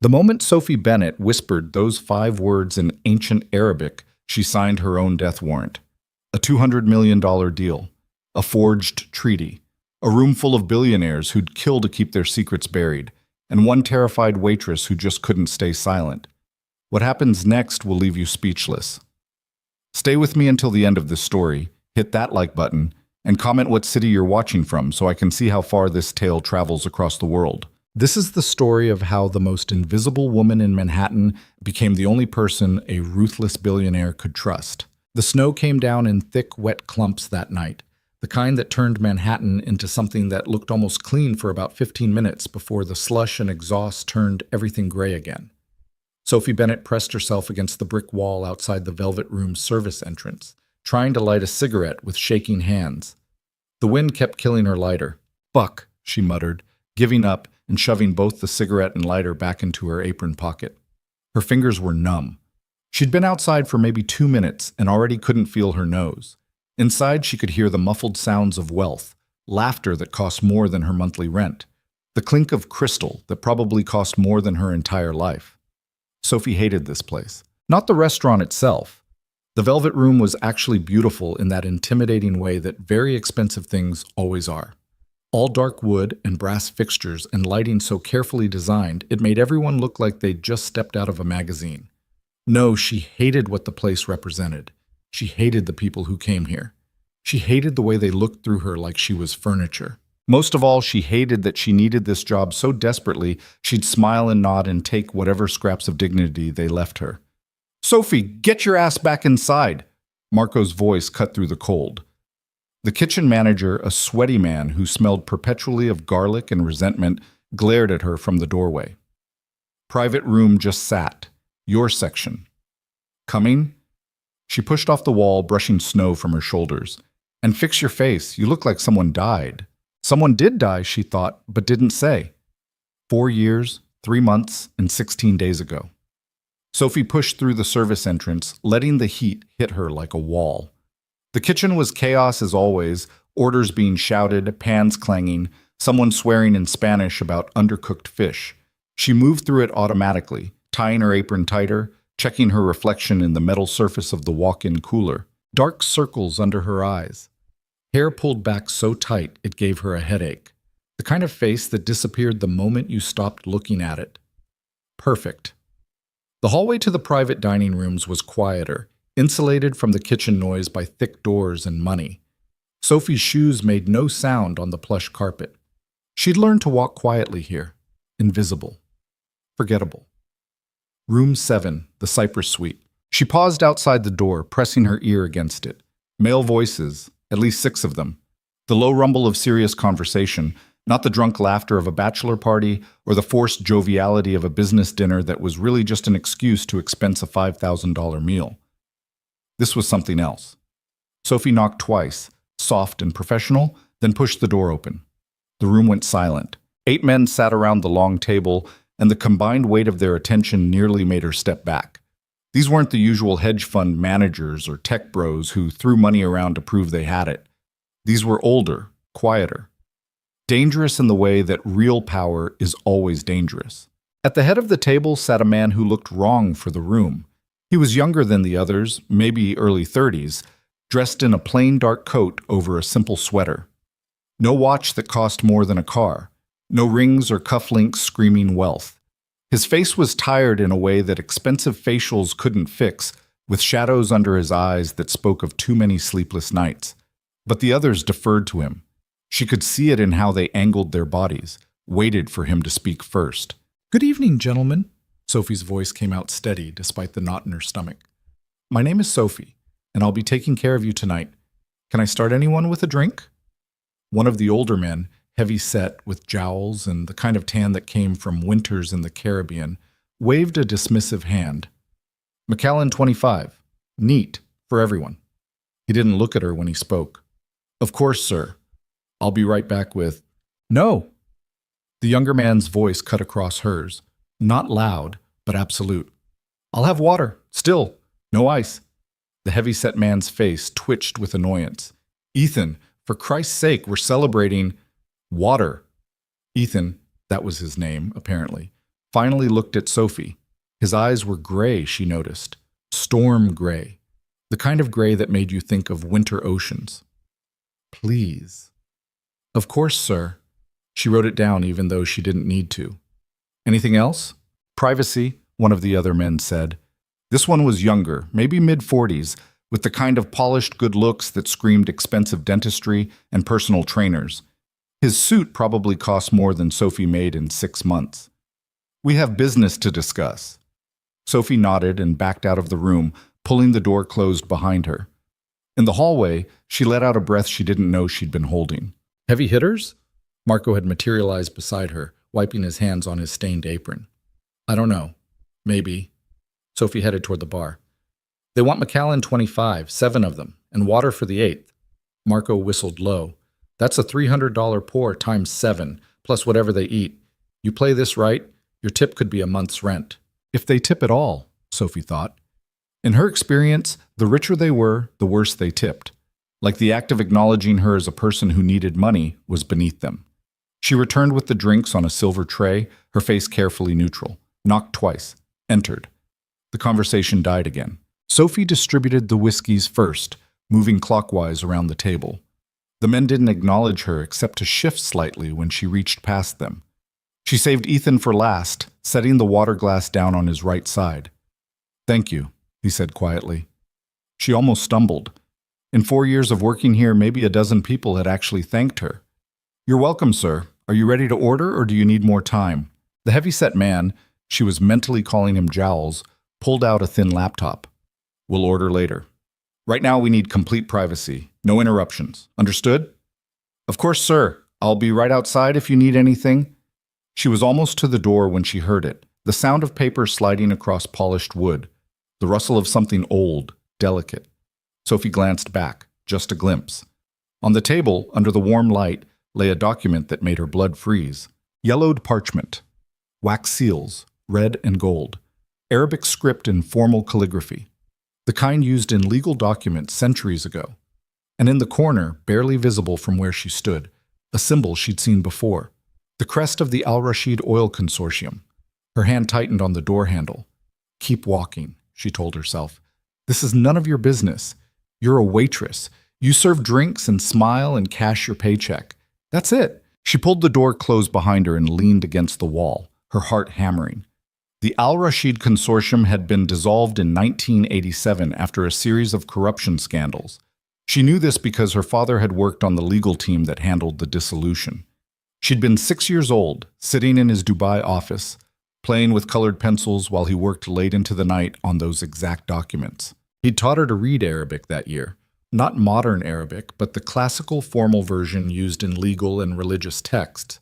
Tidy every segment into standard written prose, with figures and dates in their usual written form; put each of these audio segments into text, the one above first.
The moment Sophie Bennett whispered those 5 words in ancient Arabic, she signed her own death warrant. A $200 million deal, a forged treaty, a room full of billionaires who'd kill to keep their secrets buried, and one terrified waitress who just couldn't stay silent. What happens next will leave you speechless. Stay with me until the end of this story, hit that like button, and comment what city you're watching from so I can see how far this tale travels across the world. This is the story of how the most invisible woman in Manhattan became the only person a ruthless billionaire could trust. The snow came down in thick, wet clumps that night, the kind that turned Manhattan into something that looked almost clean for about 15 minutes before the slush and exhaust turned everything gray again. Sophie Bennett pressed herself against the brick wall outside the Velvet Room's service entrance, trying to light a cigarette with shaking hands. The wind kept killing her lighter. "Fuck," she muttered, giving up and shoving both the cigarette and lighter back into her apron pocket. Her fingers were numb. She'd been outside for maybe 2 minutes and already couldn't feel her nose. Inside, she could hear the muffled sounds of wealth, laughter that cost more than her monthly rent, the clink of crystal that probably cost more than her entire life. Sophie hated this place. Not the restaurant itself. The Velvet Room was actually beautiful in that intimidating way that very expensive things always are. All dark wood and brass fixtures and lighting so carefully designed, it made everyone look like they'd just stepped out of a magazine. No, she hated what the place represented. She hated the people who came here. She hated the way they looked through her like she was furniture. Most of all, she hated that she needed this job so desperately she'd smile and nod and take whatever scraps of dignity they left her. "Sophie, get your ass back inside!" Marco's voice cut through the cold. The kitchen manager, a sweaty man who smelled perpetually of garlic and resentment, glared at her from the doorway. "Private room just sat. Your section." "Coming?" She pushed off the wall, brushing snow from her shoulders. "And fix your face. You look like someone died." Someone did die, she thought, but didn't say. 4 years, 3 months, and 16 days ago. Sophie pushed through the service entrance, letting the heat hit her like a wall. The kitchen was chaos as always, orders being shouted, pans clanging, someone swearing in Spanish about undercooked fish. She moved through it automatically, tying her apron tighter, checking her reflection in the metal surface of the walk-in cooler. Dark circles under her eyes. Hair pulled back so tight it gave her a headache. The kind of face that disappeared the moment you stopped looking at it. Perfect. The hallway to the private dining rooms was quieter, insulated from the kitchen noise by thick doors and money. Sophie's shoes made no sound on the plush carpet. She'd learned to walk quietly here, invisible, forgettable. Room 7, the Cypress Suite. She paused outside the door, pressing her ear against it. Male voices, at least 6 of them. The low rumble of serious conversation, not the drunk laughter of a bachelor party or the forced joviality of a business dinner that was really just an excuse to expense a $5,000 meal. This was something else. Sophie knocked twice, soft and professional, then pushed the door open. The room went silent. 8 men sat around the long table, and the combined weight of their attention nearly made her step back. These weren't the usual hedge fund managers or tech bros who threw money around to prove they had it. These were older, quieter. Dangerous in the way that real power is always dangerous. At the head of the table sat a man who looked wrong for the room. He was younger than the others, maybe early 30s, dressed in a plain dark coat over a simple sweater. No watch that cost more than a car. No rings or cufflinks screaming wealth. His face was tired in a way that expensive facials couldn't fix, with shadows under his eyes that spoke of too many sleepless nights. But the others deferred to him. She could see it in how they angled their bodies, waited for him to speak first. "Good evening, gentlemen." Sophie's voice came out steady despite the knot in her stomach. "My name is Sophie, and I'll be taking care of you tonight. Can I start anyone with a drink?" One of the older men, heavy set with jowls and the kind of tan that came from winters in the Caribbean, waved a dismissive hand. "Macallan 25. Neat, for everyone." He didn't look at her when he spoke. "Of course, sir. I'll be right back with—" "No!" The younger man's voice cut across hers. Not loud, but absolute. "I'll have water, still, no ice." The heavy-set man's face twitched with annoyance. "Ethan, for Christ's sake, we're celebrating—" "Water." Ethan, that was his name, apparently, finally looked at Sophie. His eyes were gray, she noticed. Storm gray. The kind of gray that made you think of winter oceans. Please. Of course, sir. She wrote it down even though she didn't need to. Anything else? Privacy, one of the other men said. This one was younger, maybe mid-40s, with the kind of polished good looks that screamed expensive dentistry and personal trainers. His suit probably cost more than Sophie made in 6 months. We have business to discuss. Sophie nodded and backed out of the room, pulling the door closed behind her. In the hallway, she let out a breath she didn't know she'd been holding. Heavy hitters? Marco had materialized beside her, wiping his hands on his stained apron. I don't know. Maybe. Sophie headed toward the bar. They want Macallan 25, 7 of them, and water for the 8th. Marco whistled low. That's a $300 pour times 7, plus whatever they eat. You play this right, your tip could be a month's rent. If they tip at all, Sophie thought. In her experience, the richer they were, the worse they tipped. Like the act of acknowledging her as a person who needed money was beneath them. She returned with the drinks on a silver tray, her face carefully neutral. Knocked twice. Entered. The conversation died again. Sophie distributed the whiskeys first, moving clockwise around the table. The men didn't acknowledge her except to shift slightly when she reached past them. She saved Ethan for last, setting the water glass down on his right side. Thank you, he said quietly. She almost stumbled. In 4 years of working here, maybe a dozen people had actually thanked her. You're welcome, sir. Are you ready to order, or do you need more time? The heavy-set man, she was mentally calling him Jowls, pulled out a thin laptop. We'll order later. Right now we need complete privacy. No interruptions. Understood? Of course, sir. I'll be right outside if you need anything. She was almost to the door when she heard it, the sound of paper sliding across polished wood, the rustle of something old, delicate. Sophie glanced back, just a glimpse. On the table, under the warm light, lay a document that made her blood freeze. Yellowed parchment. Wax seals, red and gold. Arabic script in formal calligraphy. The kind used in legal documents centuries ago. And in the corner, barely visible from where she stood, a symbol she'd seen before. The crest of the Al Rashid Oil Consortium. Her hand tightened on the door handle. Keep walking, she told herself. This is none of your business. You're a waitress. You serve drinks and smile and cash your paycheck. That's it. She pulled the door closed behind her and leaned against the wall, her heart hammering. The Al Rashid Consortium had been dissolved in 1987 after a series of corruption scandals. She knew this because her father had worked on the legal team that handled the dissolution. She'd been 6 years old, sitting in his Dubai office, playing with colored pencils while he worked late into the night on those exact documents. He'd taught her to read Arabic that year. Not modern Arabic, but the classical formal version used in legal and religious texts.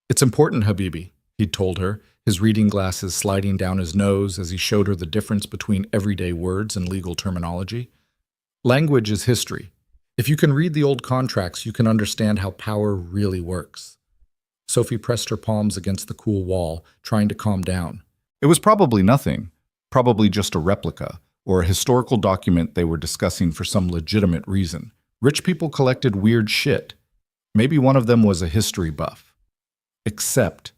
It's important, Habibi, he'd told her, his reading glasses sliding down his nose as he showed her the difference between everyday words and legal terminology. Language is history. If you can read the old contracts, you can understand how power really works. Sophie pressed her palms against the cool wall, trying to calm down. It was probably nothing, probably just a replica, or a historical document they were discussing for some legitimate reason. Rich people collected weird shit. Maybe one of them was a history buff. Except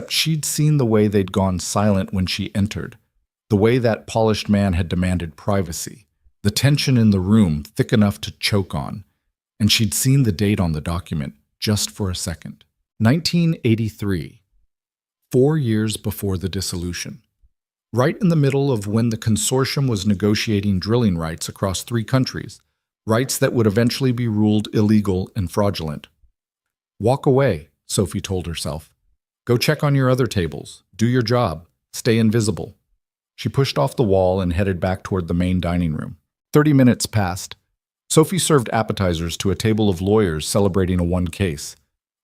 she'd seen the way they'd gone silent when she entered, the way that polished man had demanded privacy, the tension in the room thick enough to choke on, and she'd seen the date on the document just for a second. 1983, 4 years before the dissolution. Right in the middle of when the consortium was negotiating drilling rights across 3 countries, rights that would eventually be ruled illegal and fraudulent. Walk away, Sophie told herself. Go check on your other tables. Do your job. Stay invisible. She pushed off the wall and headed back toward the main dining room. 30 minutes passed. Sophie served appetizers to a table of lawyers celebrating a won case,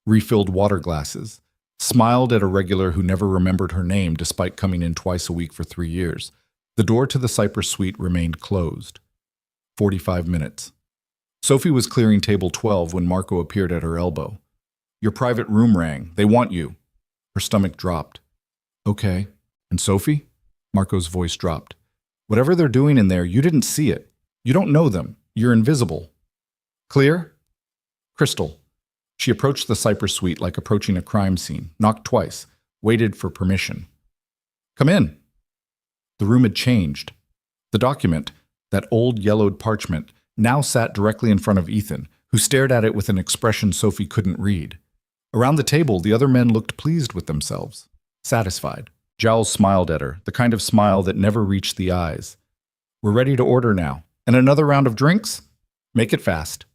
refilled water glasses, smiled at a regular who never remembered her name despite coming in twice a week for 3 years. The door to the Cypress suite remained closed. 45 minutes. Sophie was clearing table 12 when Marco appeared at her elbow. Your private room rang. They want you. Her stomach dropped. Okay. And Sophie? Marco's voice dropped. Whatever they're doing in there, you didn't see it. You don't know them. You're invisible. Clear? Crystal. She approached the Cypress suite like approaching a crime scene, knocked twice, waited for permission. "Come in." The room had changed. The document, that old yellowed parchment, now sat directly in front of Ethan, who stared at it with an expression Sophie couldn't read. Around the table, the other men looked pleased with themselves, satisfied. Giles smiled at her, the kind of smile that never reached the eyes. "We're ready to order now. And another round of drinks? Make it fast."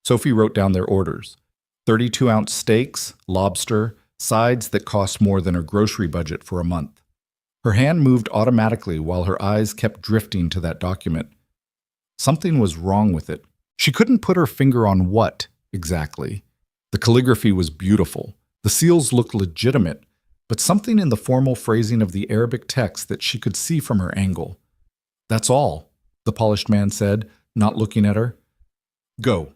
Sophie wrote down their orders. 32-ounce steaks, lobster, sides that cost more than her grocery budget for a month. Her hand moved automatically while her eyes kept drifting to that document. Something was wrong with it. She couldn't put her finger on what, exactly. The calligraphy was beautiful. The seals looked legitimate, but something in the formal phrasing of the Arabic text that she could see from her angle. "That's all," the polished man said, not looking at her. "Go."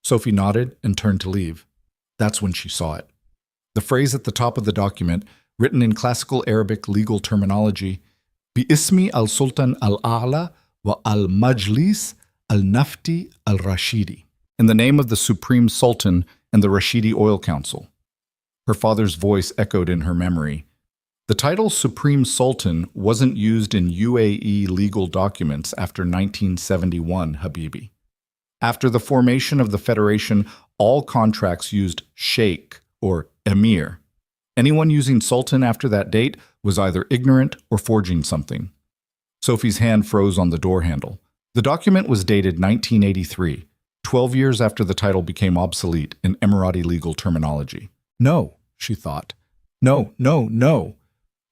Sophie nodded and turned to leave. That's when she saw it. The phrase at the top of the document, written in classical Arabic legal terminology, "Bi-ismi al-Sultan al-A'la wa al-Majlis al-Nafti al-Rashidi," in the name of the Supreme Sultan and the Rashidi Oil Council. Her father's voice echoed in her memory. The title Supreme Sultan wasn't used in UAE legal documents after 1971, Habibi. After the formation of the Federation, all contracts used Sheikh or Emir. Anyone using Sultan after that date was either ignorant or forging something. Sophie's hand froze on the door handle. The document was dated 1983, 12 years after the title became obsolete in Emirati legal terminology. "No," she thought. "No, no, no.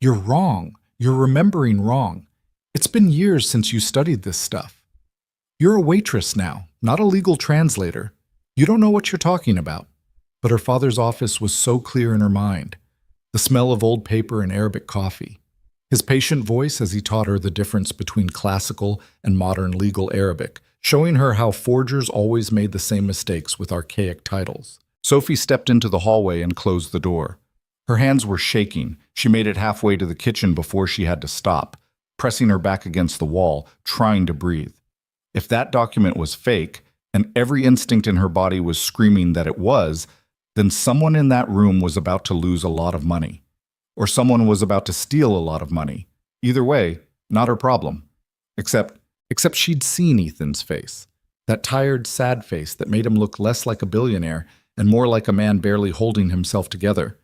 You're wrong. You're remembering wrong. It's been years since you studied this stuff. You're a waitress now, not a legal translator. You don't know what you're talking about." But her father's office was so clear in her mind. The smell of old paper and Arabic coffee. His patient voice as he taught her the difference between classical and modern legal Arabic, showing her how forgers always made the same mistakes with archaic titles. Sophie stepped into the hallway and closed the door. Her hands were shaking. She made it halfway to the kitchen before she had to stop, pressing her back against the wall, trying to breathe. If that document was fake, and every instinct in her body was screaming that it was, then someone in that room was about to lose a lot of money. Or someone was about to steal a lot of money. Either way, not her problem. Except she'd seen Ethan's face. That tired, sad face that made him look less like a billionaire and more like a man barely holding himself together.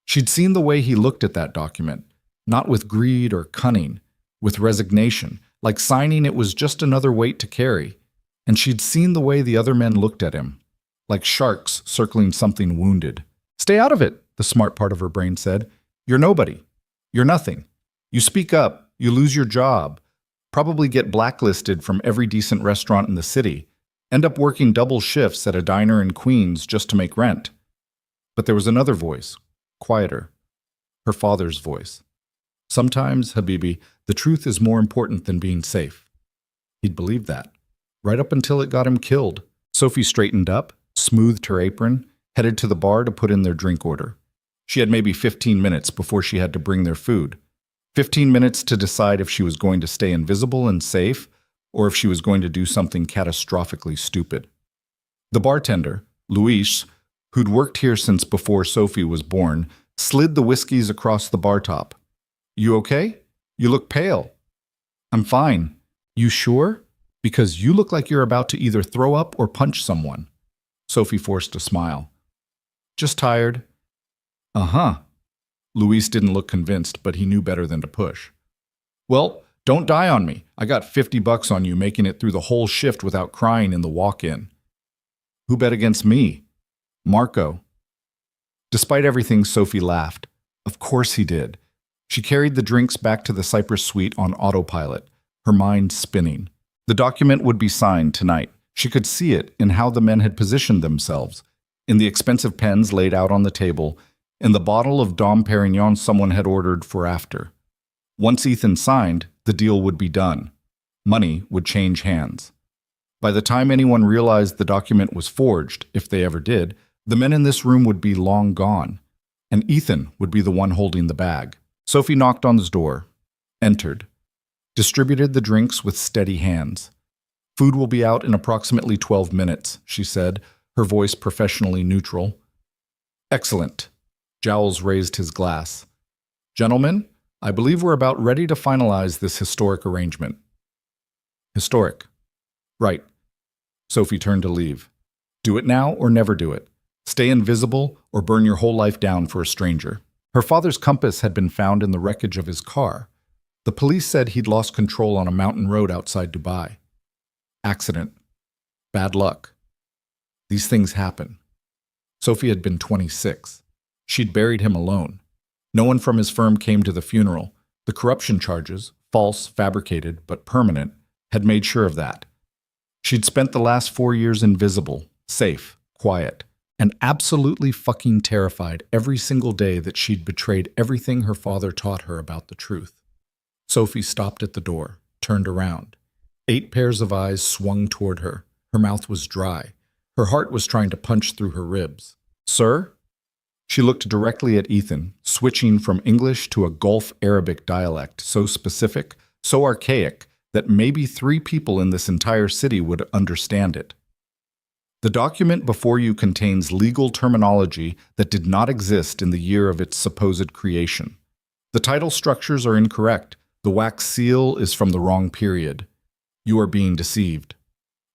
She'd seen the way he looked at that document, not with greed or cunning, with resignation, like signing it was just another weight to carry. And she'd seen the way the other men looked at him, like sharks circling something wounded. "Stay out of it," the smart part of her brain said. "You're nobody. You're nothing. You speak up, you lose your job, probably get blacklisted from every decent restaurant in the city, end up working double shifts at a diner in Queens just to make rent." But there was another voice, quieter, her father's voice. "Sometimes, Habibi, the truth is more important than being safe." He'd believed that, right up until it got him killed. Sophie straightened up, smoothed her apron, headed to the bar to put in their drink order. She had maybe 15 minutes before she had to bring their food. 15 minutes to decide if she was going to stay invisible and safe, or if she was going to do something catastrophically stupid. The bartender, Luis, who'd worked here since before Sophie was born, slid the whiskeys across the bar top. "You okay? You look pale." "I'm fine." "You sure? Because you look like you're about to either throw up or punch someone." Sophie forced a smile. "Just tired." "Uh-huh." Luis didn't look convinced, but he knew better than to push. "Well, don't die on me. I got $50 on you making it through the whole shift without crying in the walk-in." "Who bet against me?" "Marco." Despite everything, Sophie laughed. Of course he did. She carried the drinks back to the Cypress suite on autopilot, her mind spinning. The document would be signed tonight. She could see it in how the men had positioned themselves, in the expensive pens laid out on the table, in the bottle of Dom Perignon someone had ordered for after. Once Ethan signed, the deal would be done. Money would change hands. By the time anyone realized the document was forged, if they ever did, the men in this room would be long gone, and Ethan would be the one holding the bag. Sophie knocked on his door, entered, distributed the drinks with steady hands. "Food will be out in approximately 12 minutes, she said, her voice professionally neutral. "Excellent." Jowls raised his glass. Gentlemen, I believe we're about ready to finalize this historic arrangement. Historic. Right. Sophie turned to leave. Do it now or never do it. Stay invisible or burn your whole life down for a stranger. Her father's compass had been found in the wreckage of his car. The police said he'd lost control on a mountain road outside Dubai. Accident. Bad luck. These things happen. Sophie had been 26. She'd buried him alone. No one from his firm came to the funeral. The corruption charges, false, fabricated, but permanent, had made sure of that. She'd spent the last 4 years invisible, safe, quiet, and absolutely fucking terrified every single day that she'd betrayed everything her father taught her about the truth. Sophie stopped at the door, turned around. 8 pairs of eyes swung toward her. Her mouth was dry. Her heart was trying to punch through her ribs. Sir? She looked directly at Ethan, switching from English to a Gulf Arabic dialect so specific, so archaic, that maybe 3 people in this entire city would understand it. The document before you contains legal terminology that did not exist in the year of its supposed creation. The title structures are incorrect. The wax seal is from the wrong period. You are being deceived.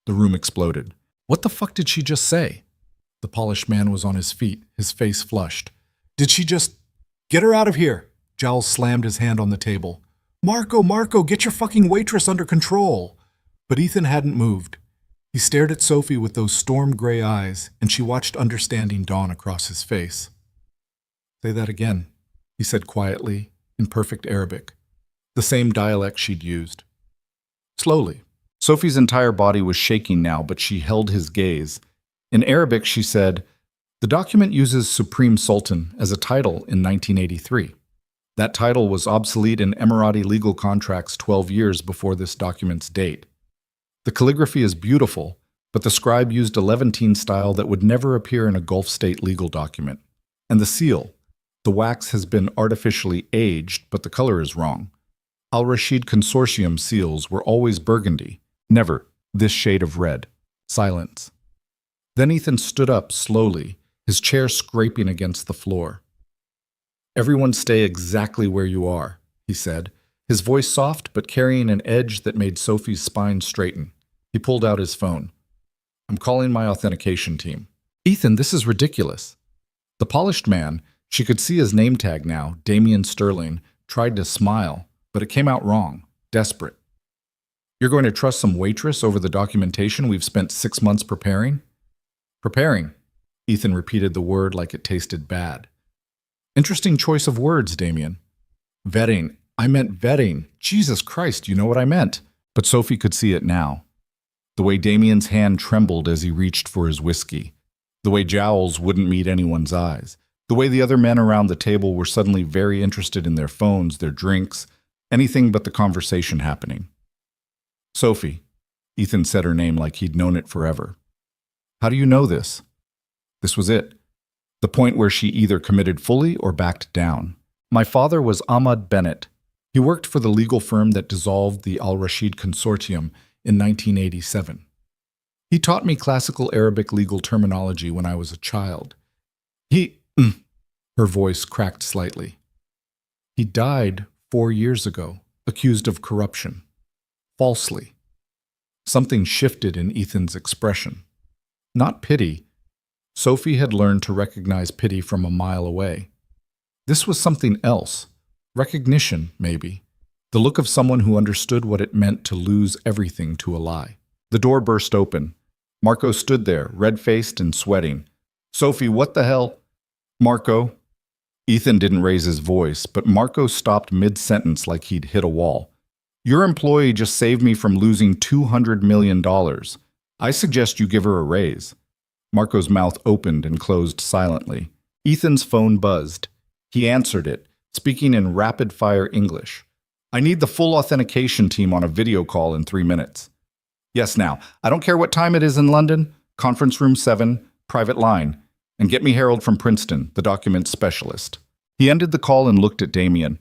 The room exploded. What the fuck did she just say? The polished man was on his feet, his face flushed. Did she just... Get her out of here! Jowls slammed his hand on the table. Marco, get your fucking waitress under control! But Ethan hadn't moved. He stared at Sophie with those storm-gray eyes, and she watched understanding dawn across his face. Say that again, he said quietly, in perfect Arabic, the same dialect she'd used. Slowly. Sophie's entire body was shaking now, but she held his gaze. In Arabic, she said, "The document uses Supreme Sultan as a title in 1983. That title was obsolete in Emirati legal contracts 12 years before this document's date. The calligraphy is beautiful, but the scribe used a Levantine style that would never appear in a Gulf state legal document. And the seal. The wax has been artificially aged, but the color is wrong. Al-Rashid Consortium seals were always burgundy, never this shade of red." Silence. Then Ethan stood up slowly, his chair scraping against the floor. "Everyone stay exactly where you are," he said, his voice soft but carrying an edge that made Sophie's spine straighten. He pulled out his phone. "I'm calling my authentication team." "Ethan, this is ridiculous." The polished man, she could see his name tag now, Damian Sterling, tried to smile, but it came out wrong, desperate. "You're going to trust some waitress over the documentation we've spent 6 months preparing?" "Preparing," Ethan repeated the word like it tasted bad. "Interesting choice of words, Damian." "Vetting. I meant vetting. Jesus Christ, you know what I meant." But Sophie could see it now. The way Damian's hand trembled as he reached for his whiskey. The way Jowls wouldn't meet anyone's eyes. The way the other men around the table were suddenly very interested in their phones, their drinks, anything but the conversation happening. "Sophie," Ethan said her name like he'd known it forever. "How do you know this?" This was it. The point where she either committed fully or backed down. "My father was Ahmad Bennett. He worked for the legal firm that dissolved the Al-Rashid Consortium in 1987. He taught me classical Arabic legal terminology when I was a child. Her voice cracked slightly. "He died 4 years ago, accused of corruption. Falsely." Something shifted in Ethan's expression. Not pity. Sophie had learned to recognize pity from a mile away. This was something else. Recognition, maybe. The look of someone who understood what it meant to lose everything to a lie. The door burst open. Marco stood there, red-faced and sweating. "Sophie, what the hell?" "Marco." Ethan didn't raise his voice, but Marco stopped mid-sentence like he'd hit a wall. "Your employee just saved me from losing $200 million. I suggest you give her a raise." Marco's mouth opened and closed silently. Ethan's phone buzzed. He answered it, speaking in rapid-fire English. "I need the full authentication team on a video call in 3 minutes." "Yes, now. I don't care what time it is in London. Conference room 7, private line. And get me Harold from Princeton, the document specialist." He ended the call and looked at Damian.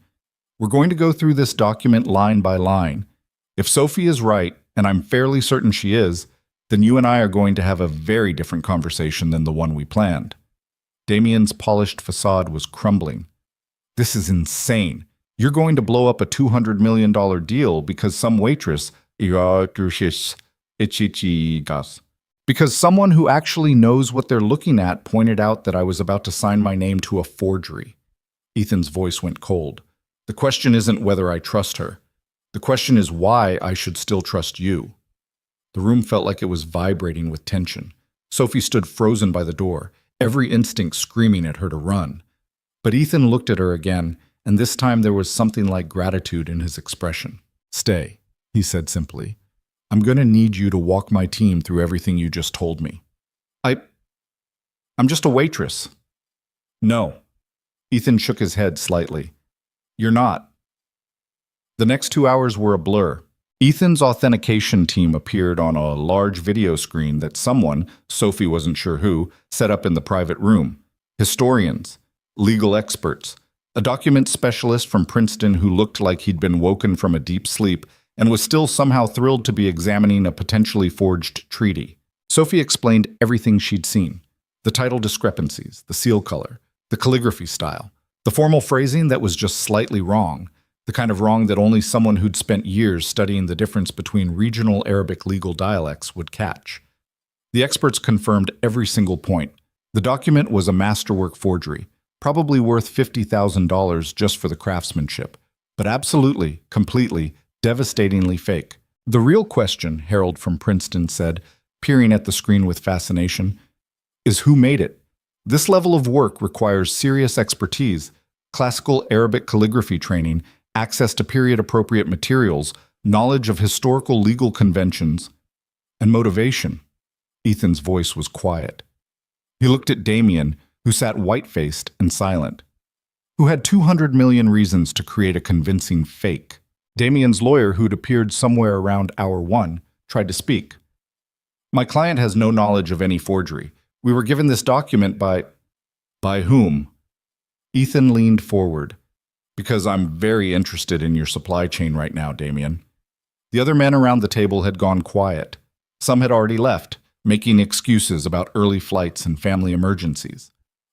"We're going to go through this document line by line. If Sophie is right, and I'm fairly certain she is, then you and I are going to have a very different conversation than the one we planned." Damien's polished facade was crumbling. This is insane. You're going to blow up a $200 million deal because some waitress, because someone who actually knows what they're looking at pointed out that I was about to sign my name to a forgery. Ethan's voice went cold. The question isn't whether I trust her. The question is why I should still trust you. The room felt like it was vibrating with tension. Sophie stood frozen by the door, every instinct screaming at her to run. But Ethan looked at her again, and this time there was something like gratitude in his expression. Stay, he said simply. I'm going to need you to walk my team through everything you just told me. I'm just a waitress. No. Ethan shook his head slightly. You're not. The next 2 hours were a blur. Ethan's authentication team appeared on a large video screen that someone, Sophie wasn't sure who, set up in the private room. Historians, legal experts, a document specialist from Princeton who looked like he'd been woken from a deep sleep and was still somehow thrilled to be examining a potentially forged treaty. Sophie explained everything she'd seen. The title discrepancies, the seal color, the calligraphy style, the formal phrasing that was just slightly wrong, the kind of wrong that only someone who'd spent years studying the difference between regional Arabic legal dialects would catch. The experts confirmed every single point. The document was a masterwork forgery, probably worth $50,000 just for the craftsmanship, but absolutely, completely, devastatingly fake. The real question, Harold from Princeton said, peering at the screen with fascination, is who made it? This level of work requires serious expertise, classical Arabic calligraphy training, access to period-appropriate materials, knowledge of historical legal conventions, and motivation. Ethan's voice was quiet. He looked at Damien, who sat white-faced and silent, who had 200 million reasons to create a convincing fake. Damien's lawyer, who'd appeared somewhere around hour 1, tried to speak. My client has no knowledge of any forgery. We were given this document by whom? Ethan leaned forward. Because I'm very interested in your supply chain right now, Damien. The other men around the table had gone quiet. Some had already left, making excuses about early flights and family emergencies.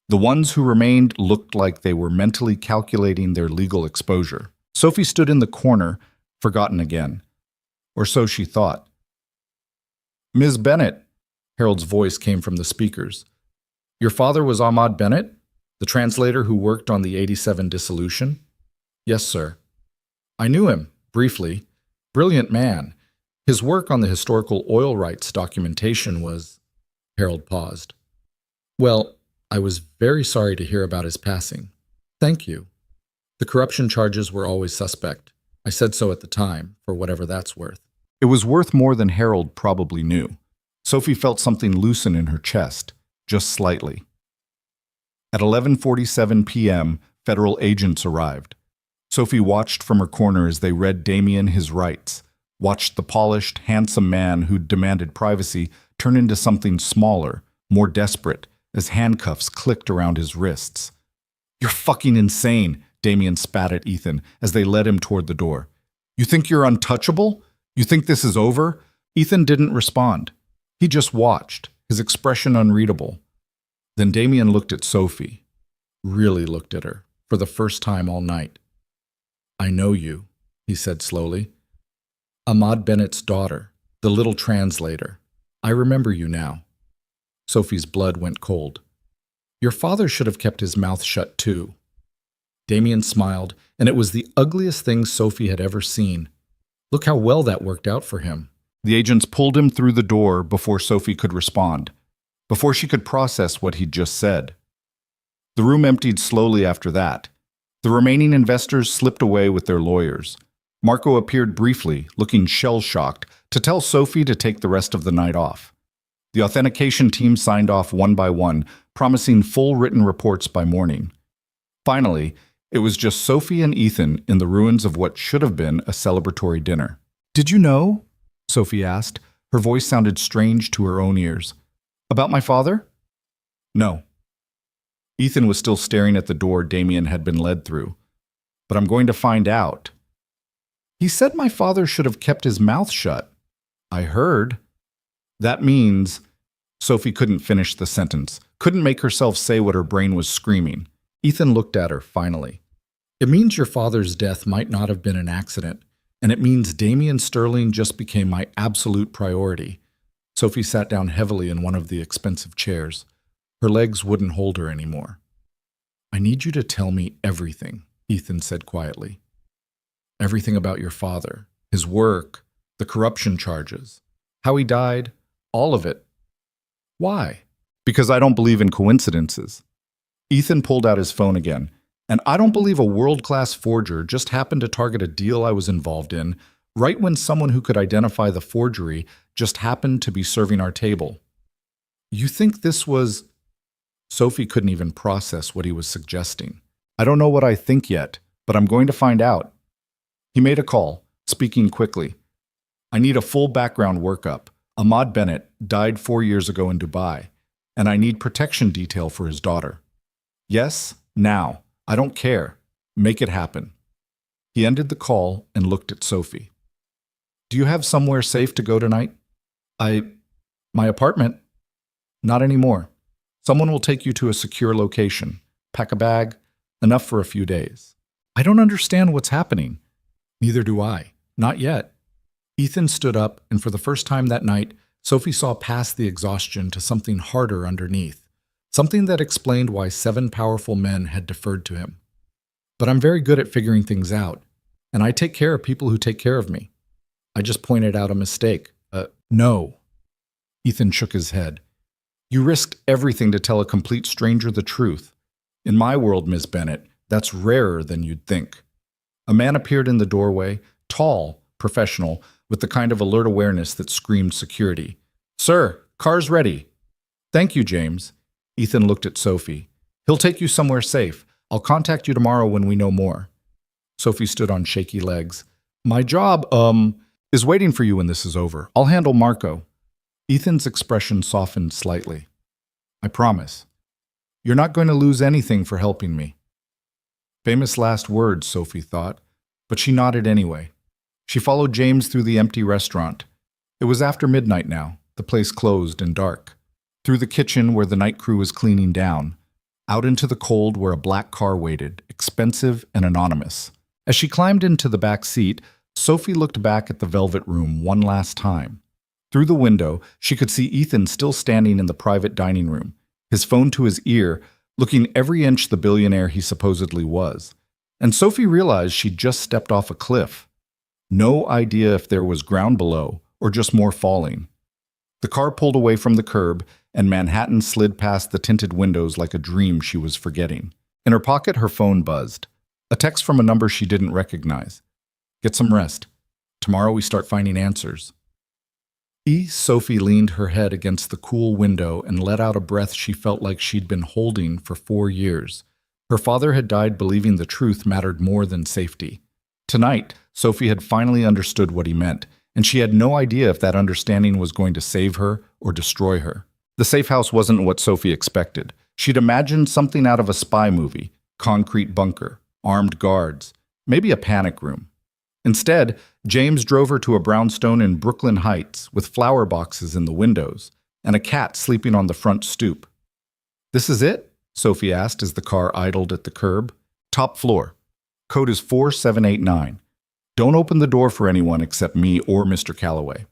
The ones who remained looked like they were mentally calculating their legal exposure. Sophie stood in the corner, forgotten again. Or so she thought. Ms. Bennett, Harold's voice came from the speakers. Your father was Ahmad Bennett, the translator who worked on the 87 dissolution? Yes, sir. I knew him, briefly. Brilliant man. His work on the historical oil rights documentation was... Harold paused. Well, I was very sorry to hear about his passing. Thank you. The corruption charges were always suspect. I said so at the time, for whatever that's worth. It was worth more than Harold probably knew. Sophie felt something loosen in her chest, just slightly. At 11:47 p.m., federal agents arrived. Sophie watched from her corner as they read Damien his rights, watched the polished, handsome man who'd demanded privacy turn into something smaller, more desperate, as handcuffs clicked around his wrists. You're fucking insane, Damien spat at Ethan as they led him toward the door. You think you're untouchable? You think this is over? Ethan didn't respond. He just watched, his expression unreadable. Then Damien looked at Sophie, really looked at her, for the first time all night. I know you, he said slowly. Ahmad Bennett's daughter, the little translator. I remember you now. Sophie's blood went cold. Your father should have kept his mouth shut too. Damien smiled, and it was the ugliest thing Sophie had ever seen. Look how well that worked out for him. The agents pulled him through the door before Sophie could respond, before she could process what he'd just said. The room emptied slowly after that. The remaining investors slipped away with their lawyers. Marco appeared briefly, looking shell-shocked, to tell Sophie to take the rest of the night off. The authentication team signed off one by one, promising full written reports by morning. Finally, it was just Sophie and Ethan in the ruins of what should have been a celebratory dinner. Did you know? Sophie asked. Her voice sounded strange to her own ears. About my father? No. Ethan was still staring at the door Damien had been led through. But I'm going to find out. He said my father should have kept his mouth shut. I heard. That means Sophie couldn't finish the sentence, couldn't make herself say what her brain was screaming. Ethan looked at her, finally. It means your father's death might not have been an accident, and it means Damien Sterling just became my absolute priority. Sophie sat down heavily in one of the expensive chairs. Her legs wouldn't hold her anymore. I need you to tell me everything, Ethan said quietly. Everything about your father, his work, the corruption charges, how he died, all of it. Why? Because I don't believe in coincidences. Ethan pulled out his phone again. And I don't believe a world-class forger just happened to target a deal I was involved in right when someone who could identify the forgery just happened to be serving our table. You think this was... Sophie couldn't even process what he was suggesting. I don't know what I think yet, but I'm going to find out. He made a call, speaking quickly. I need a full background workup. Ahmad Bennett died 4 years ago in Dubai, and I need protection detail for his daughter. Yes, now. I don't care. Make it happen. He ended the call and looked at Sophie. Do you have somewhere safe to go tonight? My apartment? Not anymore. Someone will take you to a secure location. Pack a bag, enough for a few days. I don't understand what's happening. Neither do I. Not yet. Ethan stood up, and for the first time that night, Sophie saw past the exhaustion to something harder underneath. Something that explained why 7 powerful men had deferred to him. But I'm very good at figuring things out, and I take care of people who take care of me. I just pointed out a mistake. No. Ethan shook his head. You risked everything to tell a complete stranger the truth. In my world, Miss Bennett, that's rarer than you'd think. A man appeared in the doorway, tall, professional, with the kind of alert awareness that screamed security. Sir, car's ready. Thank you, James. Ethan looked at Sophie. He'll take you somewhere safe. I'll contact you tomorrow when we know more. Sophie stood on shaky legs. My job, is waiting for you when this is over. I'll handle Marco. Ethan's expression softened slightly. I promise. You're not going to lose anything for helping me. Famous last words, Sophie thought, but she nodded anyway. She followed James through the empty restaurant. It was after midnight now, the place closed and dark. Through the kitchen where the night crew was cleaning down, out into the cold where a black car waited, expensive and anonymous. As she climbed into the back seat, Sophie looked back at the velvet room one last time. Through the window, she could see Ethan still standing in the private dining room, his phone to his ear, looking every inch the billionaire he supposedly was. And Sophie realized she'd just stepped off a cliff. No idea if there was ground below or just more falling. The car pulled away from the curb, and Manhattan slid past the tinted windows like a dream she was forgetting. In her pocket, her phone buzzed. A text from a number she didn't recognize. Get some rest. Tomorrow we start finding answers. Sophie leaned her head against the cool window and let out a breath she felt like she'd been holding for 4 years. Her father had died believing the truth mattered more than safety. Tonight, Sophie had finally understood what he meant, and she had no idea if that understanding was going to save her or destroy her. The safe house wasn't what Sophie expected. She'd imagined something out of a spy movie, concrete bunker, armed guards, maybe a panic room. Instead, James drove her to a brownstone in Brooklyn Heights with flower boxes in the windows and a cat sleeping on the front stoop. This is it? Sophie asked as the car idled at the curb. Top floor. Code is 4789. Don't open the door for anyone except me or Mr. Calloway.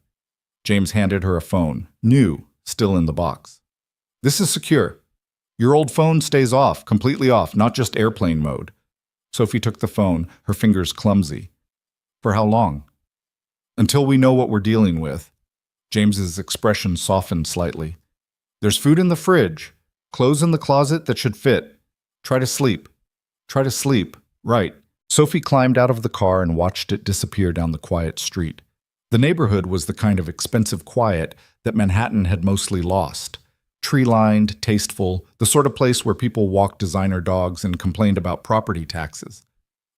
James handed her a phone, new, still in the box. This is secure. Your old phone stays off, completely off, not just airplane mode. Sophie took the phone, her fingers clumsy. For how long? Until we know what we're dealing with. James's expression softened slightly. There's food in the fridge, clothes in the closet that should fit. Try to sleep. Try to sleep. Right. Sophie climbed out of the car and watched it disappear down the quiet street. The neighborhood was the kind of expensive quiet that Manhattan had mostly lost. Tree-lined, tasteful, the sort of place where people walked designer dogs and complained about property taxes.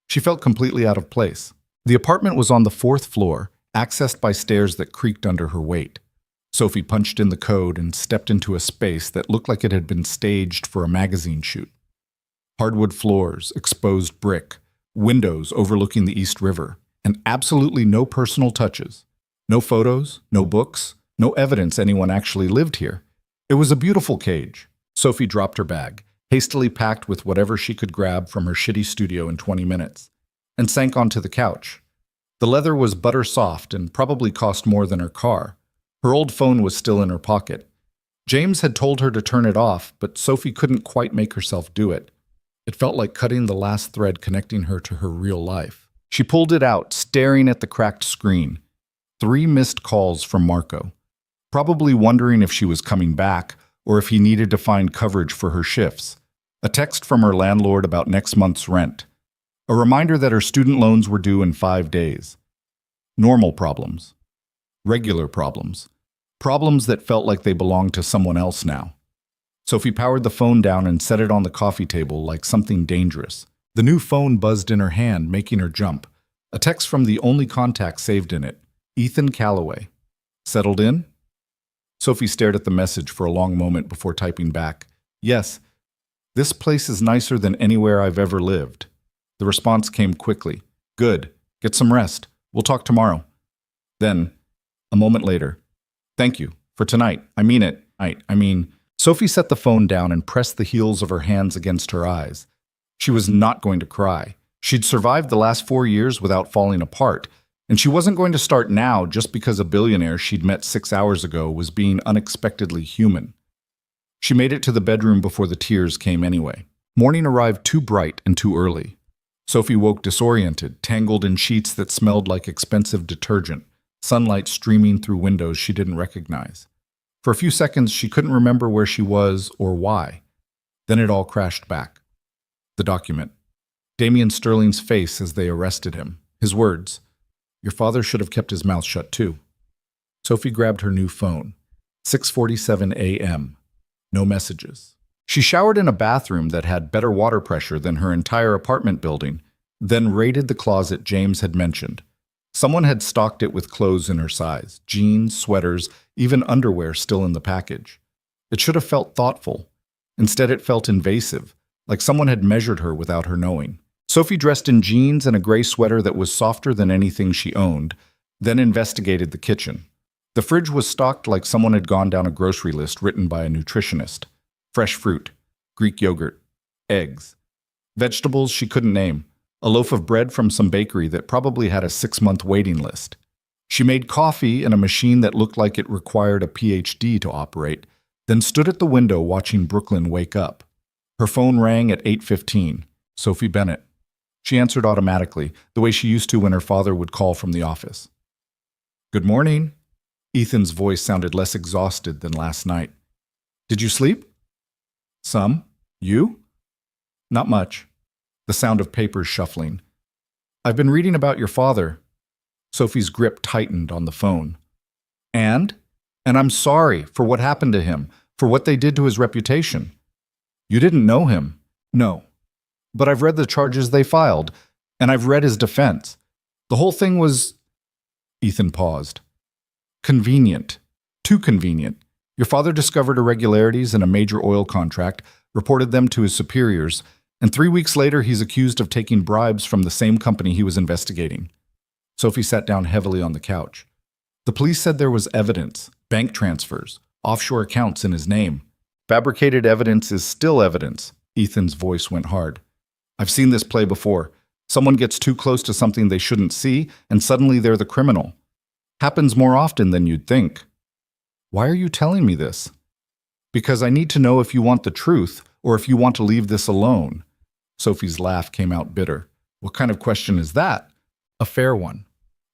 She felt completely out of place. The apartment was on the 4th floor, accessed by stairs that creaked under her weight. Sophie punched in the code and stepped into a space that looked like it had been staged for a magazine shoot. Hardwood floors, exposed brick, windows overlooking the East River, and absolutely no personal touches. No photos, no books, no evidence anyone actually lived here. It was a beautiful cage. Sophie dropped her bag, hastily packed with whatever she could grab from her shitty studio in 20 minutes, and sank onto the couch. The leather was butter soft and probably cost more than her car. Her old phone was still in her pocket. James had told her to turn it off, but Sophie couldn't quite make herself do it. It felt like cutting the last thread connecting her to her real life. She pulled it out, staring at the cracked screen. 3 missed calls from Marco, probably wondering if she was coming back or if he needed to find coverage for her shifts. A text from her landlord about next month's rent. A reminder that her student loans were due in 5 days. Normal problems. Regular problems. Problems that felt like they belonged to someone else now. Sophie powered the phone down and set it on the coffee table like something dangerous. The new phone buzzed in her hand, making her jump. A text from the only contact saved in it, Ethan Calloway. Settled in? Sophie stared at the message for a long moment before typing back, "Yes, this place is nicer than anywhere I've ever lived." The response came quickly. "Good. Get some rest. We'll talk tomorrow." Then, a moment later, "Thank you. For tonight. I mean it. Sophie set the phone down and pressed the heels of her hands against her eyes. She was not going to cry. She'd survived the last 4 years without falling apart, and she wasn't going to start now just because a billionaire she'd met 6 hours ago was being unexpectedly human. She made it to the bedroom before the tears came anyway. Morning arrived too bright and too early. Sophie woke disoriented, tangled in sheets that smelled like expensive detergent, sunlight streaming through windows she didn't recognize. For a few seconds, she couldn't remember where she was or why. Then it all crashed back. The document. Damian Sterling's face as they arrested him. His words. "Your father should have kept his mouth shut too." Sophie grabbed her new phone. 6:47 a.m. No messages. She showered in a bathroom that had better water pressure than her entire apartment building, then raided the closet James had mentioned. Someone had stocked it with clothes in her size, jeans, sweaters, even underwear still in the package. It should have felt thoughtful. Instead, it felt invasive, like someone had measured her without her knowing. Sophie dressed in jeans and a gray sweater that was softer than anything she owned, then investigated the kitchen. The fridge was stocked like someone had gone down a grocery list written by a nutritionist. Fresh fruit, Greek yogurt, eggs. Vegetables she couldn't name. A loaf of bread from some bakery that probably had a 6-month waiting list. She made coffee in a machine that looked like it required a PhD to operate, then stood at the window watching Brooklyn wake up. Her phone rang at 8:15. Sophie Bennett. She answered automatically, the way she used to when her father would call from the office. "Good morning." Ethan's voice sounded less exhausted than last night. "Did you sleep?" "Some. You?" "Not much." The sound of papers shuffling. "I've been reading about your father." Sophie's grip tightened on the phone. And I'm sorry for what happened to him, for what they did to his reputation." "You didn't know him." "No. But I've read the charges they filed, and I've read his defense. The whole thing was..." Ethan paused. "Convenient. Too convenient. Your father discovered irregularities in a major oil contract, reported them to his superiors, and 3 weeks later he's accused of taking bribes from the same company he was investigating." Sophie sat down heavily on the couch. "The police said there was evidence, bank transfers, offshore accounts in his name. Fabricated evidence is still evidence." Ethan's voice went hard. "I've seen this play before. Someone gets too close to something they shouldn't see, and suddenly they're the criminal. Happens more often than you'd think." "Why are you telling me this?" "Because I need to know if you want the truth, or if you want to leave this alone." Sophie's laugh came out bitter. "What kind of question is that?" "A fair one.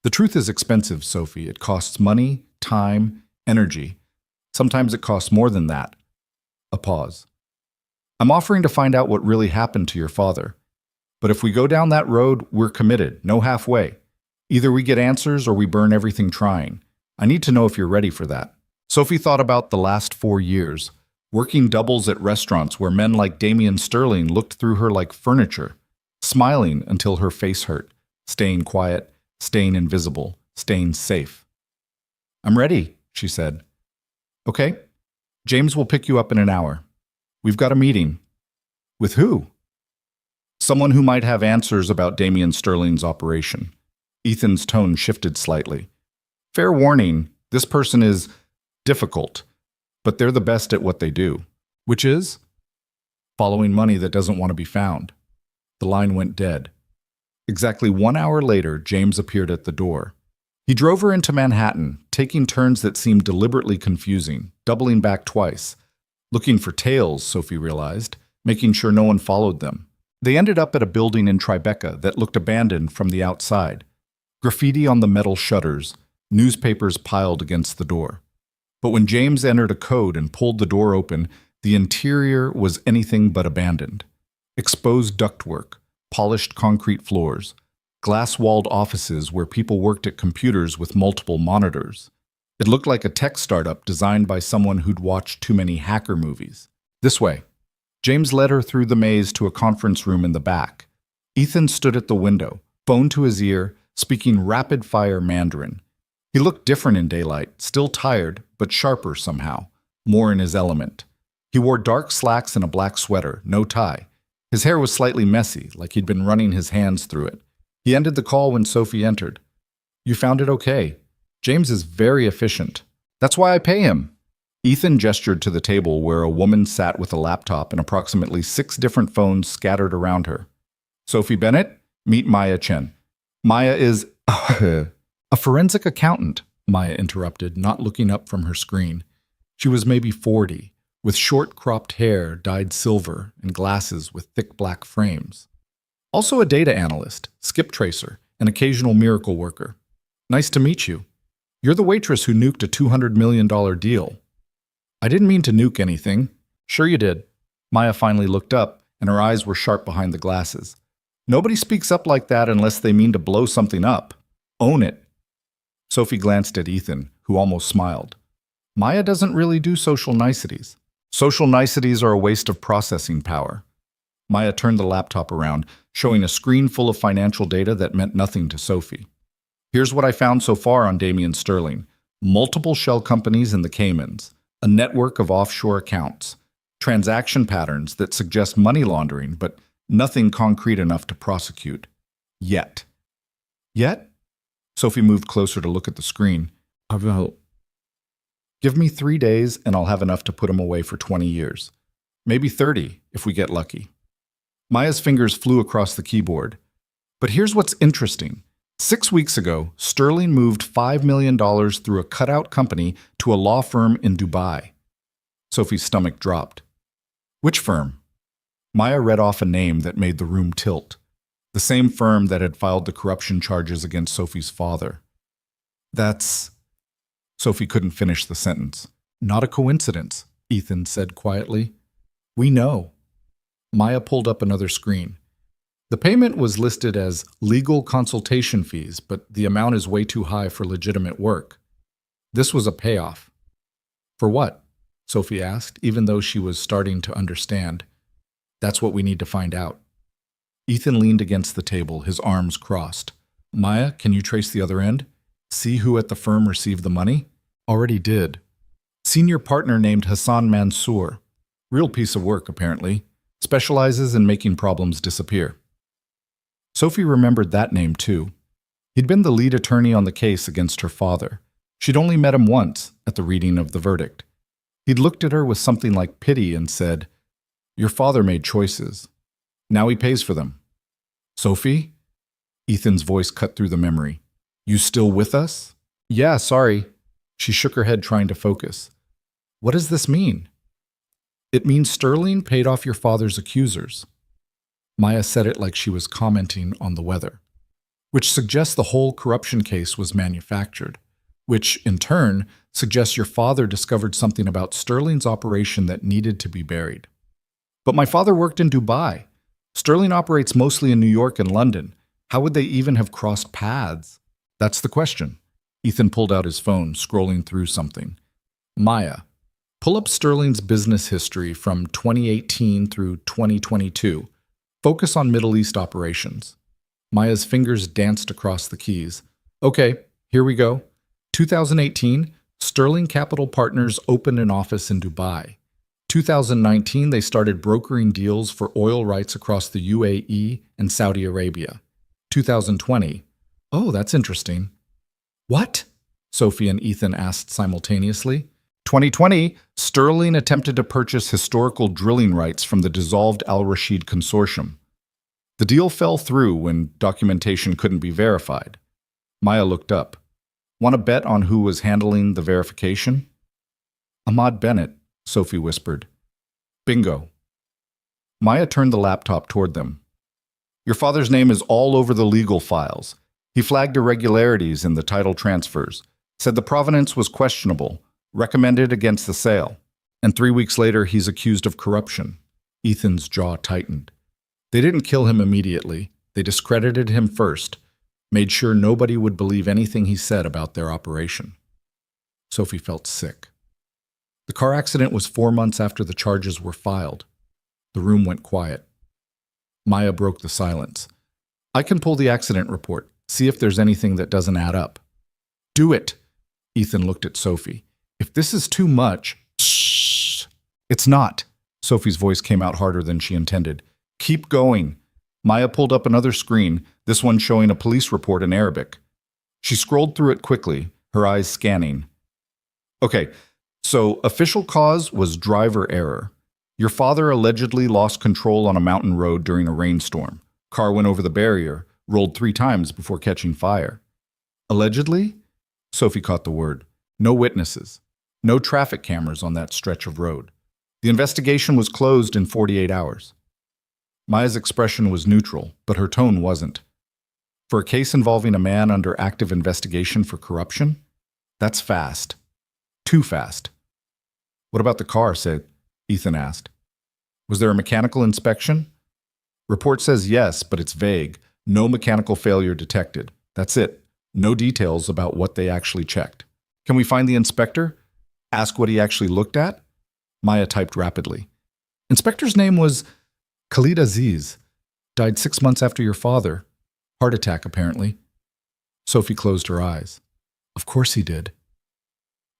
The truth is expensive, Sophie. It costs money, time, energy. Sometimes it costs more than that." A pause. "I'm offering to find out what really happened to your father. But if we go down that road, we're committed, no halfway. Either we get answers or we burn everything trying. I need to know if you're ready for that." Sophie thought about the last 4 years, working doubles at restaurants where men like Damian Sterling looked through her like furniture, smiling until her face hurt, staying quiet, staying invisible, staying safe. "I'm ready," she said. "Okay. James will pick you up in an hour. We've got a meeting." "With who?" "Someone who might have answers about Damian Sterling's operation." Ethan's tone shifted slightly. "Fair warning, this person is difficult. but they're the best at what they do, which is following money that doesn't want to be found. The line went dead. Exactly 1 hour later, James appeared at the door. He drove her into Manhattan, taking turns that seemed deliberately confusing, doubling back twice. Looking for tails, Sophie realized, making sure no one followed them. They ended up at a building in Tribeca that looked abandoned from the outside. Graffiti on the metal shutters, newspapers piled against the door. But when James entered a code and pulled the door open, the interior was anything but abandoned. Exposed ductwork, polished concrete floors, glass-walled offices where people worked at computers with multiple monitors. It looked like a tech startup designed by someone who'd watched too many hacker movies. This way. James led her through the maze to a conference room in the back. Ethan stood at the window, phone to his ear, speaking rapid-fire Mandarin. He looked different in daylight, still tired, but sharper somehow, more in his element. He wore dark slacks and a black sweater, no tie. His hair was slightly messy, like he'd been running his hands through it. He ended the call when Sophie entered. "You found it okay. James is very efficient. That's why I pay him." Ethan gestured to the table where a woman sat with a laptop and approximately 6 different phones scattered around her. "Sophie Bennett, meet Maya Chen. Maya is a forensic accountant," Maya interrupted, not looking up from her screen. She was maybe 40, with short cropped hair dyed silver and glasses with thick black frames. Also a data analyst, skip tracer, an occasional miracle worker. "Nice to meet you. You're the waitress who nuked a $200 million deal." "I didn't mean to nuke anything." "Sure you did." Maya finally looked up, and her eyes were sharp behind the glasses. "Nobody speaks up like that unless they mean to blow something up. Own it." Sophie glanced at Ethan, who almost smiled. "Maya doesn't really do social niceties. Social niceties are a waste of processing power." Maya turned the laptop around, showing a screen full of financial data that meant nothing to Sophie. "Here's what I found so far on Damien Sterling. Multiple shell companies in the Caymans, a network of offshore accounts, transaction patterns that suggest money laundering, but nothing concrete enough to prosecute. Yet." "Yet?" Sophie moved closer to look at the screen. "Well, give me 3 days and I'll have enough to put him away for 20 years. Maybe 30, if we get lucky." Maya's fingers flew across the keyboard. "But here's what's interesting. 6 weeks ago, Sterling moved $5 million through a cutout company to a law firm in Dubai." Sophie's stomach dropped. "Which firm?" Maya read off a name that made the room tilt. The same firm that had filed the corruption charges against Sophie's father. "That's..." Sophie couldn't finish the sentence. "Not a coincidence," Ethan said quietly. "We know." Maya pulled up another screen. "The payment was listed as legal consultation fees, but the amount is way too high for legitimate work. This was a payoff." "For what?" Sophie asked, even though she was starting to understand. "That's what we need to find out." Ethan leaned against the table, his arms crossed. "Maya, can you trace the other end? See who at the firm received the money?" "Already did. Senior partner named Hassan Mansour. Real piece of work, apparently. Specializes in making problems disappear." Sophie remembered that name, too. He'd been the lead attorney on the case against her father. She'd only met him once, at the reading of the verdict. He'd looked at her with something like pity and said, "Your father made choices. Now he pays for them." "Sophie?" Ethan's voice cut through the memory. "You still with us?" "Yeah, sorry." She shook her head, trying to focus. "What does this mean?" "It means Sterling paid off your father's accusers." Maya said it like she was commenting on the weather, which suggests the whole corruption case was manufactured, which, in turn, suggests your father discovered something about Sterling's operation that needed to be buried. "But my father worked in Dubai. Sterling operates mostly in New York and London. How would they even have crossed paths?" "That's the question." Ethan pulled out his phone, scrolling through something. "Maya, pull up Sterling's business history from 2018 through 2022. Focus on Middle East operations." Maya's fingers danced across the keys. "Okay, here we go. 2018, Sterling Capital Partners opened an office in Dubai. 2019, they started brokering deals for oil rights across the UAE and Saudi Arabia. 2020, oh, that's interesting." "What?" Sophie and Ethan asked simultaneously. 2020, Sterling attempted to purchase historical drilling rights from the dissolved Al Rashid Consortium. The deal fell through when documentation couldn't be verified. Maya looked up. Want to bet on who was handling the verification? Ahmad Bennett, Sophie whispered. Bingo. Maya turned the laptop toward them. Your father's name is all over the legal files. He flagged irregularities in the title transfers, said the provenance was questionable, recommended against the sale. And 3 weeks later, he's accused of corruption. Ethan's jaw tightened. They didn't kill him immediately. They discredited him first, made sure nobody would believe anything he said about their operation. Sophie felt sick. The car accident was 4 months after the charges were filed. The room went quiet. Maya broke the silence. I can pull the accident report, see if there's anything that doesn't add up. Do it. Ethan looked at Sophie. If this is too much, shh. It's not. Sophie's voice came out harder than she intended. Keep going. Maya pulled up another screen, this one showing a police report in Arabic. She scrolled through it quickly, her eyes scanning. Okay, so official cause was driver error. Your father allegedly lost control on a mountain road during a rainstorm. Car went over the barrier, rolled 3 times before catching fire. Allegedly? Sophie caught the word. No witnesses. No traffic cameras on that stretch of road. The investigation was closed in 48 hours. Maya's expression was neutral, but her tone wasn't. For a case involving a man under active investigation for corruption? That's fast. Too fast. What about the car, Ethan asked. Was there a mechanical inspection? Report says yes, but it's vague. No mechanical failure detected. That's it. No details about what they actually checked. Can we find the inspector? Ask what he actually looked at? Maya typed rapidly. Inspector's name was Khalid Aziz. Died 6 months after your father. Heart attack, apparently. Sophie closed her eyes. Of course he did.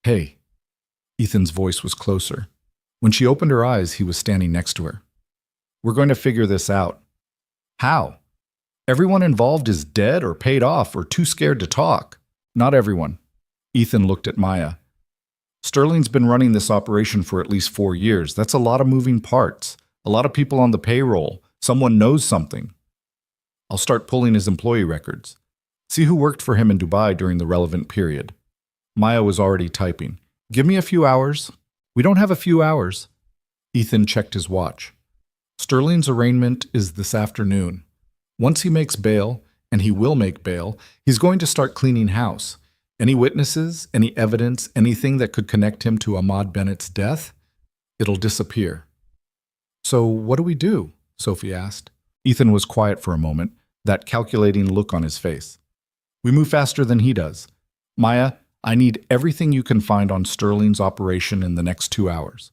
Hey. Ethan's voice was closer. When she opened her eyes, he was standing next to her. We're going to figure this out. How? Everyone involved is dead or paid off or too scared to talk. Not everyone. Ethan looked at Maya. Sterling's been running this operation for at least 4 years. That's a lot of moving parts. A lot of people on the payroll. Someone knows something. I'll start pulling his employee records. See who worked for him in Dubai during the relevant period. Maya was already typing. Give me a few hours. We don't have a few hours. Ethan checked his watch. Sterling's arraignment is this afternoon. Once he makes bail, and he will make bail, he's going to start cleaning house. Any witnesses, any evidence, anything that could connect him to Ahmad Bennett's death, it'll disappear. So what do we do? Sophie asked. Ethan was quiet for a moment, that calculating look on his face. We move faster than he does. Maya, I need everything you can find on Sterling's operation in the next 2 hours.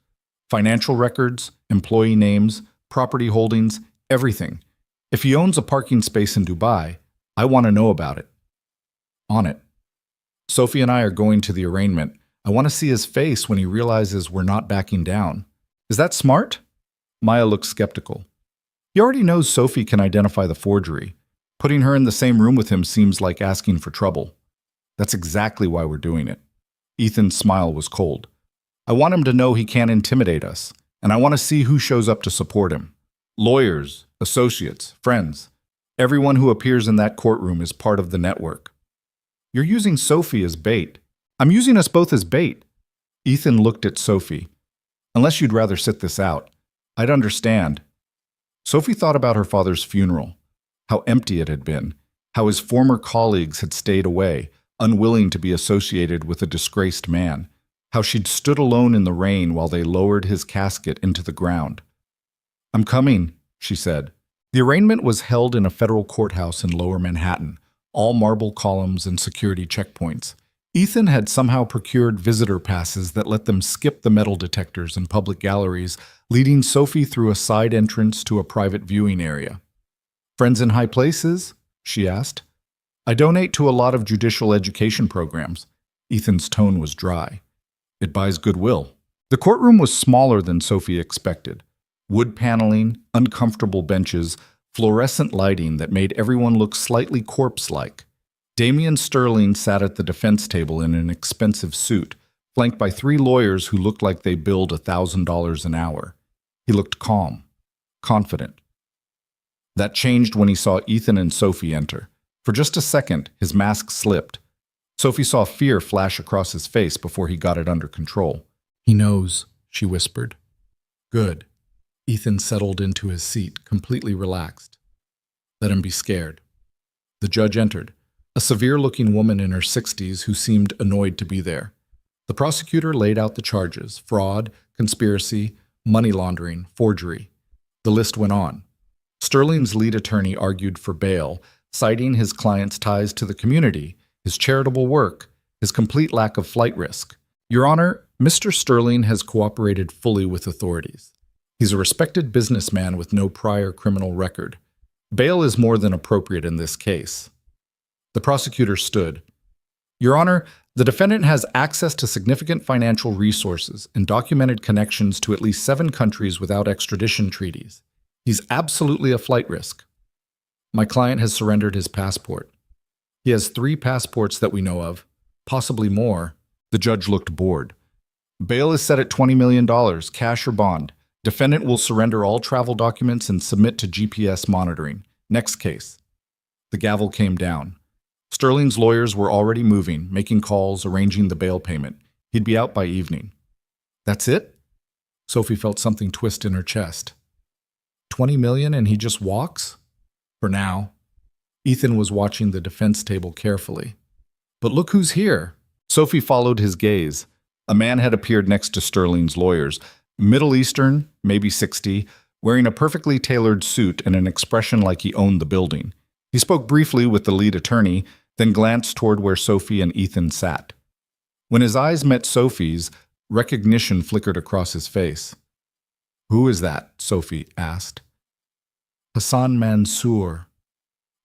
Financial records, employee names, property holdings, everything. If he owns a parking space in Dubai, I want to know about it. On it. Sophie and I are going to the arraignment. I want to see his face when he realizes we're not backing down. Is that smart? Maya looked skeptical. He already knows Sophie can identify the forgery. Putting her in the same room with him seems like asking for trouble. That's exactly why we're doing it. Ethan's smile was cold. I want him to know he can't intimidate us, and I want to see who shows up to support him. Lawyers, associates, friends. Everyone who appears in that courtroom is part of the network. You're using Sophie as bait. I'm using us both as bait. Ethan looked at Sophie. Unless you'd rather sit this out, I'd understand. Sophie thought about her father's funeral, how empty it had been, how his former colleagues had stayed away, unwilling to be associated with a disgraced man, how she'd stood alone in the rain while they lowered his casket into the ground. I'm coming, she said. The arraignment was held in a federal courthouse in Lower Manhattan, all marble columns and security checkpoints. Ethan had somehow procured visitor passes that let them skip the metal detectors and public galleries, leading Sophie through a side entrance to a private viewing area. Friends in high places? She asked. I donate to a lot of judicial education programs. Ethan's tone was dry. It buys goodwill. The courtroom was smaller than Sophie expected. Wood paneling, uncomfortable benches, fluorescent lighting that made everyone look slightly corpse-like. Damian Sterling sat at the defense table in an expensive suit, flanked by 3 lawyers who looked like they billed $1,000 an hour. He looked calm, confident. That changed when he saw Ethan and Sophie enter. For just a second, his mask slipped. Sophie saw fear flash across his face before he got it under control. "He knows," she whispered. "Good." Ethan settled into his seat, completely relaxed. "Let him be scared." The judge entered, a severe-looking woman in her 60s who seemed annoyed to be there. The prosecutor laid out the charges: fraud, conspiracy, money laundering, forgery. The list went on. Sterling's lead attorney argued for bail, citing his client's ties to the community, his charitable work, his complete lack of flight risk. "Your Honor, Mr. Sterling has cooperated fully with authorities. He's a respected businessman with no prior criminal record. Bail is more than appropriate in this case." The prosecutor stood. "Your Honor, the defendant has access to significant financial resources and documented connections to at least 7 countries without extradition treaties. He's absolutely a flight risk. My client has surrendered his passport. He has 3 passports that we know of, possibly more." The judge looked bored. "Bail is set at $20 million, cash or bond. Defendant will surrender all travel documents and submit to GPS monitoring. Next case." The gavel came down. Sterling's lawyers were already moving, making calls, arranging the bail payment. He'd be out by evening. "That's it?" Sophie felt something twist in her chest. $20 million and he just walks? For now. Ethan was watching the defense table carefully. "But look who's here." Sophie followed his gaze. A man had appeared next to Sterling's lawyers. Middle Eastern, maybe 60, wearing a perfectly tailored suit and an expression like he owned the building. He spoke briefly with the lead attorney, then glanced toward where Sophie and Ethan sat. When his eyes met Sophie's, recognition flickered across his face. "Who is that?" Sophie asked. "Hassan Mansour."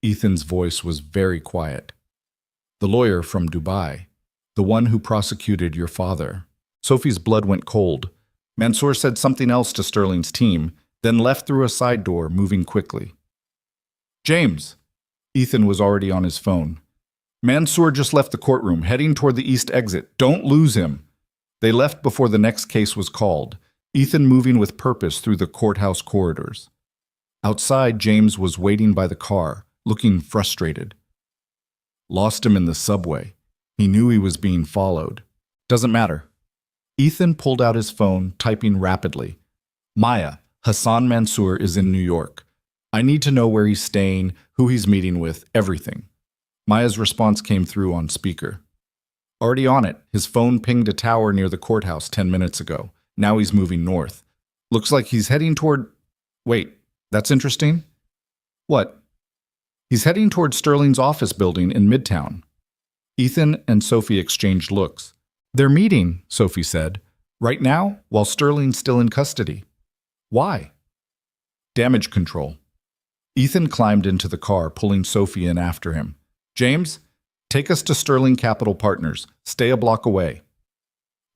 Ethan's voice was very quiet. "The lawyer from Dubai. The one who prosecuted your father." Sophie's blood went cold. Mansour said something else to Sterling's team, then left through a side door, moving quickly. "James!" Ethan was already on his phone. "Mansour just left the courtroom, heading toward the east exit. Don't lose him." They left before the next case was called, Ethan moving with purpose through the courthouse corridors. Outside, James was waiting by the car, looking frustrated. "Lost him in the subway. He knew he was being followed." "Doesn't matter." Ethan pulled out his phone, typing rapidly. "Maya, Hassan Mansour is in New York. I need to know where he's staying, who he's meeting with, everything." Maya's response came through on speaker. "Already on it. His phone pinged a tower near the courthouse 10 minutes ago. Now he's moving north. Looks like he's heading toward... Wait, that's interesting." "What?" "He's heading toward Sterling's office building in Midtown." Ethan and Sophie exchanged looks. "They're meeting," Sophie said, "right now, while Sterling's still in custody." "Why?" "Damage control." Ethan climbed into the car, pulling Sophie in after him. "James, take us to Sterling Capital Partners. Stay a block away."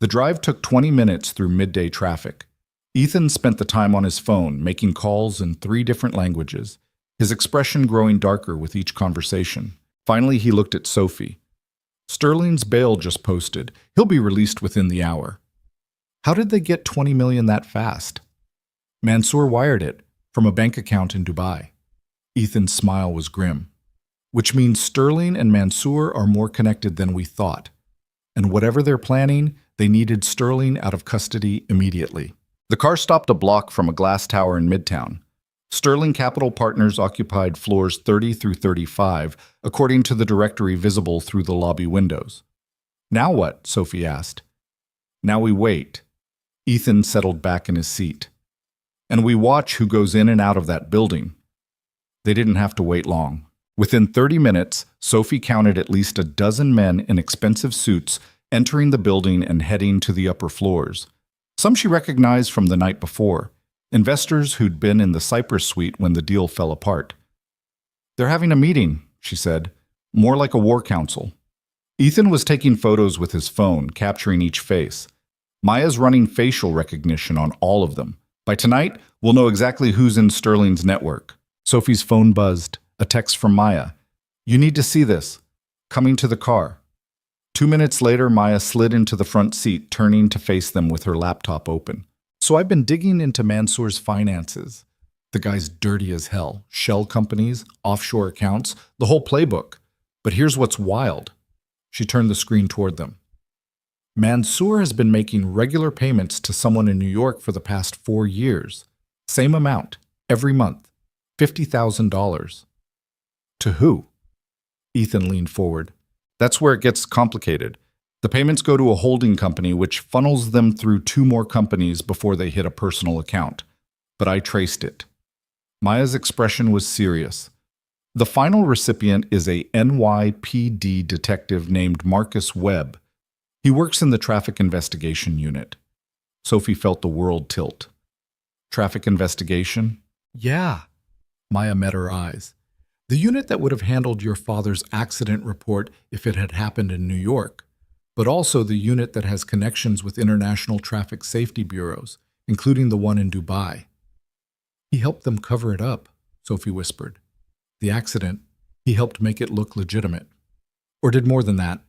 The drive took 20 minutes through midday traffic. Ethan spent the time on his phone, making calls in 3 different languages, his expression growing darker with each conversation. Finally, he looked at Sophie. "Sterling's bail just posted. He'll be released within the hour." "How did they get $20 million that fast?" "Mansour wired it from a bank account in Dubai." Ethan's smile was grim. "Which means Sterling and Mansour are more connected than we thought. And whatever they're planning, they needed Sterling out of custody immediately." The car stopped a block from a glass tower in Midtown. Sterling Capital Partners occupied floors 30 through 35, according to the directory visible through the lobby windows. "Now what?" Sophie asked. "Now we wait." Ethan settled back in his seat. "And we watch who goes in and out of that building." They didn't have to wait long. Within 30 minutes, Sophie counted at least a dozen men in expensive suits entering the building and heading to the upper floors. Some she recognized from the night before. Investors who'd been in the Cypress suite when the deal fell apart. "They're having a meeting," she said, "more like a war council." Ethan was taking photos with his phone, capturing each face. Maya's running facial recognition on all of them. By tonight, we'll know exactly who's in Sterling's network. Sophie's phone buzzed, a text from Maya. "You need to see this. Coming to the car." 2 minutes later, Maya slid into the front seat, turning to face them with her laptop open. So I've been digging into Mansour's finances. The guy's dirty as hell. Shell companies, offshore accounts, the whole playbook. But here's what's wild. She turned the screen toward them. Mansour has been making regular payments to someone in New York for the past 4 years. Same amount, every month. $50,000. To who? Ethan leaned forward. That's where it gets complicated. The payments go to a holding company which funnels them through 2 more companies before they hit a personal account. But I traced it. Maya's expression was serious. The final recipient is a NYPD detective named Marcus Webb. He works in the traffic investigation unit. Sophie felt the world tilt. Traffic investigation? Yeah. Maya met her eyes. The unit that would have handled your father's accident report if it had happened in New York, but also the unit that has connections with international traffic safety bureaus, including the one in Dubai. He helped them cover it up, Sophie whispered. The accident, he helped make it look legitimate. Or did more than that.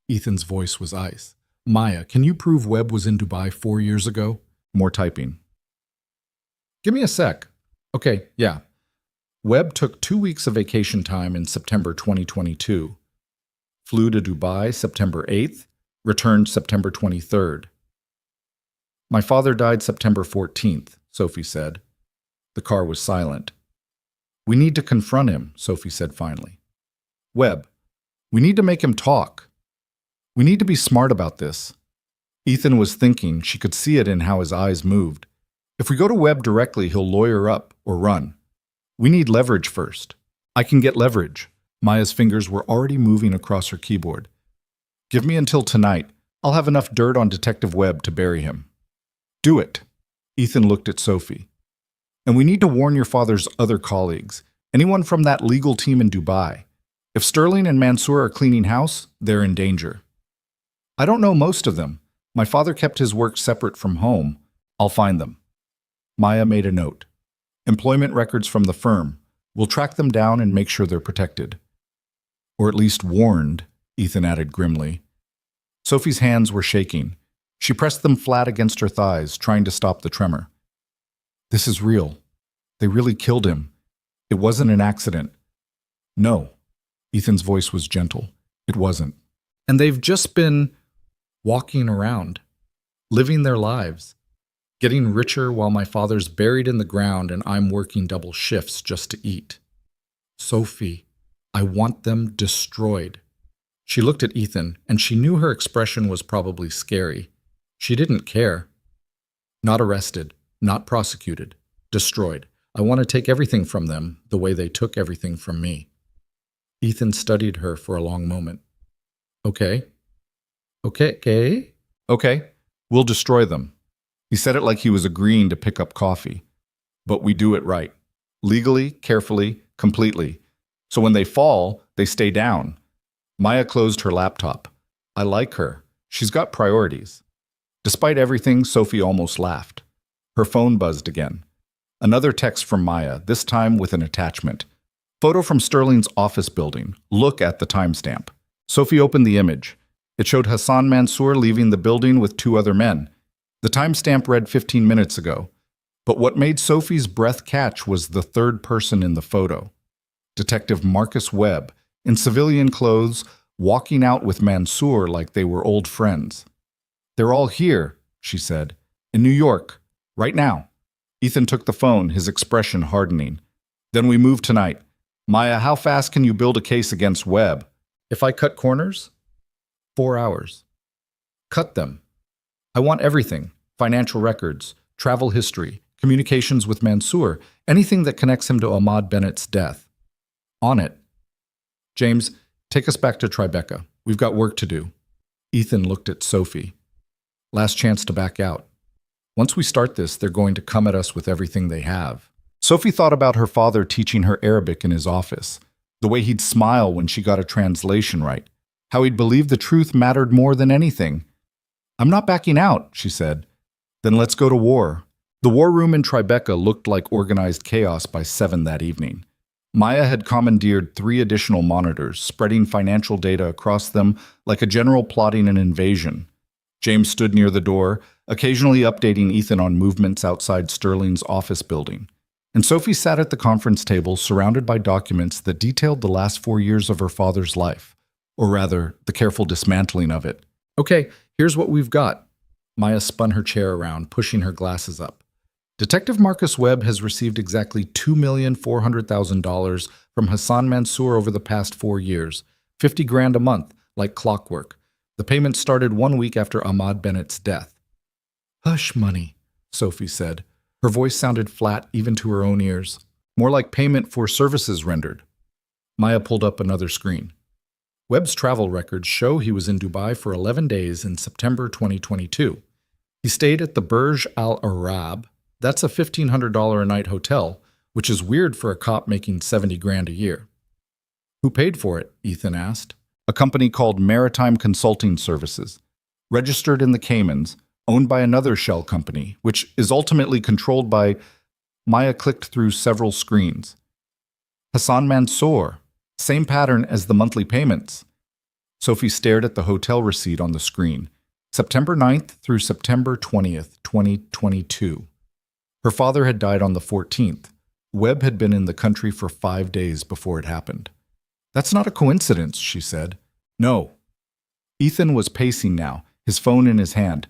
Ethan's voice was ice. Maya, can you prove Webb was in Dubai 4 years ago? More typing. Give me a sec. Okay, yeah. Webb took 2 weeks of vacation time in September 2022. Flew to Dubai September 8th, returned September 23rd. My father died September 14th, Sophie said. The car was silent. We need to confront him, Sophie said finally. Webb, we need to make him talk. We need to be smart about this. Ethan was thinking, she could see it in how his eyes moved. If we go to Webb directly, he'll lawyer up or run. We need leverage first. I can get leverage. Maya's fingers were already moving across her keyboard. Give me until tonight. I'll have enough dirt on Detective Webb to bury him. Do it. Ethan looked at Sophie. And we need to warn your father's other colleagues, anyone from that legal team in Dubai. If Sterling and Mansour are cleaning house, they're in danger. I don't know most of them. My father kept his work separate from home. I'll find them. Maya made a note. Employment records from the firm. We'll track them down and make sure they're protected. Or at least warned, Ethan added grimly. Sophie's hands were shaking. She pressed them flat against her thighs, trying to stop the tremor. This is real. They really killed him. It wasn't an accident. No. Ethan's voice was gentle. It wasn't. And they've just been walking around, living their lives, getting richer while my father's buried in the ground and I'm working double shifts just to eat. Sophie, I want them destroyed. She looked at Ethan, and she knew her expression was probably scary. She didn't care. Not arrested, not prosecuted, destroyed. I want to take everything from them the way they took everything from me. Ethan studied her for a long moment. Okay. Okay, we'll destroy them. He said it like he was agreeing to pick up coffee. But we do it right. Legally, carefully, completely. So when they fall, they stay down. Maya closed her laptop. I like her. She's got priorities. Despite everything, Sophie almost laughed. Her phone buzzed again. Another text from Maya, this time with an attachment. Photo from Sterling's office building. Look at the timestamp. Sophie opened the image. It showed Hassan Mansour leaving the building with 2 other men. The timestamp read 15 minutes ago. But what made Sophie's breath catch was the third person in the photo. Detective Marcus Webb, in civilian clothes, walking out with Mansour like they were old friends. They're all here, she said, in New York, right now. Ethan took the phone, his expression hardening. Then we move tonight. Maya, how fast can you build a case against Webb? If I cut corners? 4 hours. Cut them. I want everything. Financial records, travel history, communications with Mansour, anything that connects him to Ahmad Bennett's death. On it. James, take us back to Tribeca. We've got work to do. Ethan looked at Sophie. Last chance to back out. Once we start this, they're going to come at us with everything they have. Sophie thought about her father teaching her Arabic in his office, the way he'd smile when she got a translation right, how he'd believe the truth mattered more than anything. I'm not backing out, she said. Then let's go to war. The war room in Tribeca looked like organized chaos by 7 that evening. Maya had commandeered 3 additional monitors, spreading financial data across them like a general plotting an invasion. James stood near the door, occasionally updating Ethan on movements outside Sterling's office building. And Sophie sat at the conference table, surrounded by documents that detailed the last 4 years of her father's life, or rather, the careful dismantling of it. Okay, here's what we've got. Maya spun her chair around, pushing her glasses up. Detective Marcus Webb has received exactly $2,400,000 from Hassan Mansour over the past 4 years, 50 grand a month, like clockwork. The payment started 1 week after Ahmad Bennett's death. Hush money, Sophie said. Her voice sounded flat even to her own ears, more like payment for services rendered. Maya pulled up another screen. Webb's travel records show he was in Dubai for 11 days in September 2022. He stayed at the Burj Al Arab. That's a $1,500 a night hotel, which is weird for a cop making 70 grand a year. Who paid for it? Ethan asked. A company called Maritime Consulting Services, registered in the Caymans, owned by another shell company, which is ultimately controlled by... Maya clicked through several screens. Hassan Mansour, same pattern as the monthly payments. Sophie stared at the hotel receipt on the screen. September 9th through September 20th, 2022. Her father had died on the 14th. Webb had been in the country for 5 days before it happened. That's not a coincidence, she said. No. Ethan was pacing now, his phone in his hand.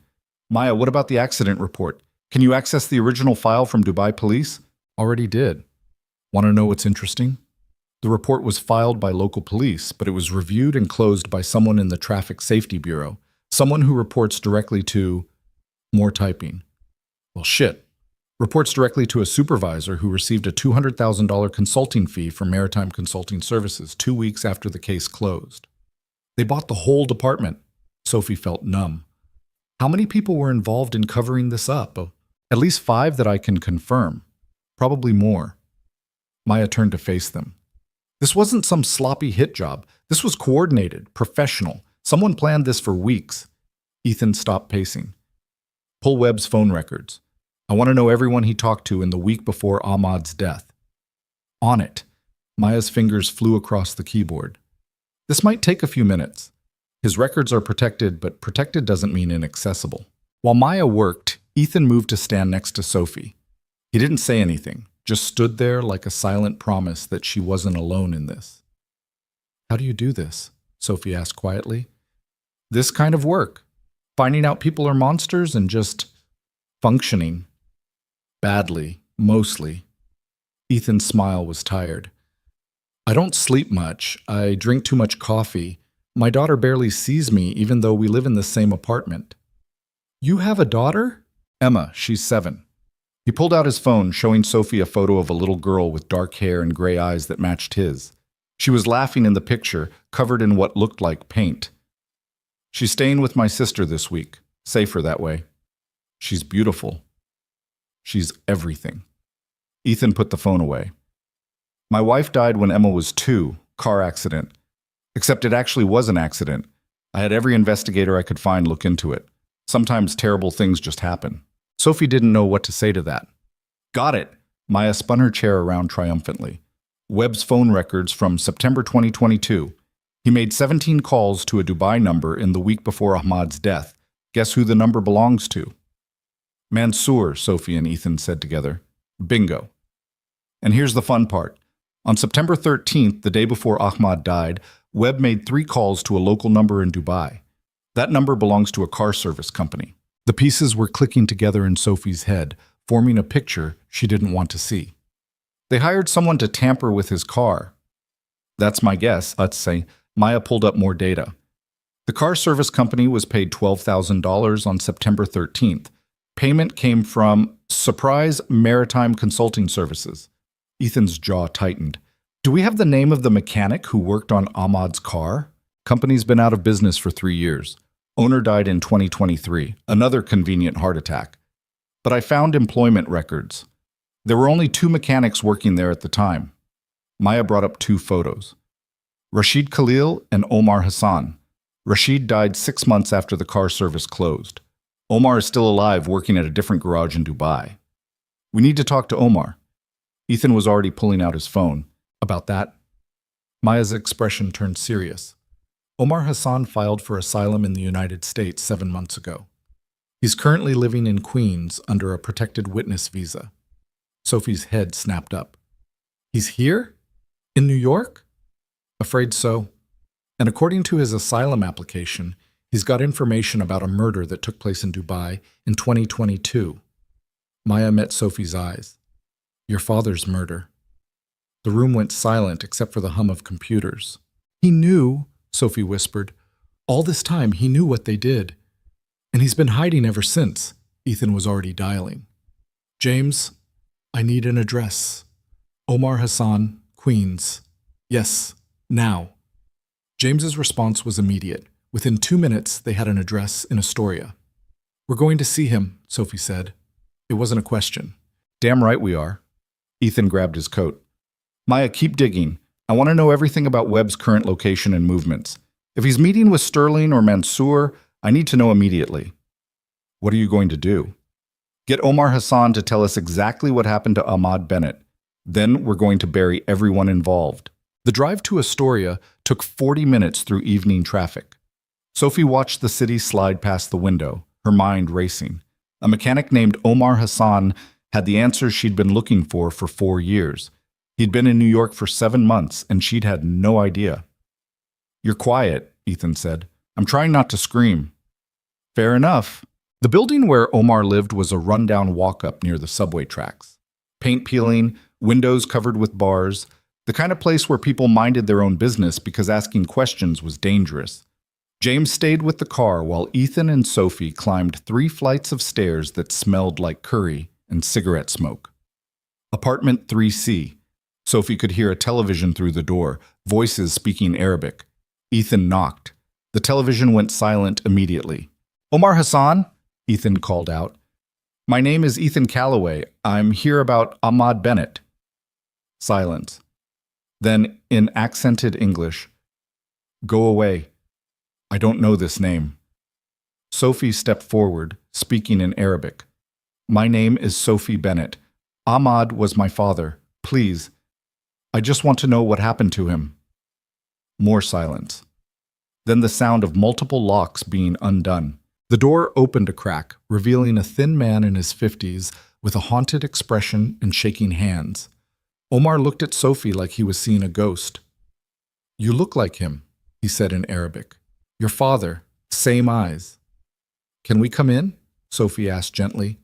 Maya, what about the accident report? Can you access the original file from Dubai police? Already did. Want to know what's interesting? The report was filed by local police, but it was reviewed and closed by someone in the Traffic Safety Bureau, someone who reports directly to... More typing. Well, shit. Reports directly to a supervisor who received a $200,000 consulting fee from Maritime Consulting Services 2 weeks after the case closed. They bought the whole department. Sophie felt numb. How many people were involved in covering this up? At least 5 that I can confirm. Probably more. Maya turned to face them. This wasn't some sloppy hit job. This was coordinated, professional. Someone planned this for weeks. Ethan stopped pacing. Pull Webb's phone records. I want to know everyone he talked to in the week before Ahmad's death. On it. Maya's fingers flew across the keyboard. This might take a few minutes. His records are protected, but protected doesn't mean inaccessible. While Maya worked, Ethan moved to stand next to Sophie. He didn't say anything, just stood there like a silent promise that she wasn't alone in this. How do you do this? Sophie asked quietly. This kind of work. Finding out people are monsters and just functioning. Badly, mostly. Ethan's smile was tired. I don't sleep much. I drink too much coffee. My daughter barely sees me, even though we live in the same apartment. You have a daughter? Emma, she's 7. He pulled out his phone, showing Sophie a photo of a little girl with dark hair and gray eyes that matched his. She was laughing in the picture, covered in what looked like paint. She's staying with my sister this week. Safer that way. She's beautiful. She's everything. Ethan put the phone away. My wife died when Emma was 2, car accident. Except it actually was an accident. I had every investigator I could find look into it. Sometimes terrible things just happen. Sophie didn't know what to say to that. Got it. Maya spun her chair around triumphantly. Webb's phone records from September 2022. He made 17 calls to a Dubai number in the week before Ahmad's death. Guess who the number belongs to? Mansour, Sophie and Ethan said together. Bingo. And here's the fun part. On September 13th, the day before Ahmad died, Webb made 3 calls to a local number in Dubai. That number belongs to a car service company. The pieces were clicking together in Sophie's head, forming a picture she didn't want to see. They hired someone to tamper with his car. That's my guess, let's say. Maya pulled up more data. The car service company was paid $12,000 on September 13th. Payment came from Surprise Maritime Consulting Services. Ethan's jaw tightened. Do we have the name of the mechanic who worked on Ahmad's car? Company's been out of business for 3 years. Owner died in 2023, another convenient heart attack. But I found employment records. There were only 2 mechanics working there at the time. Maya brought up 2 photos. Rashid Khalil and Omar Hassan. Rashid died 6 months after the car service closed. Omar is still alive, working at a different garage in Dubai. We need to talk to Omar. Ethan was already pulling out his phone. About that, Maya's expression turned serious. Omar Hassan filed for asylum in the United States 7 months ago. He's currently living in Queens under a protected witness visa. Sophie's head snapped up. He's here? In New York? Afraid so. And according to his asylum application, he's got information about a murder that took place in Dubai in 2022. Maya met Sophie's eyes. Your father's murder. The room went silent except for the hum of computers. He knew, Sophie whispered. All this time, he knew what they did. And he's been hiding ever since. Ethan was already dialing. James, I need an address. Omar Hassan, Queens. Yes, now. James's response was immediate. Within 2 minutes, they had an address in Astoria. We're going to see him, Sophie said. It wasn't a question. Damn right we are. Ethan grabbed his coat. Maya, keep digging. I want to know everything about Webb's current location and movements. If he's meeting with Sterling or Mansour, I need to know immediately. What are you going to do? Get Omar Hassan to tell us exactly what happened to Ahmad Bennett. Then we're going to bury everyone involved. The drive to Astoria took 40 minutes through evening traffic. Sophie watched the city slide past the window, her mind racing. A mechanic named Omar Hassan had the answers she'd been looking for 4 years. He'd been in New York for 7 months, and she'd had no idea. You're quiet, Ethan said. I'm trying not to scream. Fair enough. The building where Omar lived was a rundown walk-up near the subway tracks. Paint peeling, windows covered with bars, the kind of place where people minded their own business because asking questions was dangerous. James stayed with the car while Ethan and Sophie climbed 3 flights of stairs that smelled like curry and cigarette smoke. Apartment 3C. Sophie could hear a television through the door, voices speaking Arabic. Ethan knocked. The television went silent immediately. Omar Hassan? Ethan called out. My name is Ethan Calloway. I'm here about Ahmad Bennett. Silence. Then, in accented English, Go away. I don't know this name. Sophie stepped forward, speaking in Arabic. My name is Sophie Bennett. Ahmad was my father. Please. I just want to know what happened to him. More silence. Then the sound of multiple locks being undone. The door opened a crack, revealing a thin man in his 50s with a haunted expression and shaking hands. Omar looked at Sophie like he was seeing a ghost. You look like him, he said in Arabic. Your father, same eyes. Can we come in? Sophie asked gently.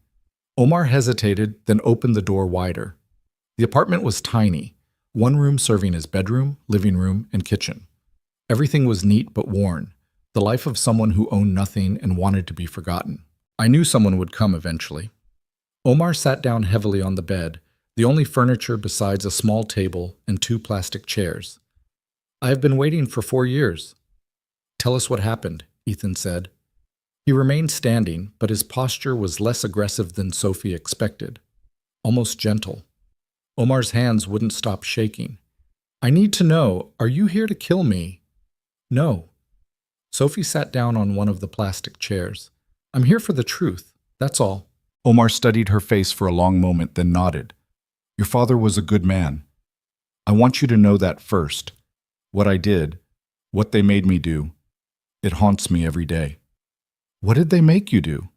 Omar hesitated, then opened the door wider. The apartment was tiny, one room serving as bedroom, living room, and kitchen. Everything was neat but worn, the life of someone who owned nothing and wanted to be forgotten. I knew someone would come eventually. Omar sat down heavily on the bed, the only furniture besides a small table and 2 plastic chairs. I have been waiting for 4 years. Tell us what happened, Ethan said. He remained standing, but his posture was less aggressive than Sophie expected, almost gentle. Omar's hands wouldn't stop shaking. I need to know, are you here to kill me? No. Sophie sat down on one of the plastic chairs. I'm here for the truth, that's all. Omar studied her face for a long moment, then nodded. Your father was a good man. I want you to know that first. What I did, what they made me do, it haunts me every day. What did they make you do?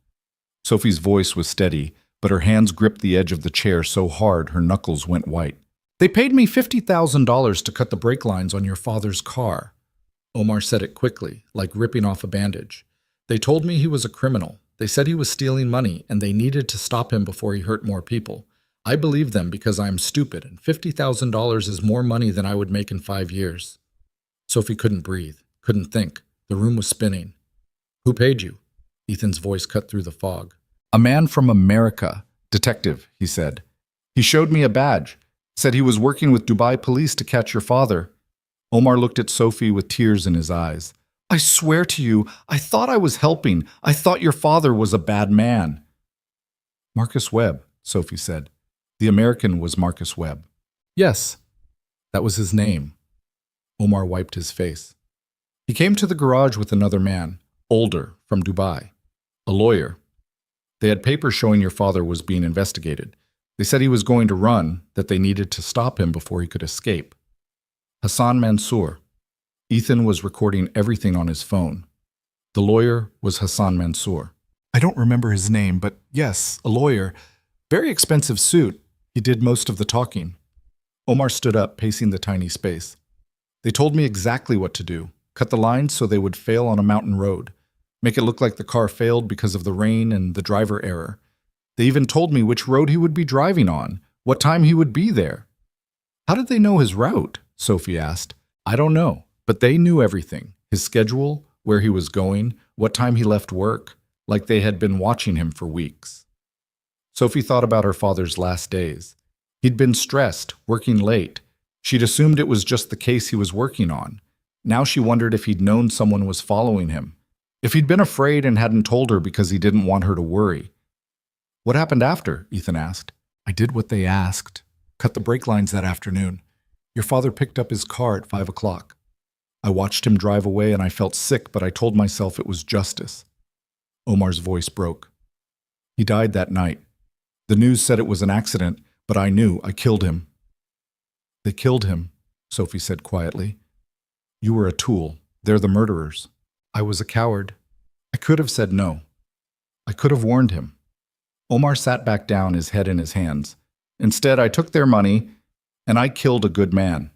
Sophie's voice was steady, but her hands gripped the edge of the chair so hard her knuckles went white. They paid me $50,000 to cut the brake lines on your father's car. Omar said it quickly, like ripping off a bandage. They told me he was a criminal. They said he was stealing money, and they needed to stop him before he hurt more people. I believed them because I am stupid, and $50,000 is more money than I would make in 5 years. Sophie couldn't breathe, couldn't think. The room was spinning. Who paid you? Ethan's voice cut through the fog. A man from America. Detective, he said. He showed me a badge. Said he was working with Dubai police to catch your father. Omar looked at Sophie with tears in his eyes. I swear to you, I thought I was helping. I thought your father was a bad man. Marcus Webb, Sophie said. The American was Marcus Webb. Yes, that was his name. Omar wiped his face. He came to the garage with another man, older, from Dubai, a lawyer. They had papers showing your father was being investigated. They said he was going to run, that they needed to stop him before he could escape. Hassan Mansour. Ethan was recording everything on his phone. The lawyer was Hassan Mansour. I don't remember his name, but yes, a lawyer. Very expensive suit. He did most of the talking. Omar stood up, pacing the tiny space. They told me exactly what to do. Cut the lines so they would fail on a mountain road. Make it look like the car failed because of the rain and the driver error. They even told me which road he would be driving on, what time he would be there. How did they know his route? Sophie asked. I don't know, but they knew everything. His schedule, where he was going, what time he left work, like they had been watching him for weeks. Sophie thought about her father's last days. He'd been stressed, working late. She'd assumed it was just the case he was working on. Now she wondered if he'd known someone was following him. If he'd been afraid and hadn't told her because he didn't want her to worry. What happened after? Ethan asked. I did what they asked. Cut the brake lines that afternoon. Your father picked up his car at 5 o'clock. I watched him drive away and I felt sick, but I told myself it was justice. Omar's voice broke. He died that night. The news said it was an accident, but I knew I killed him. They killed him, Sophie said quietly. You were a tool. They're the murderers. I was a coward. I could have said no. I could have warned him. Omar sat back down, his head in his hands. Instead, I took their money, and I killed a good man.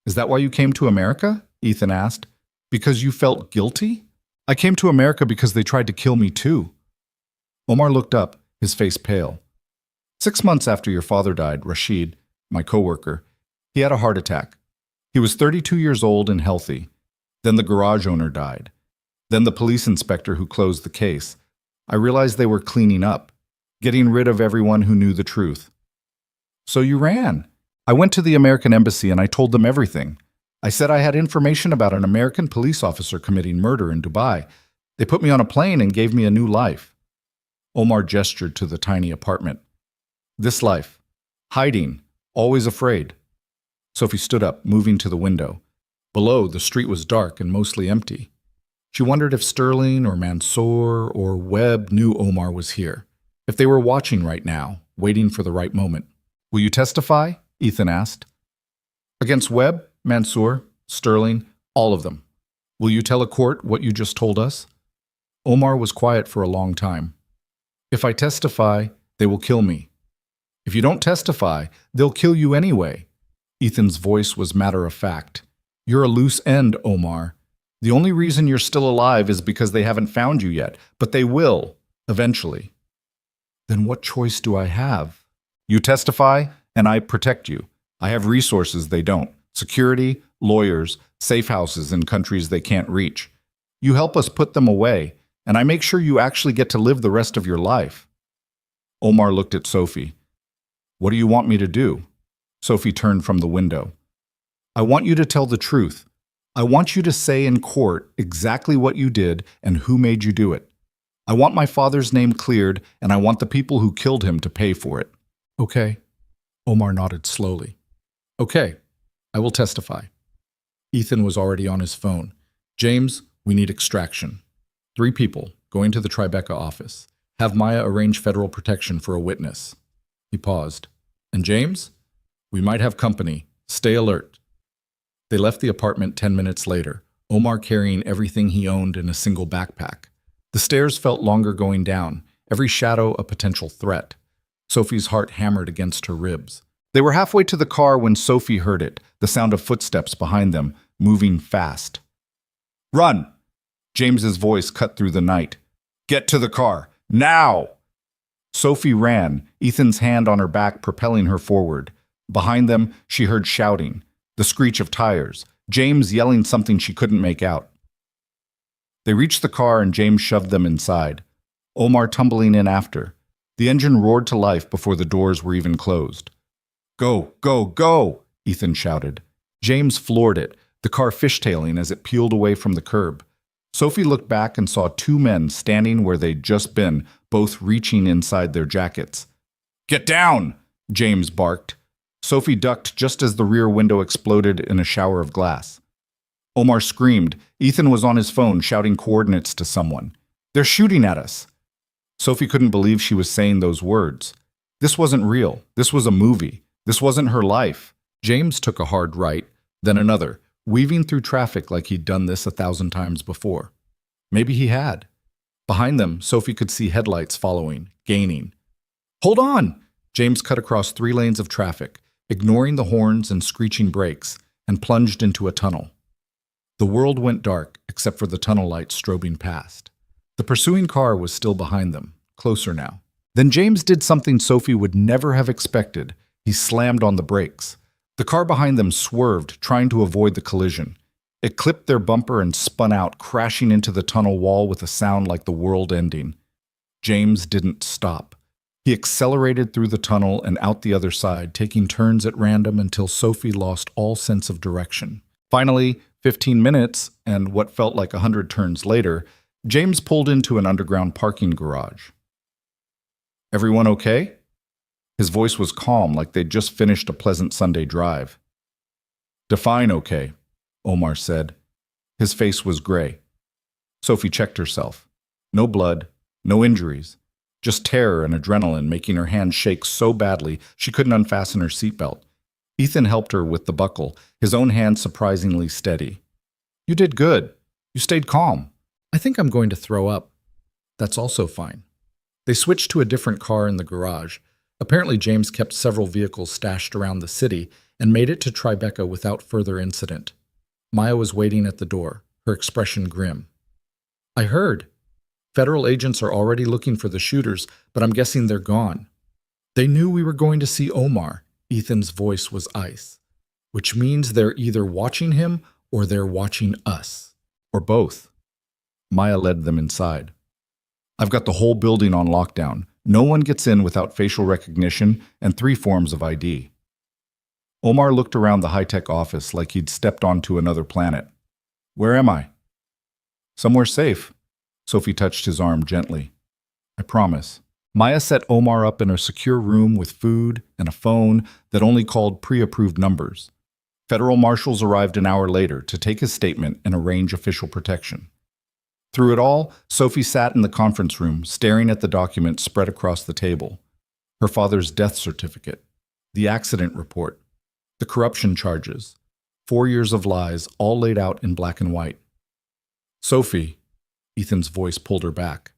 Is that why you came to America? Ethan asked. Because you felt guilty? I came to America because they tried to kill me too. Omar looked up, his face pale. 6 months after your father died, Rashid, my coworker, he had a heart attack. He was 32 years old and healthy. Then the garage owner died. Then the police inspector who closed the case. I realized they were cleaning up, getting rid of everyone who knew the truth. So you ran. I went to the American embassy and I told them everything. I said I had information about an American police officer committing murder in Dubai. They put me on a plane and gave me a new life. Omar gestured to the tiny apartment. This life. Hiding. Always afraid. Sophie stood up, moving to the window. Below, the street was dark and mostly empty. She wondered if Sterling or Mansour or Webb knew Omar was here. If they were watching right now, waiting for the right moment. Will you testify? Ethan asked. Against Webb, Mansour, Sterling, all of them. Will you tell a court what you just told us? Omar was quiet for a long time. If I testify, they will kill me. If you don't testify, they'll kill you anyway. Ethan's voice was matter-of-fact. You're a loose end, Omar. The only reason you're still alive is because they haven't found you yet, but they will, eventually. Then what choice do I have? You testify, and I protect you. I have resources they don't. Security, lawyers, safe houses in countries they can't reach. You help us put them away, and I make sure you actually get to live the rest of your life. Omar looked at Sophie. What do you want me to do? Sophie turned from the window. I want you to tell the truth. I want you to say in court exactly what you did and who made you do it. I want my father's name cleared, and I want the people who killed him to pay for it. Okay. Omar nodded slowly. Okay, I will testify. Ethan was already on his phone. James, we need extraction. 3 people going to the Tribeca office. Have Maya arrange federal protection for a witness. He paused. And James? We might have company. Stay alert. They left the apartment 10 minutes later, Omar carrying everything he owned in a single backpack. The stairs felt longer going down, every shadow a potential threat. Sophie's heart hammered against her ribs. They were halfway to the car when Sophie heard it, the sound of footsteps behind them, moving fast. Run! James's voice cut through the night. Get to the car, now! Sophie ran, Ethan's hand on her back propelling her forward. Behind them, she heard shouting, the screech of tires, James yelling something she couldn't make out. They reached the car and James shoved them inside, Omar tumbling in after. The engine roared to life before the doors were even closed. Go, go, go, Ethan shouted. James floored it, the car fishtailing as it peeled away from the curb. Sophie looked back and saw 2 men standing where they'd just been, both reaching inside their jackets. Get down, James barked. Sophie ducked just as the rear window exploded in a shower of glass. Omar screamed. Ethan was on his phone shouting coordinates to someone. They're shooting at us. Sophie couldn't believe she was saying those words. This wasn't real. This was a movie. This wasn't her life. James took a hard right, Then another, weaving through traffic like he'd done this 1,000 times before. Maybe he had. Behind them, Sophie could see headlights following, gaining. Hold on! James cut across 3 lanes of traffic, ignoring the horns and screeching brakes, and plunged into a tunnel. The world went dark, except for the tunnel lights strobing past. The pursuing car was still behind them, closer now. Then James did something Sophie would never have expected. He slammed on the brakes. The car behind them swerved, trying to avoid the collision. It clipped their bumper and spun out, crashing into the tunnel wall with a sound like the world ending. James didn't stop. He accelerated through the tunnel and out the other side, taking turns at random until Sophie lost all sense of direction. Finally, 15 minutes, and what felt like 100 turns later, James pulled into an underground parking garage. Everyone okay? His voice was calm, like they'd just finished a pleasant Sunday drive. Define okay, Omar said. His face was gray. Sophie checked herself. No blood, no injuries, just terror and adrenaline making her hands shake so badly she couldn't unfasten her seatbelt. Ethan helped her with the buckle, his own hand surprisingly steady. You did good. You stayed calm. I think I'm going to throw up. That's also fine. They switched to a different car in the garage. Apparently James kept several vehicles stashed around the city and made it to Tribeca without further incident. Maya was waiting at the door, her expression grim. I heard. Federal agents are already looking for the shooters, but I'm guessing they're gone. They knew we were going to see Omar. Ethan's voice was ice. Which means they're either watching him or they're watching us. Or both. Maya led them inside. I've got the whole building on lockdown. No one gets in without facial recognition and 3 forms of ID. Omar looked around the high-tech office like he'd stepped onto another planet. Where am I? Somewhere safe. Sophie touched his arm gently. I promise. Maya set Omar up in a secure room with food and a phone that only called pre-approved numbers. Federal marshals arrived an hour later to take his statement and arrange official protection. Through it all, Sophie sat in the conference room, staring at the documents spread across the table. Her father's death certificate, the accident report, the corruption charges, 4 years of lies, all laid out in black and white. Sophie, Ethan's voice pulled her back.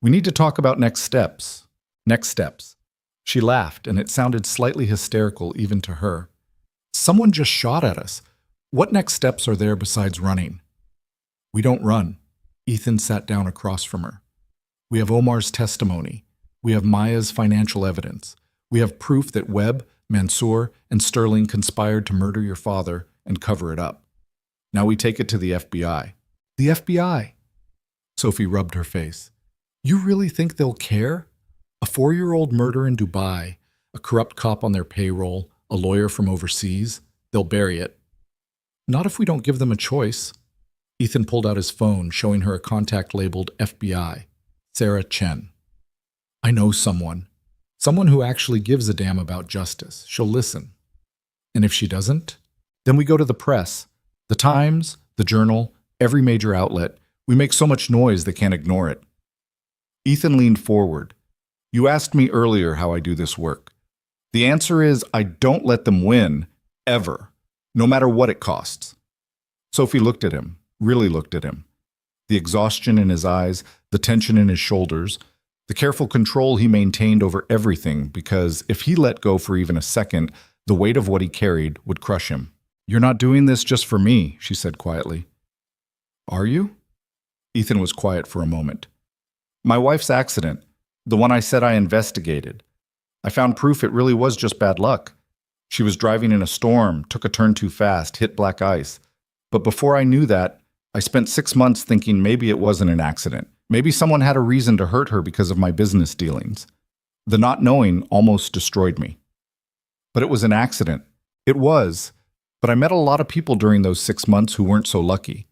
We need to talk about next steps. Next steps. She laughed, and it sounded slightly hysterical even to her. Someone just shot at us. What next steps are there besides running? We don't run. Ethan sat down across from her. We have Omar's testimony. We have Maya's financial evidence. We have proof that Webb, Mansour, and Sterling conspired to murder your father and cover it up. Now we take it to the FBI. The FBI! Sophie rubbed her face. You really think they'll care? A 4-year-old murder in Dubai, a corrupt cop on their payroll, a lawyer from overseas, they'll bury it. Not if we don't give them a choice. Ethan pulled out his phone, showing her a contact labeled FBI, Sarah Chen. I know someone. Someone who actually gives a damn about justice. She'll listen. And if she doesn't, then we go to the press. The Times, the Journal, every major outlet. We make so much noise they can't ignore it. Ethan leaned forward. You asked me earlier how I do this work. The answer is I don't let them win, ever, no matter what it costs. Sophie looked at him, really looked at him. The exhaustion in his eyes, the tension in his shoulders, the careful control he maintained over everything because if he let go for even a second, the weight of what he carried would crush him. You're not doing this just for me, she said quietly. Are you? Ethan was quiet for a moment. My wife's accident, the one I said I investigated. I found proof it really was just bad luck. She was driving in a storm, took a turn too fast, hit black ice. But before I knew that, I spent 6 months thinking maybe it wasn't an accident. Maybe someone had a reason to hurt her because of my business dealings. The not knowing almost destroyed me. But it was an accident. It was. But I met a lot of people during those 6 months who weren't so lucky.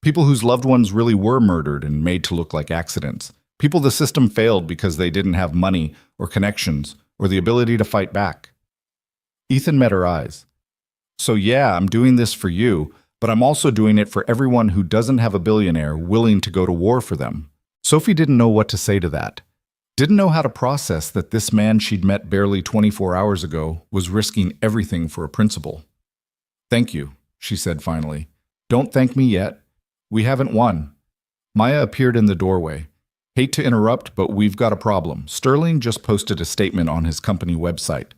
People whose loved ones really were murdered and made to look like accidents. People the system failed because they didn't have money or connections or the ability to fight back. Ethan met her eyes. So yeah, I'm doing this for you, but I'm also doing it for everyone who doesn't have a billionaire willing to go to war for them. Sophie didn't know what to say to that. Didn't know how to process that this man she'd met barely 24 hours ago was risking everything for a principle. Thank you, she said finally. Don't thank me yet. We haven't won. Maya appeared in the doorway. Hate to interrupt, but we've got a problem. Sterling just posted a statement on his company website.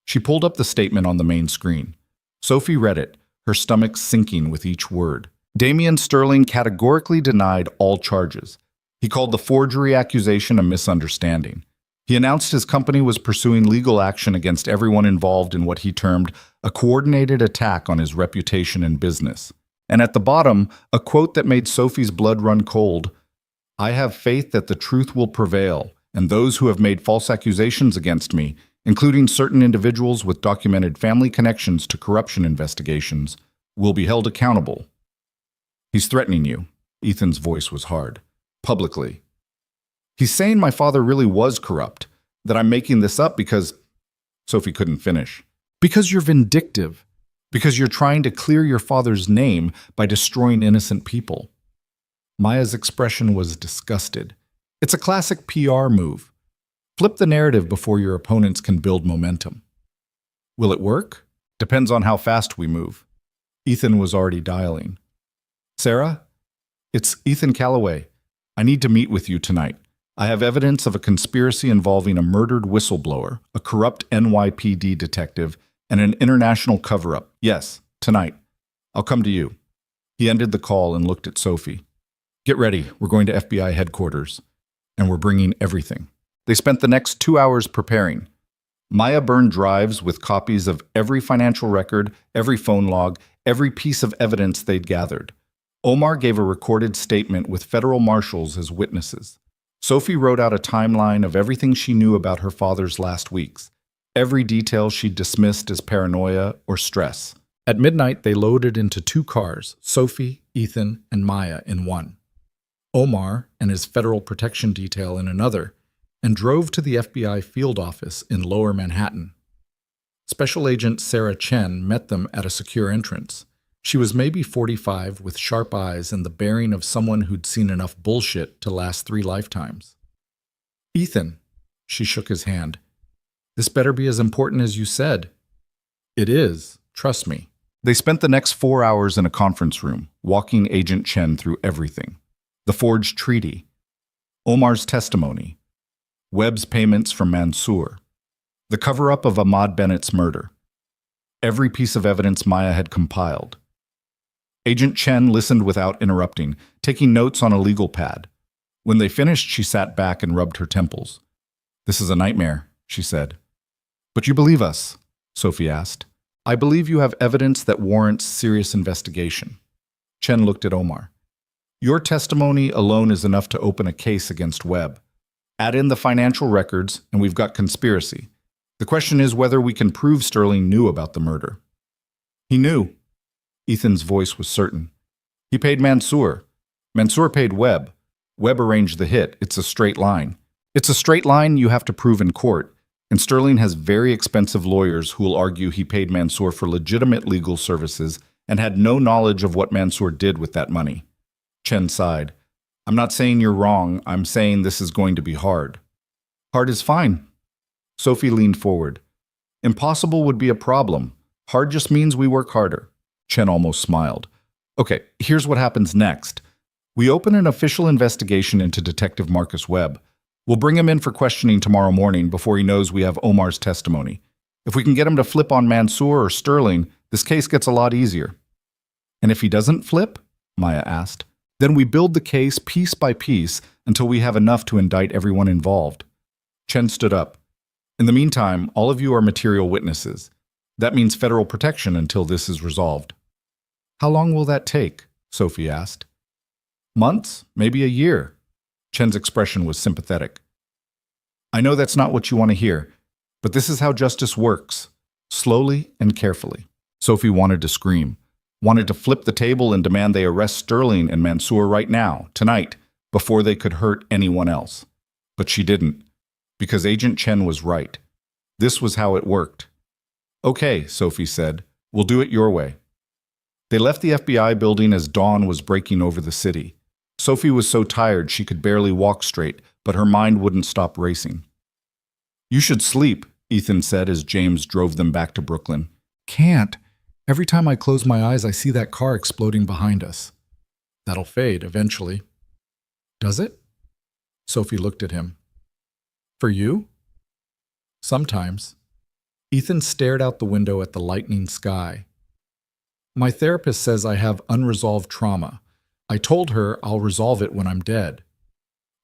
She pulled up the statement on the main screen. Sophie read it, her stomach sinking with each word. Damian Sterling categorically denied all charges. He called the forgery accusation a misunderstanding. He announced his company was pursuing legal action against everyone involved in what he termed a coordinated attack on his reputation and business. And at the bottom, a quote that made Sophie's blood run cold. I have faith that the truth will prevail, and those who have made false accusations against me, including certain individuals with documented family connections to corruption investigations, will be held accountable. He's threatening you. Ethan's voice was hard. Publicly. He's saying my father really was corrupt, that I'm making this up because... Sophie couldn't finish. Because you're vindictive. Because you're trying to clear your father's name by destroying innocent people. Maya's expression was disgusted. It's a classic PR move. Flip the narrative before your opponents can build momentum. Will it work? Depends on how fast we move. Ethan was already dialing. Sarah? It's Ethan Calloway. I need to meet with you tonight. I have evidence of a conspiracy involving a murdered whistleblower, a corrupt NYPD detective, and an international cover-up. Yes, tonight. I'll come to you. He ended the call and looked at Sophie. Get ready. We're going to FBI headquarters. And we're bringing everything. They spent the next 2 hours preparing. Maya burned drives with copies of every financial record, every phone log, every piece of evidence they'd gathered. Omar gave a recorded statement with federal marshals as witnesses. Sophie wrote out a timeline of everything she knew about her father's last weeks, every detail she'd dismissed as paranoia or stress. At midnight, they loaded into 2 cars, Sophie, Ethan, and Maya in one. Omar and his federal protection detail in another, and drove to the FBI field office in Lower Manhattan. Special Agent Sarah Chen met them at a secure entrance. She was maybe 45 with sharp eyes and the bearing of someone who'd seen enough bullshit to last 3 lifetimes. Ethan, she shook his hand. This better be as important as you said. It is, trust me. They spent the next 4 hours in a conference room, walking Agent Chen through everything. The forged treaty, Omar's testimony, Webb's payments from Mansour, the cover-up of Ahmad Bennett's murder, every piece of evidence Maya had compiled. Agent Chen listened without interrupting, taking notes on a legal pad. When they finished, she sat back and rubbed her temples. This is a nightmare, she said. But you believe us? Sophie asked. I believe you have evidence that warrants serious investigation. Chen looked at Omar. Your testimony alone is enough to open a case against Webb. Add in the financial records, and we've got conspiracy. The question is whether we can prove Sterling knew about the murder. He knew. Ethan's voice was certain. He paid Mansour. Mansour paid Webb. Webb arranged the hit. It's a straight line. It's a straight line you have to prove in court, and Sterling has very expensive lawyers who will argue he paid Mansour for legitimate legal services and had no knowledge of what Mansour did with that money. Chen sighed. I'm not saying you're wrong. I'm saying this is going to be hard. Hard is fine. Sophie leaned forward. Impossible would be a problem. Hard just means we work harder. Chen almost smiled. Okay, here's what happens next. We open an official investigation into Detective Marcus Webb. We'll bring him in for questioning tomorrow morning before he knows we have Omar's testimony. If we can get him to flip on Mansour or Sterling, this case gets a lot easier. And if he doesn't flip? Maya asked. Then we build the case piece by piece until we have enough to indict everyone involved. Chen stood up. In the meantime, all of you are material witnesses. That means federal protection until this is resolved. How long will that take? Sophie asked. Months, maybe a year. Chen's expression was sympathetic. I know that's not what you want to hear, but this is how justice works, slowly and carefully. Sophie wanted to scream. Wanted to flip the table and demand they arrest Sterling and Mansour right now, tonight, before they could hurt anyone else. But she didn't, because Agent Chen was right. This was how it worked. Okay, Sophie said, we'll do it your way. They left the FBI building as dawn was breaking over the city. Sophie was so tired she could barely walk straight, but her mind wouldn't stop racing. You should sleep, Ethan said as James drove them back to Brooklyn. Can't. Every time I close my eyes, I see that car exploding behind us. That'll fade eventually. Does it? Sophie looked at him. For you? Sometimes. Ethan stared out the window at the lightening sky. My therapist says I have unresolved trauma. I told her I'll resolve it when I'm dead.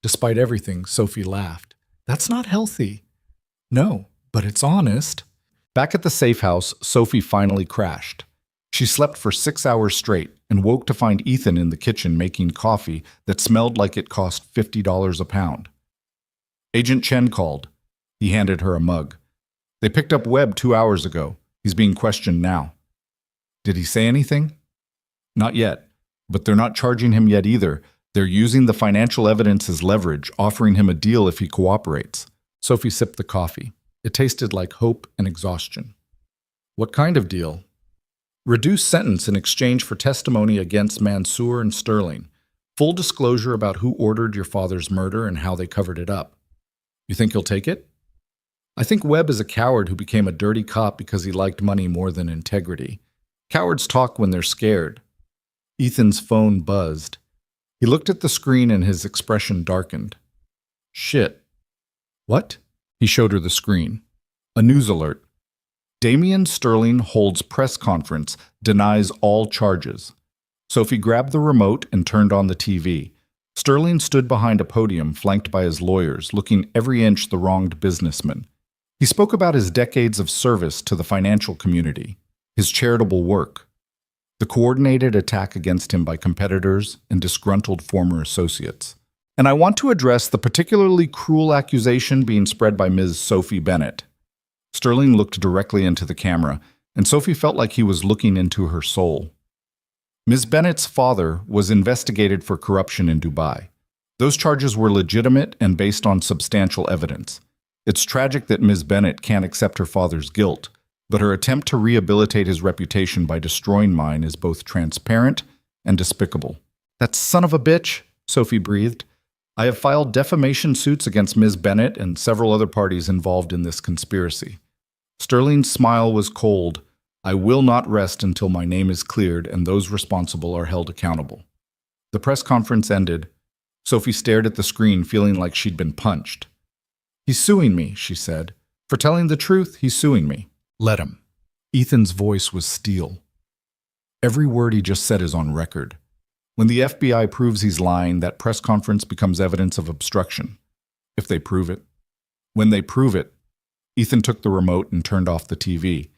Despite everything, Sophie laughed. That's not healthy. No, but it's honest. Back at the safe house, Sophie finally crashed. She slept for 6 hours straight and woke to find Ethan in the kitchen making coffee that smelled like it cost $50 a pound. Agent Chen called. He handed her a mug. They picked up Webb 2 hours ago. He's being questioned now. Did he say anything? Not yet, but they're not charging him yet either. They're using the financial evidence as leverage, offering him a deal if he cooperates. Sophie sipped the coffee. It tasted like hope and exhaustion. What kind of deal? Reduced sentence in exchange for testimony against Mansour and Sterling. Full disclosure about who ordered your father's murder and how they covered it up. You think he'll take it? I think Webb is a coward who became a dirty cop because he liked money more than integrity. Cowards talk when they're scared. Ethan's phone buzzed. He looked at the screen and his expression darkened. Shit. What? He showed her the screen. A news alert. Damian Sterling holds press conference, denies all charges. Sophie grabbed the remote and turned on the TV. Sterling stood behind a podium flanked by his lawyers, looking every inch the wronged businessman. He spoke about his decades of service to the financial community, his charitable work, the coordinated attack against him by competitors and disgruntled former associates. And I want to address the particularly cruel accusation being spread by Ms. Sophie Bennett. Sterling looked directly into the camera, and Sophie felt like he was looking into her soul. Ms. Bennett's father was investigated for corruption in Dubai. Those charges were legitimate and based on substantial evidence. It's tragic that Ms. Bennett can't accept her father's guilt, but her attempt to rehabilitate his reputation by destroying mine is both transparent and despicable. That son of a bitch, Sophie breathed. I have filed defamation suits against Ms. Bennett and several other parties involved in this conspiracy. Sterling's smile was cold. I will not rest until my name is cleared and those responsible are held accountable. The press conference ended. Sophie stared at the screen, feeling like she'd been punched. He's suing me, she said. For telling the truth, he's suing me. Let him. Ethan's voice was steel. Every word he just said is on record. When the FBI proves he's lying, that press conference becomes evidence of obstruction. If they prove it. When they prove it, Ethan took the remote and turned off the TV.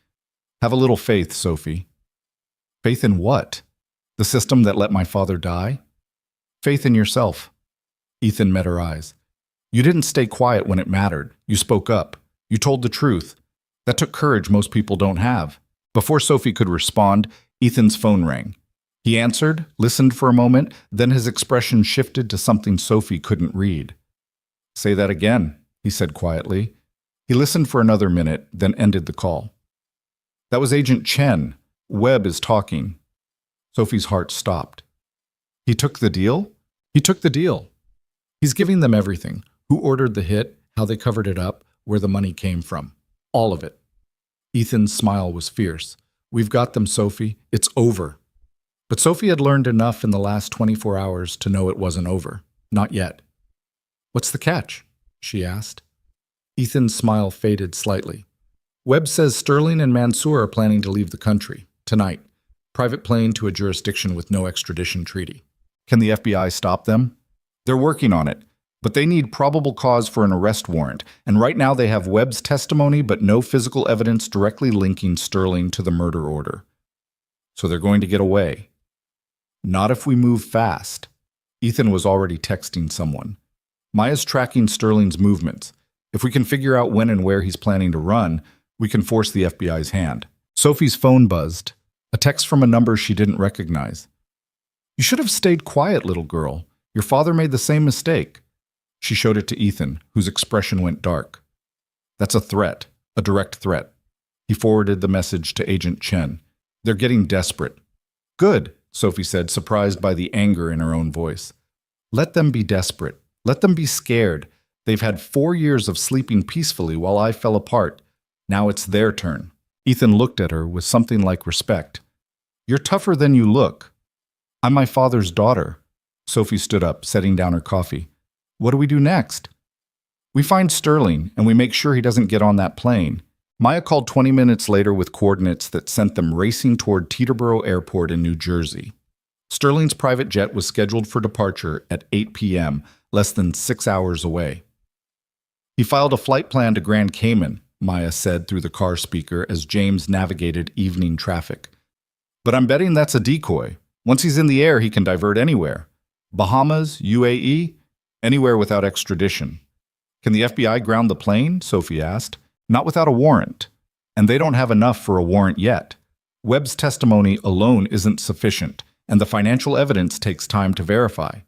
Have a little faith, Sophie. Faith in what? The system that let my father die? Faith in yourself. Ethan met her eyes. You didn't stay quiet when it mattered. You spoke up. You told the truth. That took courage most people don't have. Before Sophie could respond, Ethan's phone rang. He answered, listened for a moment, then his expression shifted to something Sophie couldn't read. Say that again, he said quietly. He listened for another minute, then ended the call. That was Agent Chen. Webb is talking. Sophie's heart stopped. He took the deal? He took the deal. He's giving them everything. Who ordered the hit, how they covered it up, where the money came from. All of it. Ethan's smile was fierce. We've got them, Sophie. It's over. But Sophie had learned enough in the last 24 hours to know it wasn't over. Not yet. What's the catch? She asked. Ethan's smile faded slightly. Webb says Sterling and Mansour are planning to leave the country. Tonight. Private plane to a jurisdiction with no extradition treaty. Can the FBI stop them? They're working on it. But they need probable cause for an arrest warrant, and right now they have Webb's testimony but no physical evidence directly linking Sterling to the murder order. So they're going to get away. Not if we move fast. Ethan was already texting someone. Maya's tracking Sterling's movements. If we can figure out when and where he's planning to run, we can force the FBI's hand. Sophie's phone buzzed. A text from a number she didn't recognize. You should have stayed quiet, little girl. Your father made the same mistake. She showed it to Ethan, whose expression went dark. That's a threat, a direct threat. He forwarded the message to Agent Chen. They're getting desperate. Good, Sophie said, surprised by the anger in her own voice. Let them be desperate. Let them be scared. They've had 4 years of sleeping peacefully while I fell apart. Now it's their turn. Ethan looked at her with something like respect. You're tougher than you look. I'm my father's daughter. Sophie stood up, setting down her coffee. What do we do next? We find Sterling, and we make sure he doesn't get on that plane. Maya called 20 minutes later with coordinates that sent them racing toward Teterboro Airport in New Jersey. Sterling's private jet was scheduled for departure at 8 p.m., less than 6 hours away. He filed a flight plan to Grand Cayman, Maya said through the car speaker as James navigated evening traffic. But I'm betting that's a decoy. Once he's in the air, he can divert anywhere. Bahamas, UAE, anywhere without extradition. Can the FBI ground the plane? Sophie asked. Not without a warrant. And they don't have enough for a warrant yet. Webb's testimony alone isn't sufficient, and the financial evidence takes time to verify.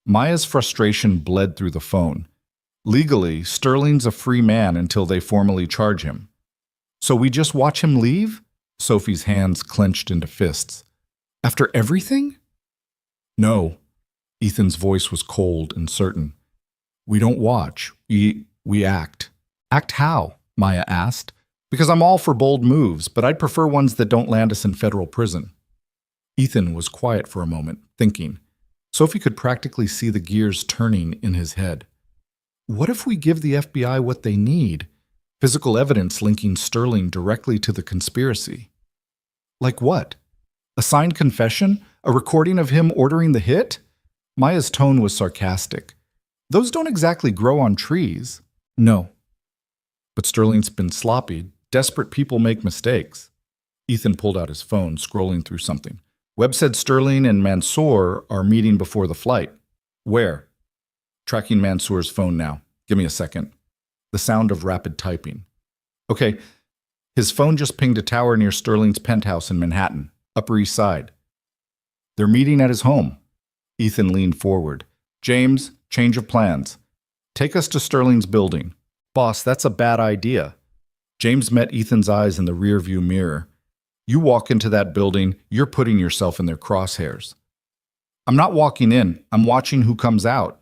Maya's frustration bled through the phone. Legally, Sterling's a free man until they formally charge him. So we just watch him leave? Sophie's hands clenched into fists. After everything? No. Ethan's voice was cold and certain. We don't watch. We act. Act how? Maya asked. Because I'm all for bold moves, but I'd prefer ones that don't land us in federal prison. Ethan was quiet for a moment, thinking. Sophie could practically see the gears turning in his head. What if we give the FBI what they need? Physical evidence linking Sterling directly to the conspiracy. Like what? A signed confession? A recording of him ordering the hit? Maya's tone was sarcastic. Those don't exactly grow on trees. No. But Sterling's been sloppy. Desperate people make mistakes. Ethan pulled out his phone, scrolling through something. Webb said Sterling and Mansour are meeting before the flight. Where? Tracking Mansour's phone now. Give me a second. The sound of rapid typing. Okay, his phone just pinged a tower near Sterling's penthouse in Manhattan, Upper East Side. They're meeting at his home. Ethan leaned forward. James, change of plans. Take us to Sterling's building. Boss, that's a bad idea. James met Ethan's eyes in the rearview mirror. You walk into that building, you're putting yourself in their crosshairs. I'm not walking in, I'm watching who comes out.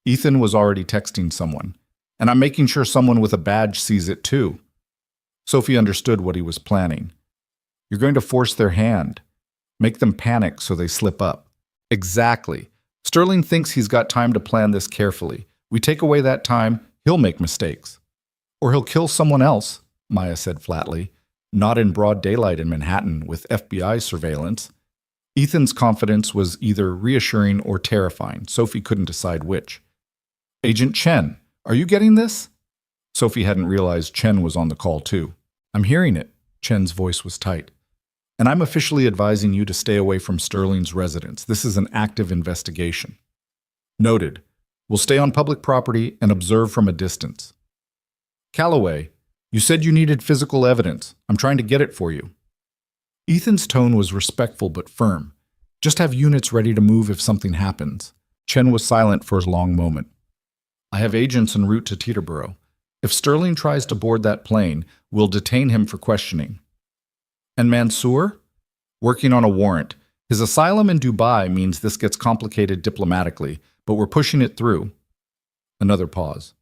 Ethan was already texting someone, and I'm making sure someone with a badge sees it too. Sophie understood what he was planning. You're going to force their hand. Make them panic so they slip up. Exactly. Sterling thinks he's got time to plan this carefully. We take away that time, he'll make mistakes. Or he'll kill someone else, Maya said flatly. Not in broad daylight in Manhattan with FBI surveillance. Ethan's confidence was either reassuring or terrifying. Sophie couldn't decide which. Agent Chen, are you getting this? Sophie hadn't realized Chen was on the call too. I'm hearing it. Chen's voice was tight. And I'm officially advising you to stay away from Sterling's residence. This is an active investigation. Noted. We'll stay on public property and observe from a distance. Calloway, you said you needed physical evidence. I'm trying to get it for you. Ethan's tone was respectful but firm. Just have units ready to move if something happens. Chen was silent for a long moment. I have agents en route to Teterboro. If Sterling tries to board that plane, we'll detain him for questioning. And Mansour? Working on a warrant. His asylum in Dubai means this gets complicated diplomatically, but we're pushing it through. Another pause.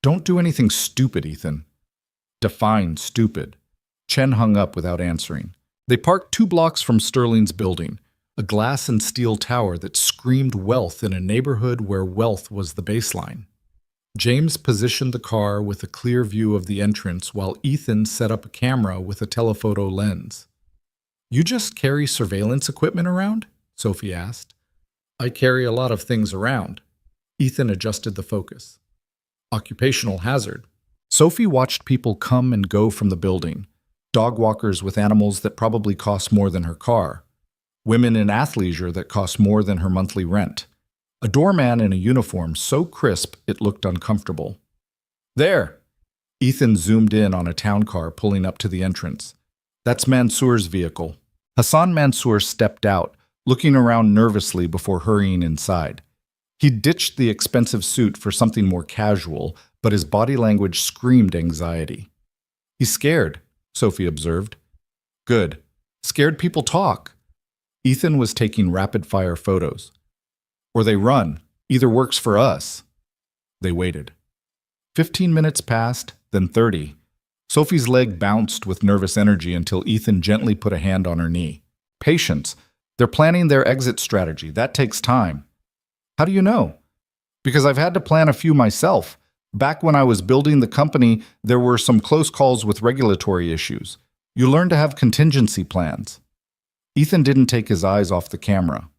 Don't do anything stupid, Ethan. Define stupid. Chen hung up without answering. They parked 2 blocks from Sterling's building, a glass and steel tower that screamed wealth in a neighborhood where wealth was the baseline. James positioned the car with a clear view of the entrance while Ethan set up a camera with a telephoto lens. You just carry surveillance equipment around? Sophie asked. I carry a lot of things around. Ethan adjusted the focus. Occupational hazard. Sophie watched people come and go from the building. Dog walkers with animals that probably cost more than her car. Women in athleisure that cost more than her monthly rent. A doorman in a uniform so crisp it looked uncomfortable. There! Ethan zoomed in on a town car pulling up to the entrance. That's Mansour's vehicle. Hassan Mansour stepped out, looking around nervously before hurrying inside. He'd ditched the expensive suit for something more casual, but his body language screamed anxiety. He's scared, Sophie observed. Good. Scared people talk. Ethan was taking rapid-fire photos. Or they run. Either works for us. They waited. 15 minutes passed, then 30. Sophie's leg bounced with nervous energy until Ethan gently put a hand on her knee. Patience. They're planning their exit strategy. That takes time. How do you know? Because I've had to plan a few myself. Back when I was building the company, there were some close calls with regulatory issues. You learn to have contingency plans. Ethan didn't take his eyes off the camera.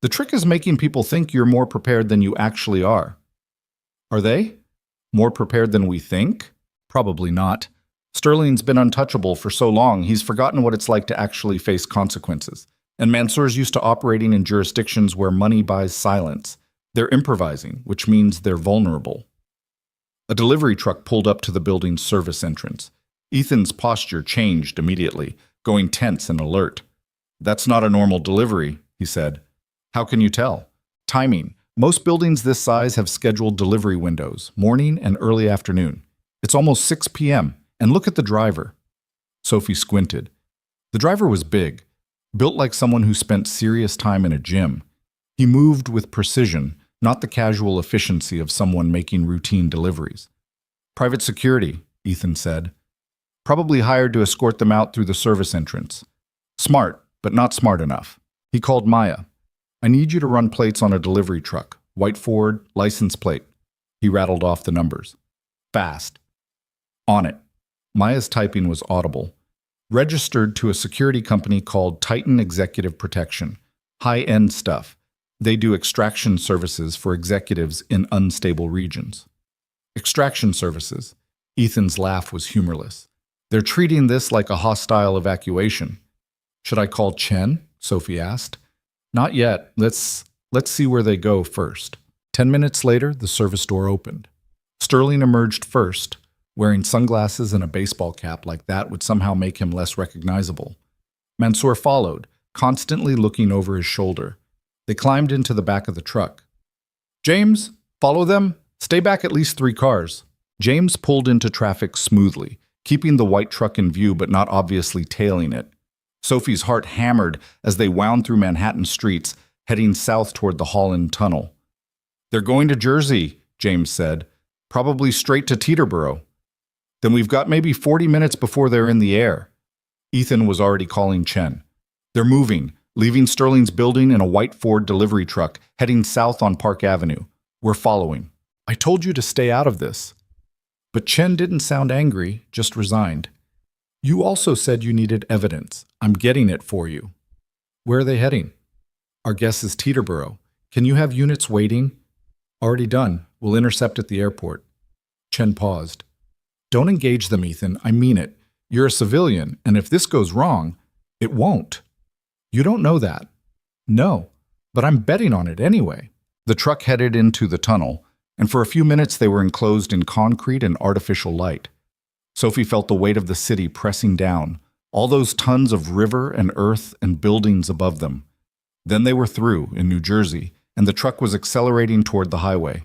The trick is making people think you're more prepared than you actually are. Are they? More prepared than we think? Probably not. Sterling's been untouchable for so long, he's forgotten what it's like to actually face consequences. And Mansour's used to operating in jurisdictions where money buys silence. They're improvising, which means they're vulnerable. A delivery truck pulled up to the building's service entrance. Ethan's posture changed immediately, going tense and alert. "That's not a normal delivery," he said. "How can you tell?" "Timing. Most buildings this size have scheduled delivery windows, morning and early afternoon. It's almost 6 p.m., and look at the driver." Sophie squinted. The driver was big, built like someone who spent serious time in a gym. He moved with precision, not the casual efficiency of someone making routine deliveries. "Private security," Ethan said. "Probably hired to escort them out through the service entrance. Smart, but not smart enough." He called Maya. "I need you to run plates on a delivery truck. White Ford, license plate." He rattled off the numbers. "Fast." "On it." Maya's typing was audible. "Registered to a security company called Titan Executive Protection. High-end stuff. They do extraction services for executives in unstable regions." Extraction services. Ethan's laugh was humorless. "They're treating this like a hostile evacuation." "Should I call Chen?" Sophie asked. "Not yet. Let's see where they go first." 10 minutes later, the service door opened. Sterling emerged first. Wearing sunglasses and a baseball cap like that would somehow make him less recognizable. Mansour followed, constantly looking over his shoulder. They climbed into the back of the truck. "James, follow them. Stay back at least 3 cars." James pulled into traffic smoothly, keeping the white truck in view but not obviously tailing it. Sophie's heart hammered as they wound through Manhattan streets, heading south toward the Holland Tunnel. "They're going to Jersey," James said. "Probably straight to Teterboro." "Then we've got maybe 40 minutes before they're in the air." Ethan was already calling Chen. "They're moving, leaving Sterling's building in a white Ford delivery truck, heading south on Park Avenue. We're following." "I told you to stay out of this." But Chen didn't sound angry, just resigned. "You also said you needed evidence. I'm getting it for you." "Where are they heading?" "Our guess is Teterboro. Can you have units waiting?" "Already done. We'll intercept at the airport." Chen paused. "Don't engage them, Ethan. I mean it. You're a civilian, and if this goes wrong, it won't." "You don't know that." "No, but I'm betting on it anyway." The truck headed into the tunnel, and for a few minutes they were enclosed in concrete and artificial light. Sophie felt the weight of the city pressing down, all those tons of river and earth and buildings above them. Then they were through, in New Jersey, and the truck was accelerating toward the highway.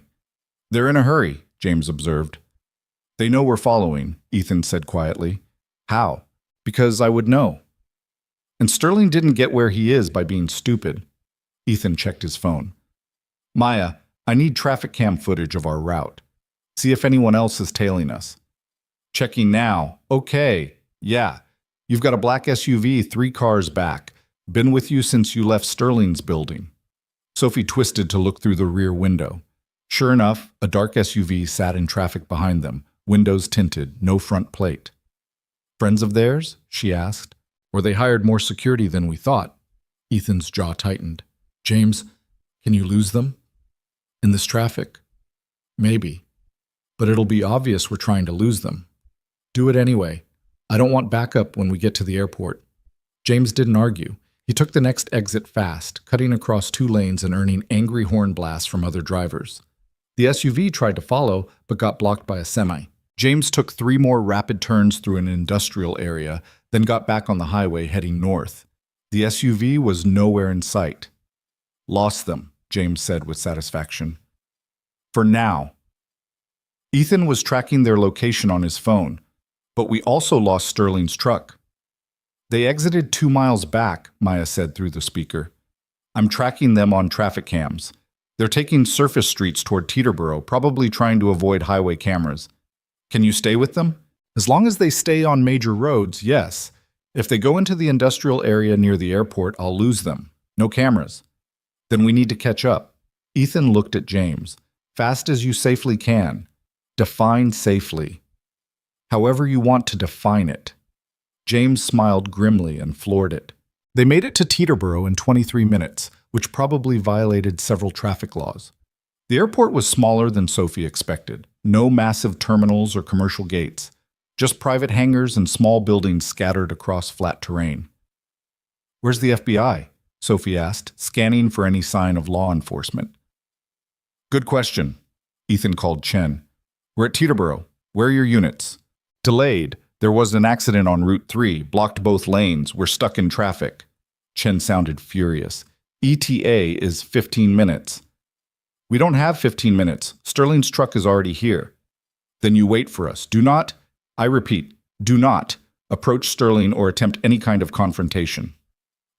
"They're in a hurry," James observed. "They know we're following," Ethan said quietly. "How?" "Because I would know." "And Sterling didn't get where he is by being stupid." Ethan checked his phone. "Maya, I need traffic cam footage of our route. See if anyone else is tailing us." "Checking now. Okay. Yeah. You've got a black SUV 3 cars back. Been with you since you left Sterling's building." Sophie twisted to look through the rear window. Sure enough, a dark SUV sat in traffic behind them, windows tinted, no front plate. "Friends of theirs?" she asked. "Or they hired more security than we thought?" Ethan's jaw tightened. "James, can you lose them? In this traffic?" "Maybe. But it'll be obvious we're trying to lose them." "Do it anyway. I don't want backup when we get to the airport." James didn't argue. He took the next exit fast, cutting across 2 lanes and earning angry horn blasts from other drivers. The SUV tried to follow, but got blocked by a semi. James took 3 more rapid turns through an industrial area, then got back on the highway heading north. The SUV was nowhere in sight. "Lost them," James said with satisfaction. "For now." Ethan was tracking their location on his phone, but we also lost Sterling's truck. "They exited 2 miles back," Maya said through the speaker. "I'm tracking them on traffic cams. They're taking surface streets toward Teterboro, probably trying to avoid highway cameras. Can you stay with them? As long as they stay on major roads, yes. If they go into the industrial area near the airport, I'll lose them. No cameras. Then we need to catch up. Ethan looked at James. Fast as you safely can. Define safely. However you want to define it. James smiled grimly and floored it. They made it to Teterboro in 23 minutes, which probably violated several traffic laws. The airport was smaller than Sophie expected. No massive terminals or commercial gates. Just private hangars and small buildings scattered across flat terrain. Where's the FBI? Sophie asked, scanning for any sign of law enforcement. Good question, Ethan called Chen. We're at Teterboro. Where are your units? Delayed. There was an accident on Route 3, blocked both lanes. We're stuck in traffic. Chen sounded furious. ETA is 15 minutes. We don't have 15 minutes. Sterling's truck is already here. Then you wait for us. Do not, I repeat, do not approach Sterling or attempt any kind of confrontation.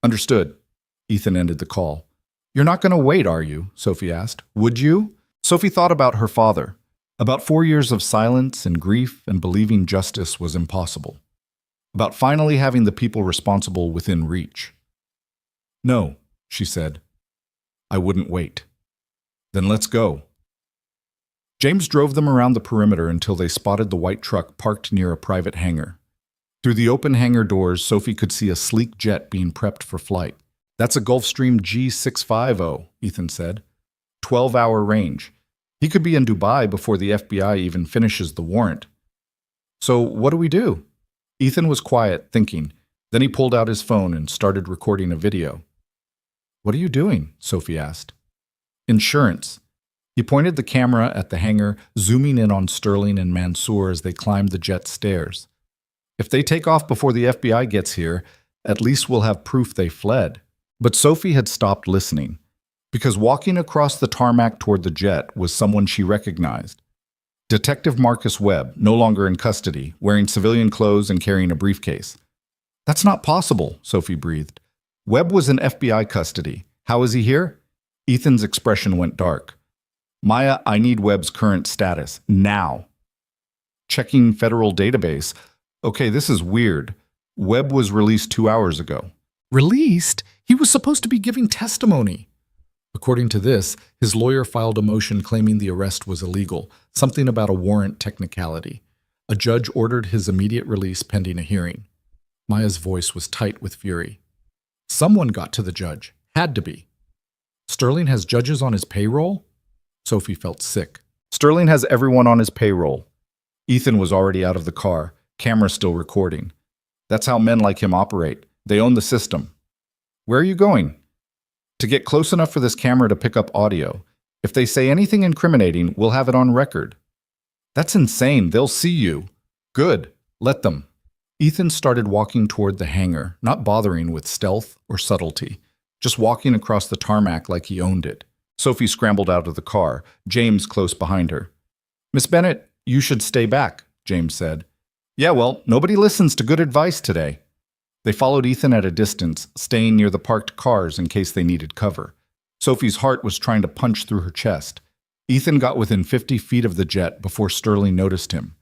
Understood. Ethan ended the call. You're not going to wait, are you? Sophie asked. Would you? Sophie thought about her father. About 4 years of silence and grief and believing justice was impossible. About finally having the people responsible within reach. No, she said. I wouldn't wait. Then let's go. James drove them around the perimeter until they spotted the white truck parked near a private hangar. Through the open hangar doors, Sophie could see a sleek jet being prepped for flight. That's a Gulfstream G650, Ethan said. 12-hour range. He could be in Dubai before the FBI even finishes the warrant. So what do we do? Ethan was quiet, thinking. Then he pulled out his phone and started recording a video. What are you doing? Sophie asked. Insurance. He pointed the camera at the hangar, zooming in on Sterling and Mansour as they climbed the jet stairs. If they take off before the FBI gets here, at least we'll have proof they fled. But Sophie had stopped listening, because walking across the tarmac toward the jet was someone she recognized. Detective Marcus Webb, no longer in custody, wearing civilian clothes and carrying a briefcase. That's not possible, Sophie breathed. Webb was in FBI custody. How is he here? Ethan's expression went dark. Maya, I need Webb's current status, now. Checking federal database. Okay, this is weird. Webb was released 2 hours ago. Released? He was supposed to be giving testimony. According to this, his lawyer filed a motion claiming the arrest was illegal, something about a warrant technicality. A judge ordered his immediate release pending a hearing. Maya's voice was tight with fury. Someone got to the judge. Had to be. Sterling has judges on his payroll? Sophie felt sick. Sterling has everyone on his payroll. Ethan was already out of the car, camera still recording. That's how men like him operate. They own the system. Where are you going? To get close enough for this camera to pick up audio. If they say anything incriminating, we'll have it on record. That's insane. They'll see you. Good. Let them. Ethan started walking toward the hangar, not bothering with stealth or subtlety, just walking across the tarmac like he owned it. Sophie scrambled out of the car, James close behind her. Miss Bennett, you should stay back, James said. Yeah, well, nobody listens to good advice today. They followed Ethan at a distance, staying near the parked cars in case they needed cover. Sophie's heart was trying to punch through her chest. Ethan got within 50 feet of the jet before Sterling noticed him.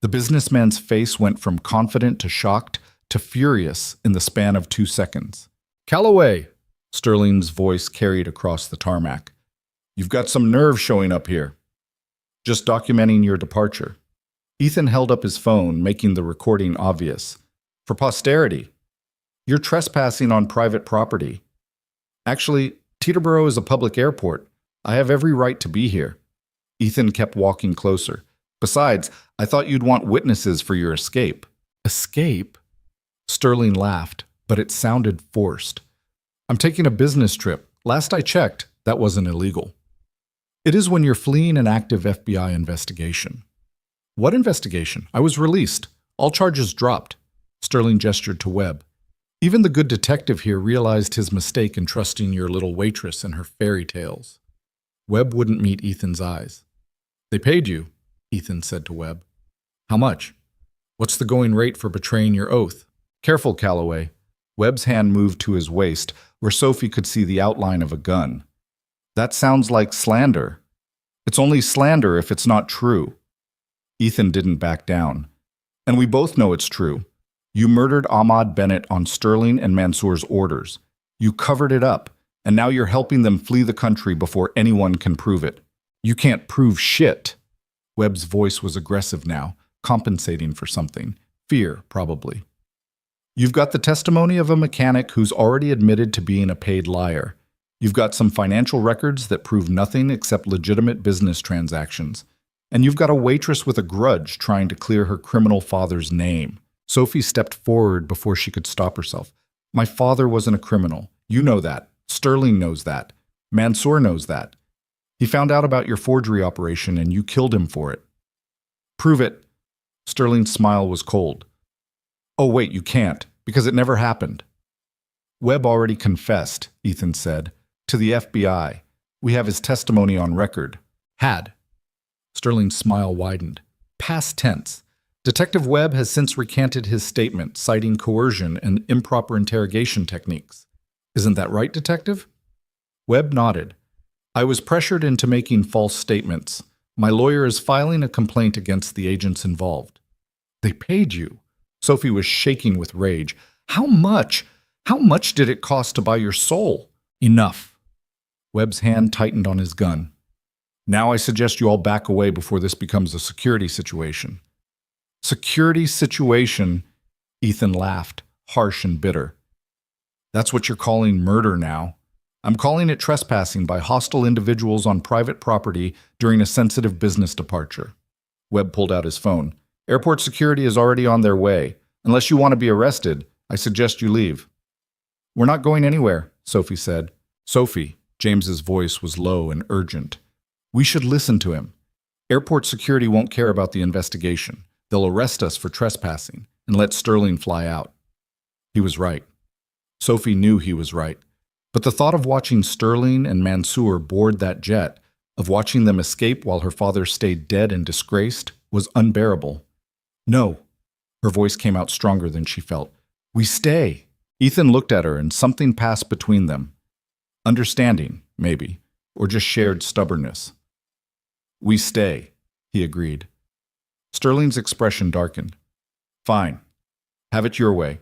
The businessman's face went from confident to shocked to furious in the span of 2 seconds. Calloway, Sterling's voice carried across the tarmac. You've got some nerve showing up here. Just documenting your departure. Ethan held up his phone, making the recording obvious. For posterity. You're trespassing on private property. Actually, Teterboro is a public airport. I have every right to be here. Ethan kept walking closer. Besides, I thought you'd want witnesses for your escape. Escape? Sterling laughed, but it sounded forced. I'm taking a business trip. Last I checked, that wasn't illegal. It is when you're fleeing an active FBI investigation. What investigation? I was released. All charges dropped. Sterling gestured to Webb. Even the good detective here realized his mistake in trusting your little waitress and her fairy tales. Webb wouldn't meet Ethan's eyes. They paid you, Ethan said to Webb. How much? What's the going rate for betraying your oath? Careful, Calloway. Webb's hand moved to his waist, where Sophie could see the outline of a gun. That sounds like slander. It's only slander if it's not true. Ethan didn't back down. And we both know it's true. You murdered Ahmad Bennett on Sterling and Mansour's orders. You covered it up, and now you're helping them flee the country before anyone can prove it. You can't prove shit. Webb's voice was aggressive now, compensating for something. Fear, probably. You've got the testimony of a mechanic who's already admitted to being a paid liar. You've got some financial records that prove nothing except legitimate business transactions. And you've got a waitress with a grudge trying to clear her criminal father's name. Sophie stepped forward before she could stop herself. My father wasn't a criminal. You know that. Sterling knows that. Mansour knows that. He found out about your forgery operation and you killed him for it. Prove it. Sterling's smile was cold. Oh, wait, you can't, because it never happened. Webb already confessed, Ethan said, to the FBI. We have his testimony on record. Had. Sterling's smile widened. Past tense. Detective Webb has since recanted his statement, citing coercion and improper interrogation techniques. Isn't that right, Detective? Webb nodded. I was pressured into making false statements. My lawyer is filing a complaint against the agents involved. They paid you. Sophie was shaking with rage. How much? How much did it cost to buy your soul? Enough. Webb's hand tightened on his gun. Now I suggest you all back away before this becomes a security situation. Security situation? Ethan laughed, harsh and bitter. That's what you're calling murder now. I'm calling it trespassing by hostile individuals on private property during a sensitive business departure. Webb pulled out his phone. Airport security is already on their way. Unless you want to be arrested, I suggest you leave. We're not going anywhere, Sophie said. Sophie, James's voice was low and urgent. We should listen to him. Airport security won't care about the investigation. They'll arrest us for trespassing and let Sterling fly out. He was right. Sophie knew he was right. But the thought of watching Sterling and Mansour board that jet, of watching them escape while her father stayed dead and disgraced, was unbearable. No. Her voice came out stronger than she felt. We stay. Ethan looked at her and something passed between them. Understanding, maybe, or just shared stubbornness. We stay, he agreed. Sterling's expression darkened. Fine. Have it your way.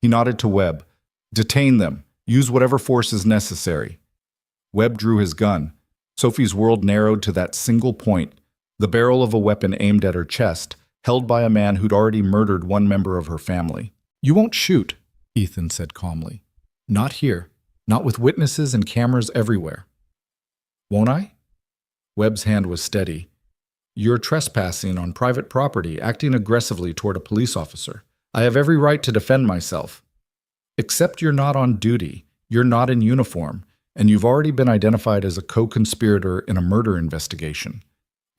He nodded to Webb. Detain them. Use whatever force is necessary. Webb drew his gun. Sophie's world narrowed to that single point, the barrel of a weapon aimed at her chest, held by a man who'd already murdered one member of her family. You won't shoot, Ethan said calmly. Not here. Not with witnesses and cameras everywhere. Won't I? Webb's hand was steady. You're trespassing on private property, acting aggressively toward a police officer. I have every right to defend myself. Except you're not on duty, you're not in uniform, and you've already been identified as a co-conspirator in a murder investigation.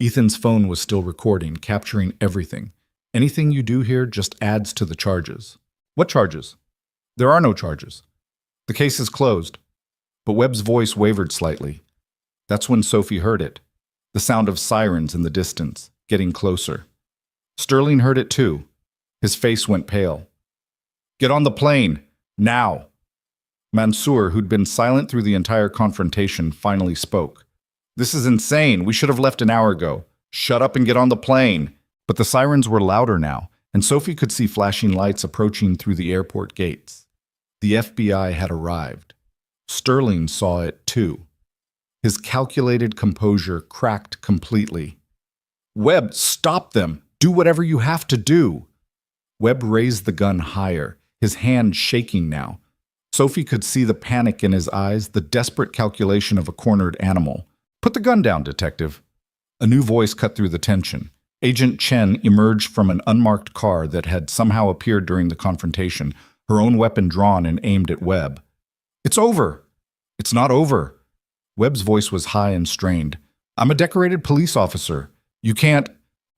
Ethan's phone was still recording, capturing everything. Anything you do here just adds to the charges. What charges? There are no charges. The case is closed. But Webb's voice wavered slightly. That's when Sophie heard it. The sound of sirens in the distance, getting closer. Sterling heard it too. His face went pale. Get on the plane! Now! Mansour, who'd been silent through the entire confrontation, finally spoke. This is insane. We should have left an hour ago. Shut up and get on the plane. But the sirens were louder now, and Sophie could see flashing lights approaching through the airport gates. The FBI had arrived. Sterling saw it too. His calculated composure cracked completely. Webb, stop them! Do whatever you have to do! Webb raised the gun higher, his hand shaking now. Sophie could see the panic in his eyes, the desperate calculation of a cornered animal. Put the gun down, Detective. A new voice cut through the tension. Agent Chen emerged from an unmarked car that had somehow appeared during the confrontation, her own weapon drawn and aimed at Webb. It's over! It's not over! Webb's voice was high and strained. I'm a decorated police officer. You can't...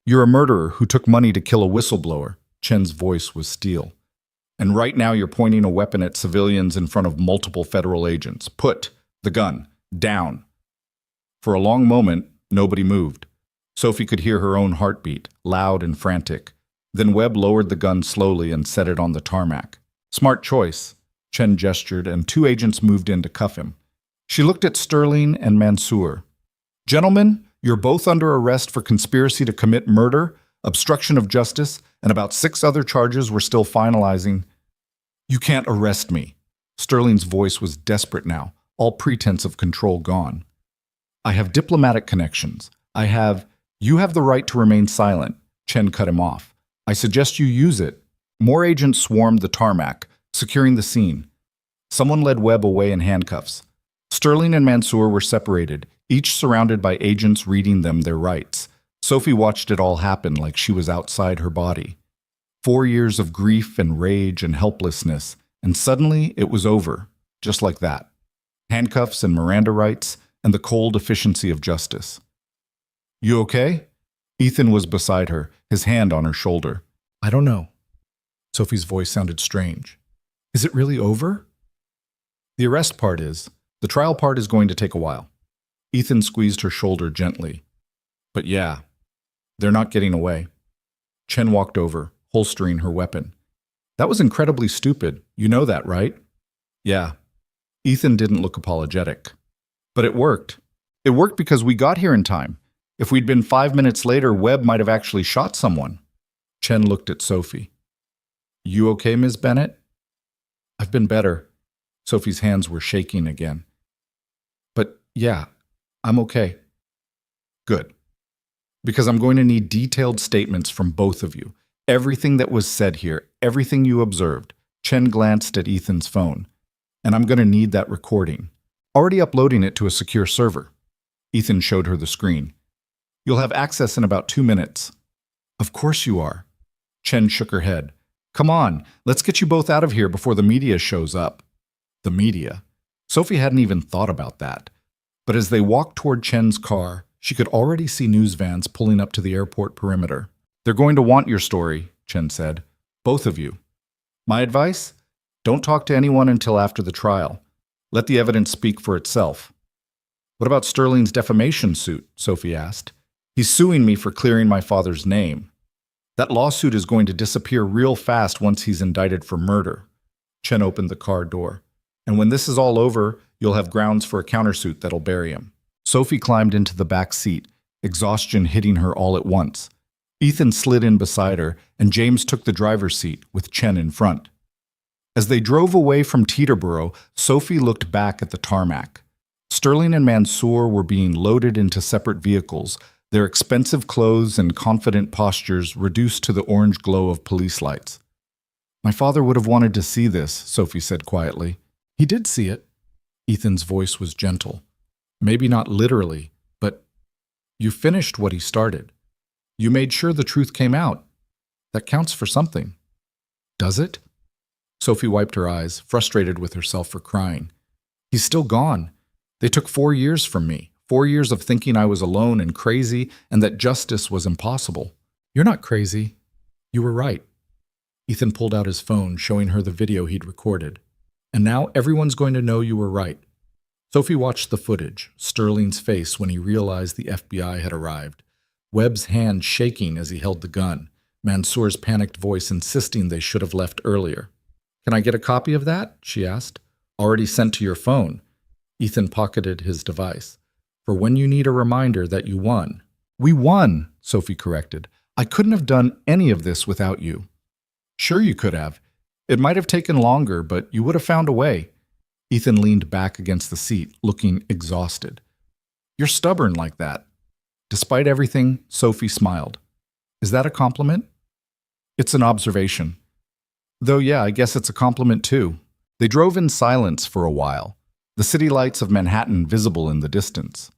You're a murderer who took money to kill a whistleblower. Chen's voice was steel. And right now you're pointing a weapon at civilians in front of multiple federal agents. Put the gun down. For a long moment, nobody moved. Sophie could hear her own heartbeat, loud and frantic. Then Webb lowered the gun slowly and set it on the tarmac. Smart choice. Chen gestured, and two agents moved in to cuff him. She looked at Sterling and Mansour. Gentlemen, you're both under arrest for conspiracy to commit murder, obstruction of justice, and about 6 other charges we're still finalizing. You can't arrest me. Sterling's voice was desperate now, all pretense of control gone. I have diplomatic connections. You have the right to remain silent. Chen cut him off. I suggest you use it. More agents swarmed the tarmac, securing the scene. Someone led Webb away in handcuffs. Sterling and Mansour were separated, each surrounded by agents reading them their rights. Sophie watched it all happen like she was outside her body. 4 years of grief and rage and helplessness, and suddenly it was over, just like that. Handcuffs and Miranda rights, and the cold efficiency of justice. You okay? Ethan was beside her, his hand on her shoulder. I don't know. Sophie's voice sounded strange. Is it really over? The arrest part is. The trial part is going to take a while. Ethan squeezed her shoulder gently. But yeah, they're not getting away. Chen walked over, holstering her weapon. That was incredibly stupid. You know that, right? Yeah. Ethan didn't look apologetic. But it worked. It worked because we got here in time. If we'd been 5 minutes later, Webb might have actually shot someone. Chen looked at Sophie. You okay, Ms. Bennett? I've been better. Sophie's hands were shaking again. But yeah, I'm okay. Good. Because I'm going to need detailed statements from both of you. Everything that was said here, everything you observed. Chen glanced at Ethan's phone. And I'm going to need that recording. Already uploading it to a secure server. Ethan showed her the screen. You'll have access in about 2 minutes. Of course you are. Chen shook her head. Come on, let's get you both out of here before the media shows up. The media. Sophie hadn't even thought about that. But as they walked toward Chen's car, she could already see news vans pulling up to the airport perimeter. They're going to want your story, Chen said. Both of you. My advice? Don't talk to anyone until after the trial. Let the evidence speak for itself. What about Sterling's defamation suit? Sophie asked. He's suing me for clearing my father's name. That lawsuit is going to disappear real fast once he's indicted for murder. Chen opened the car door. And when this is all over, you'll have grounds for a countersuit that'll bury him. Sophie climbed into the back seat, exhaustion hitting her all at once. Ethan slid in beside her, and James took the driver's seat, with Chen in front. As they drove away from Teterboro, Sophie looked back at the tarmac. Sterling and Mansour were being loaded into separate vehicles, their expensive clothes and confident postures reduced to the orange glow of police lights. My father would have wanted to see this, Sophie said quietly. He did see it. Ethan's voice was gentle. Maybe not literally, but you finished what he started. You made sure the truth came out. That counts for something. Does it? Sophie wiped her eyes, frustrated with herself for crying. He's still gone. They took 4 years from me. 4 years of thinking I was alone and crazy and that justice was impossible. You're not crazy. You were right. Ethan pulled out his phone, showing her the video he'd recorded. And now everyone's going to know you were right. Sophie watched the footage, Sterling's face when he realized the FBI had arrived, Webb's hand shaking as he held the gun, Mansour's panicked voice insisting they should have left earlier. Can I get a copy of that? She asked. Already sent to your phone. Ethan pocketed his device. For when you need a reminder that you won. We won, Sophie corrected. I couldn't have done any of this without you. Sure you could have. It might have taken longer, but you would have found a way. Ethan leaned back against the seat, looking exhausted. You're stubborn like that. Despite everything, Sophie smiled. Is that a compliment? It's an observation. Though yeah, I guess it's a compliment too. They drove in silence for a while, the city lights of Manhattan visible in the distance.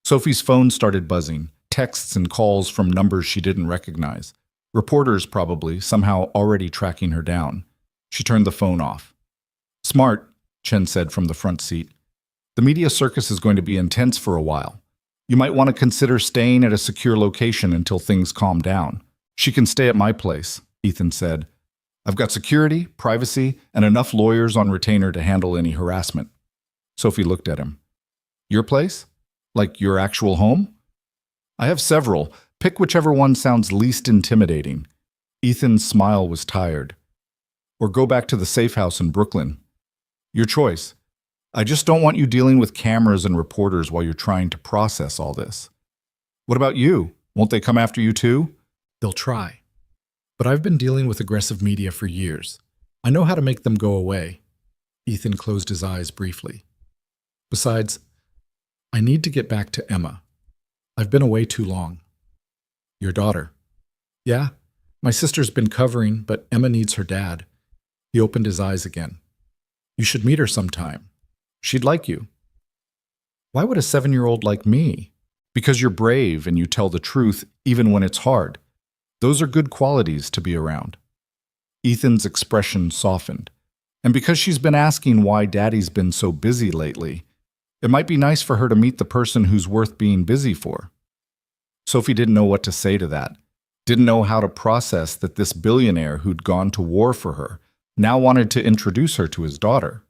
Sophie's phone started buzzing, texts and calls from numbers she didn't recognize. Reporters probably, somehow already tracking her down. She turned the phone off. Smart, Chen said from the front seat. The media circus is going to be intense for a while. You might want to consider staying at a secure location until things calm down. She can stay at my place, Ethan said. I've got security, privacy, and enough lawyers on retainer to handle any harassment. Sophie looked at him. Your place? Like your actual home? I have several. Pick whichever one sounds least intimidating. Ethan's smile was tired. Or go back to the safe house in Brooklyn. Your choice. I just don't want you dealing with cameras and reporters while you're trying to process all this. What about you? Won't they come after you too? They'll try. But I've been dealing with aggressive media for years. I know how to make them go away. Ethan closed his eyes briefly. Besides, I need to get back to Emma. I've been away too long. Your daughter. Yeah, my sister's been covering, but Emma needs her dad. He opened his eyes again. You should meet her sometime. She'd like you. Why would a 7-year-old like me? Because you're brave and you tell the truth even when it's hard. Those are good qualities to be around. Ethan's expression softened. And because she's been asking why Daddy's been so busy lately, it might be nice for her to meet the person who's worth being busy for. Sophie didn't know what to say to that. Didn't know how to process that this billionaire who'd gone to war for her now wanted to introduce her to his daughter.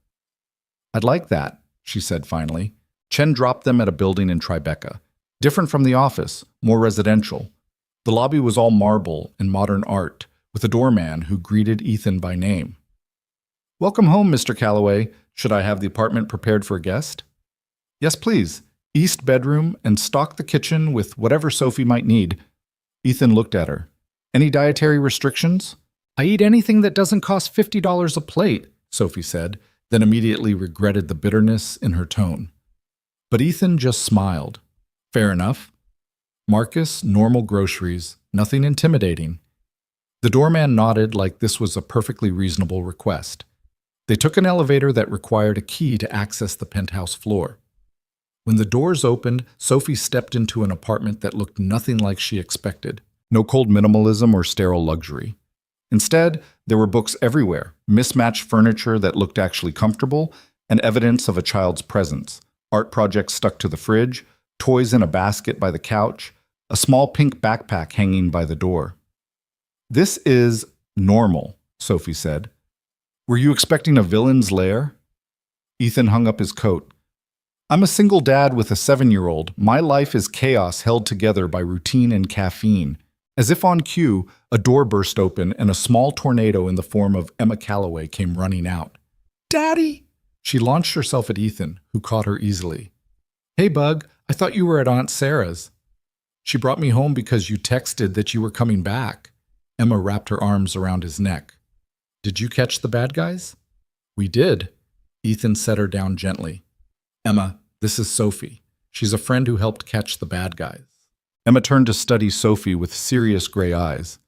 I'd like that, she said finally. Chen dropped them at a building in Tribeca. Different from the office, more residential. The lobby was all marble and modern art, with a doorman who greeted Ethan by name. Welcome home, Mr. Calloway. Should I have the apartment prepared for a guest? Yes, please. East bedroom and stock the kitchen with whatever Sophie might need. Ethan looked at her. Any dietary restrictions? I eat anything that doesn't cost $50 a plate, Sophie said, then immediately regretted the bitterness in her tone. But Ethan just smiled. Fair enough. Marcus, normal groceries, nothing intimidating. The doorman nodded like this was a perfectly reasonable request. They took an elevator that required a key to access the penthouse floor. When the doors opened, Sophie stepped into an apartment that looked nothing like she expected. No cold minimalism or sterile luxury. Instead, there were books everywhere, mismatched furniture that looked actually comfortable, and evidence of a child's presence. Art projects stuck to the fridge, toys in a basket by the couch, a small pink backpack hanging by the door. This is normal, Sophie said. Were you expecting a villain's lair? Ethan hung up his coat. I'm a single dad with a 7-year-old. My life is chaos held together by routine and caffeine. As if on cue, a door burst open and a small tornado in the form of Emma Calloway came running out. Daddy! She launched herself at Ethan, who caught her easily. Hey, Bug, I thought you were at Aunt Sarah's. She brought me home because you texted that you were coming back. Emma wrapped her arms around his neck. Did you catch the bad guys? We did. Ethan set her down gently. Emma, this is Sophie. She's a friend who helped catch the bad guys. Emma turned to study Sophie with serious gray eyes.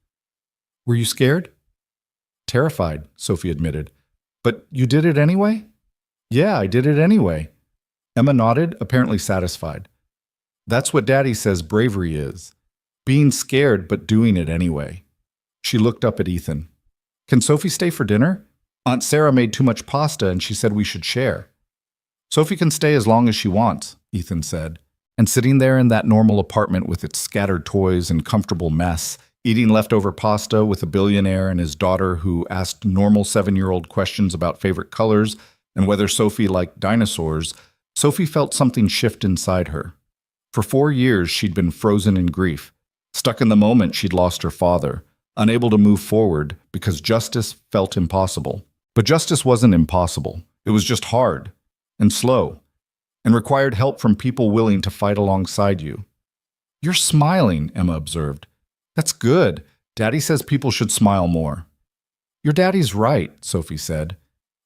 Were you scared? Terrified, Sophie admitted. But you did it anyway? Yeah, I did it anyway. Emma nodded, apparently satisfied. That's what Daddy says bravery is. Being scared but doing it anyway. She looked up at Ethan. Can Sophie stay for dinner? Aunt Sarah made too much pasta and she said we should share. Sophie can stay as long as she wants, Ethan said. And sitting there in that normal apartment with its scattered toys and comfortable mess, eating leftover pasta with a billionaire and his daughter who asked normal 7-year-old questions about favorite colors and whether Sophie liked dinosaurs, Sophie felt something shift inside her. For 4 years, she'd been frozen in grief. Stuck in the moment she'd lost her father, unable to move forward because justice felt impossible. But justice wasn't impossible. It was just hard and slow and required help from people willing to fight alongside you. You're smiling, Emma observed. That's good. Daddy says people should smile more. Your daddy's right, Sophie said.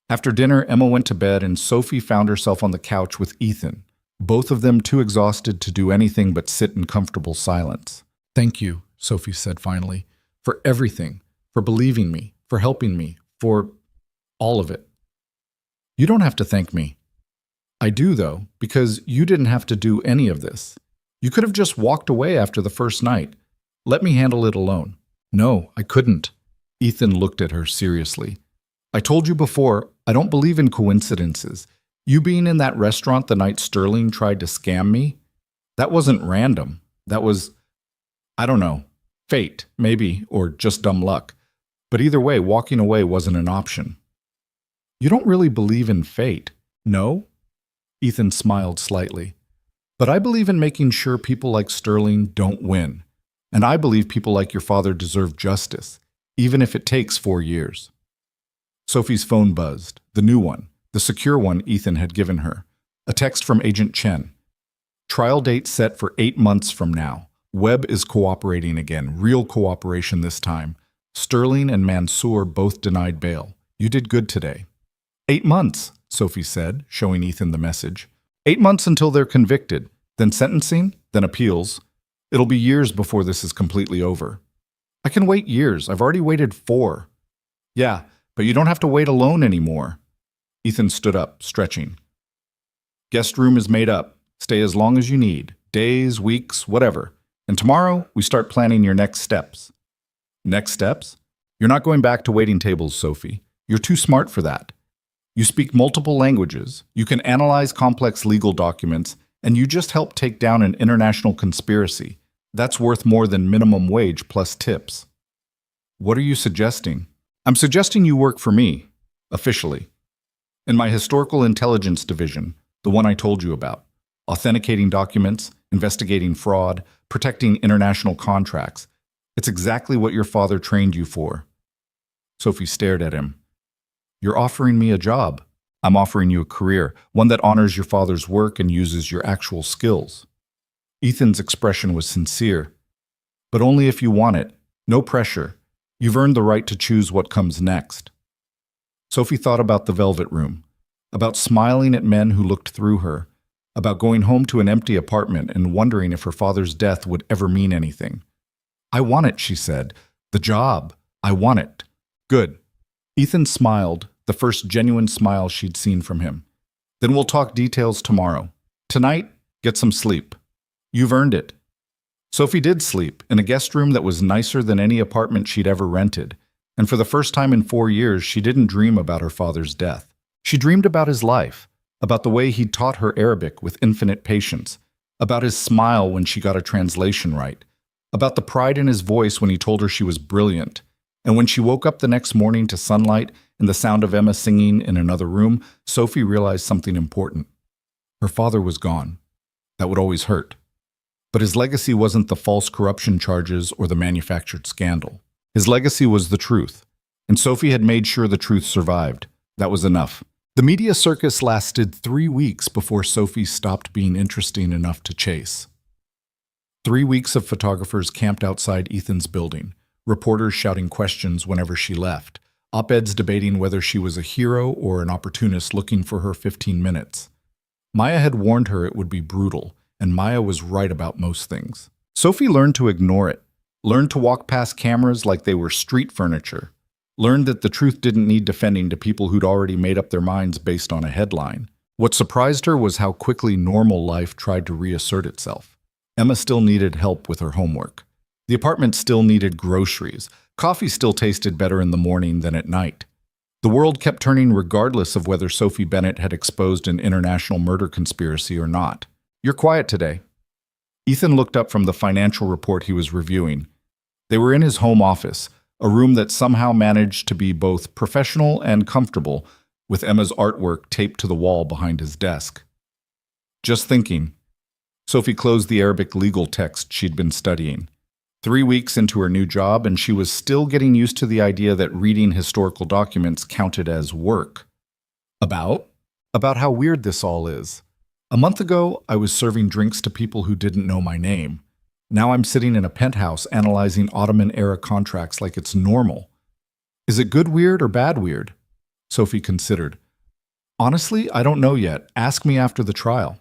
After dinner, Emma went to bed and Sophie found herself on the couch with Ethan, both of them too exhausted to do anything but sit in comfortable silence. Thank you, Sophie said finally, for everything, for believing me, for helping me, for all of it. You don't have to thank me. I do, though, because you didn't have to do any of this. You could have just walked away after the first night. Let me handle it alone. No, I couldn't. Ethan looked at her seriously. I told you before, I don't believe in coincidences. You being in that restaurant the night Sterling tried to scam me, that wasn't random. That was, I don't know, fate, maybe, or just dumb luck. But either way, walking away wasn't an option. You don't really believe in fate, no? Ethan smiled slightly. But I believe in making sure people like Sterling don't win. And I believe people like your father deserve justice, even if it takes 4 years. Sophie's phone buzzed, the new one, the secure one Ethan had given her. A text from Agent Chen. Trial date set for 8 months from now. Webb is cooperating again, real cooperation this time. Sterling and Mansour both denied bail. You did good today. 8 months, Sophie said, showing Ethan the message. 8 months until they're convicted, then sentencing, then appeals. It'll be years before this is completely over. I can wait years. I've already waited 4. Yeah, but you don't have to wait alone anymore. Ethan stood up, stretching. Guest room is made up. Stay as long as you need. Days, weeks, whatever. And tomorrow, we start planning your next steps. Next steps? You're not going back to waiting tables, Sophie. You're too smart for that. You speak multiple languages, you can analyze complex legal documents, and you just helped take down an international conspiracy. That's worth more than minimum wage plus tips. What are you suggesting? I'm suggesting you work for me, officially. In my historical intelligence division, the one I told you about. Authenticating documents, investigating fraud, protecting international contracts. It's exactly what your father trained you for. Sophie stared at him. You're offering me a job. I'm offering you a career, one that honors your father's work and uses your actual skills. Ethan's expression was sincere. But only if you want it. No pressure. You've earned the right to choose what comes next. Sophie thought about the velvet room, about smiling at men who looked through her, about going home to an empty apartment and wondering if her father's death would ever mean anything. I want it, she said. The job. I want it. Good. Ethan smiled, the first genuine smile she'd seen from him. Then we'll talk details tomorrow. Tonight, get some sleep. You've earned it. Sophie did sleep in a guest room that was nicer than any apartment she'd ever rented, and for the first time in 4 years, she didn't dream about her father's death. She dreamed about his life, about the way he'd taught her Arabic with infinite patience, about his smile when she got a translation right, about the pride in his voice when he told her she was brilliant. And when she woke up the next morning to sunlight and the sound of Emma singing in another room, Sophie realized something important. Her father was gone. That would always hurt. But his legacy wasn't the false corruption charges or the manufactured scandal. His legacy was the truth. And Sophie had made sure the truth survived. That was enough. The media circus lasted 3 weeks before Sophie stopped being interesting enough to chase. 3 weeks of photographers camped outside Ethan's building. Reporters shouting questions whenever she left, op-eds debating whether she was a hero or an opportunist looking for her 15 minutes. Maya had warned her it would be brutal, and Maya was right about most things. Sophie learned to ignore it, learned to walk past cameras like they were street furniture, learned that the truth didn't need defending to people who'd already made up their minds based on a headline. What surprised her was how quickly normal life tried to reassert itself. Emma still needed help with her homework. The apartment still needed groceries. Coffee still tasted better in the morning than at night. The world kept turning regardless of whether Sophie Bennett had exposed an international murder conspiracy or not. You're quiet today. Ethan looked up from the financial report he was reviewing. They were in his home office, a room that somehow managed to be both professional and comfortable, with Emma's artwork taped to the wall behind his desk. Just thinking. Sophie closed the Arabic legal text she'd been studying. 3 weeks into her new job, and she was still getting used to the idea that reading historical documents counted as work. About how weird this all is. A month ago, I was serving drinks to people who didn't know my name. Now I'm sitting in a penthouse analyzing Ottoman-era contracts like it's normal. Is it good weird or bad weird? Sophie considered. Honestly, I don't know yet. Ask me after the trial.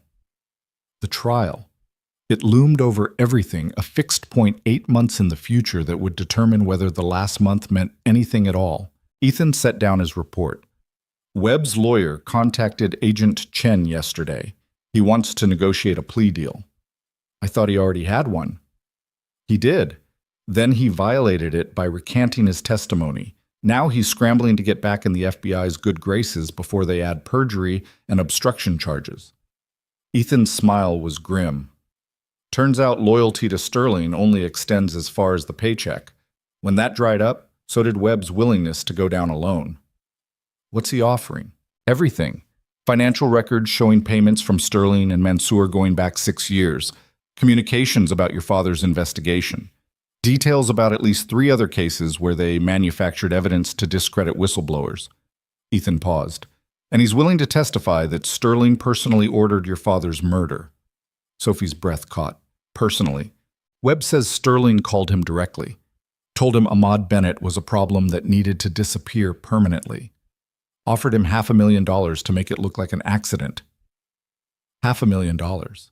The trial. It loomed over everything, a fixed point 8 months in the future that would determine whether the last month meant anything at all. Ethan set down his report. Webb's lawyer contacted Agent Chen yesterday. He wants to negotiate a plea deal. I thought he already had one. He did. Then he violated it by recanting his testimony. Now he's scrambling to get back in the FBI's good graces before they add perjury and obstruction charges. Ethan's smile was grim. Turns out loyalty to Sterling only extends as far as the paycheck. When that dried up, so did Webb's willingness to go down alone. What's he offering? Everything. Financial records showing payments from Sterling and Mansour going back 6 years. Communications about your father's investigation. Details about at least 3 other cases where they manufactured evidence to discredit whistleblowers. Ethan paused. And he's willing to testify that Sterling personally ordered your father's murder. Sophie's breath caught. Personally. Webb says Sterling called him directly, told him Ahmad Bennett was a problem that needed to disappear permanently, offered him $500,000 to make it look like an accident. $500,000.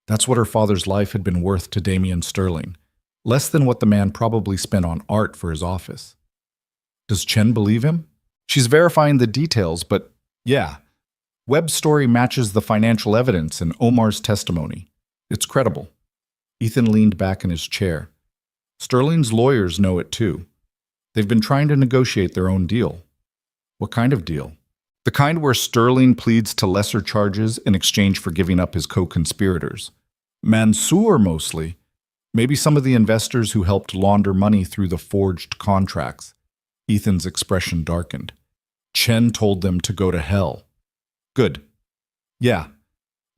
That's what her father's life had been worth to Damian Sterling, less than what the man probably spent on art for his office. Does Chen believe him? She's verifying the details, but yeah, Webb's story matches the financial evidence and Omar's testimony. It's credible. Ethan leaned back in his chair. Sterling's lawyers know it too. They've been trying to negotiate their own deal. What kind of deal? The kind where Sterling pleads to lesser charges in exchange for giving up his co-conspirators. Mansour mostly. Maybe some of the investors who helped launder money through the forged contracts. Ethan's expression darkened. Chen told them to go to hell. Good. Yeah,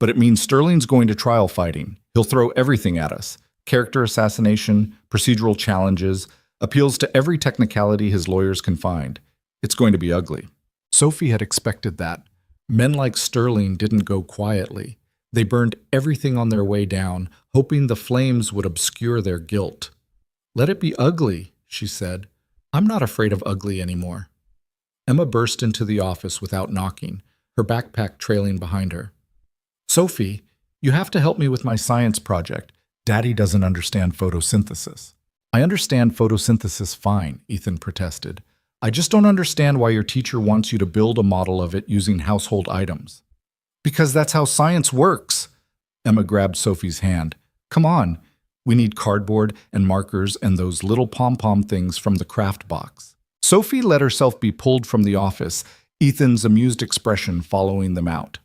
but it means Sterling's going to trial fighting. He'll throw everything at us. Character assassination, procedural challenges, appeals to every technicality his lawyers can find. It's going to be ugly. Sophie had expected that. Men like Sterling didn't go quietly. They burned everything on their way down, hoping the flames would obscure their guilt. Let it be ugly, she said. I'm not afraid of ugly anymore. Emma burst into the office without knocking, her backpack trailing behind her. Sophie, you have to help me with my science project. Daddy doesn't understand photosynthesis. I understand photosynthesis fine, Ethan protested. I just don't understand why your teacher wants you to build a model of it using household items. Because that's how science works. Emma grabbed Sophie's hand. Come on. We need cardboard and markers and those little pom-pom things from the craft box. Sophie let herself be pulled from the office, Ethan's amused expression following them out.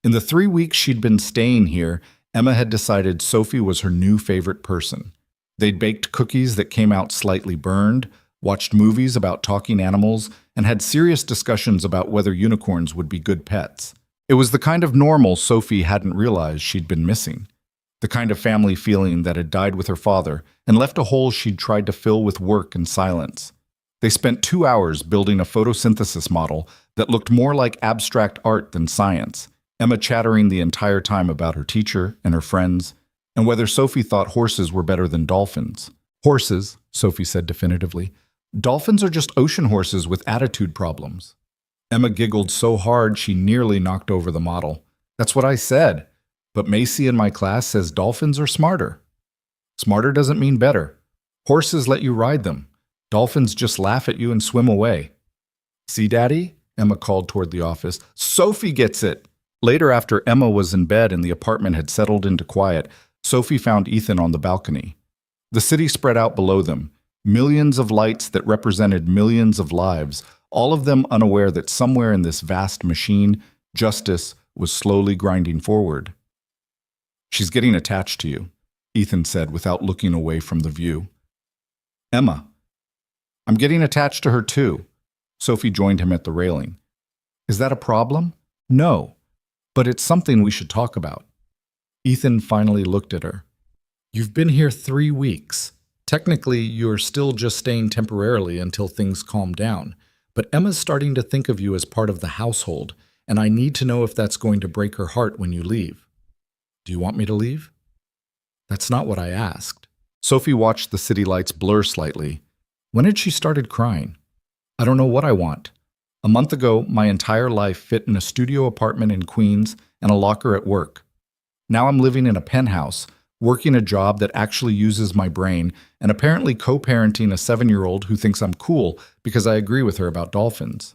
In the 3 weeks she'd been staying here, Emma had decided Sophie was her new favorite person. They'd baked cookies that came out slightly burned, watched movies about talking animals, and had serious discussions about whether unicorns would be good pets. It was the kind of normal Sophie hadn't realized she'd been missing. The kind of family feeling that had died with her father and left a hole she'd tried to fill with work and silence. They spent 2 hours building a photosynthesis model that looked more like abstract art than science, Emma chattering the entire time about her teacher and her friends, and whether Sophie thought horses were better than dolphins. Horses, Sophie said definitively. Dolphins are just ocean horses with attitude problems. Emma giggled so hard she nearly knocked over the model. That's what I said. But Macy in my class says dolphins are smarter. Smarter doesn't mean better. Horses let you ride them. Dolphins just laugh at you and swim away. See, Daddy? Emma called toward the office. Sophie gets it. Later, after Emma was in bed and the apartment had settled into quiet, Sophie found Ethan on the balcony. The city spread out below them, millions of lights that represented millions of lives, all of them unaware that somewhere in this vast machine, justice was slowly grinding forward. She's getting attached to you, Ethan said without looking away from the view. Emma. I'm getting attached to her too. Sophie joined him at the railing. Is that a problem? No, but it's something we should talk about. Ethan finally looked at her. You've been here 3 weeks. Technically, you're still just staying temporarily until things calm down, but Emma's starting to think of you as part of the household, and I need to know if that's going to break her heart when you leave. Do you want me to leave? That's not what I asked. Sophie watched the city lights blur slightly. When had she started crying? I don't know what I want. A month ago, my entire life fit in a studio apartment in Queens and a locker at work. Now I'm living in a penthouse, working a job that actually uses my brain, and apparently co-parenting a 7-year-old who thinks I'm cool because I agree with her about dolphins.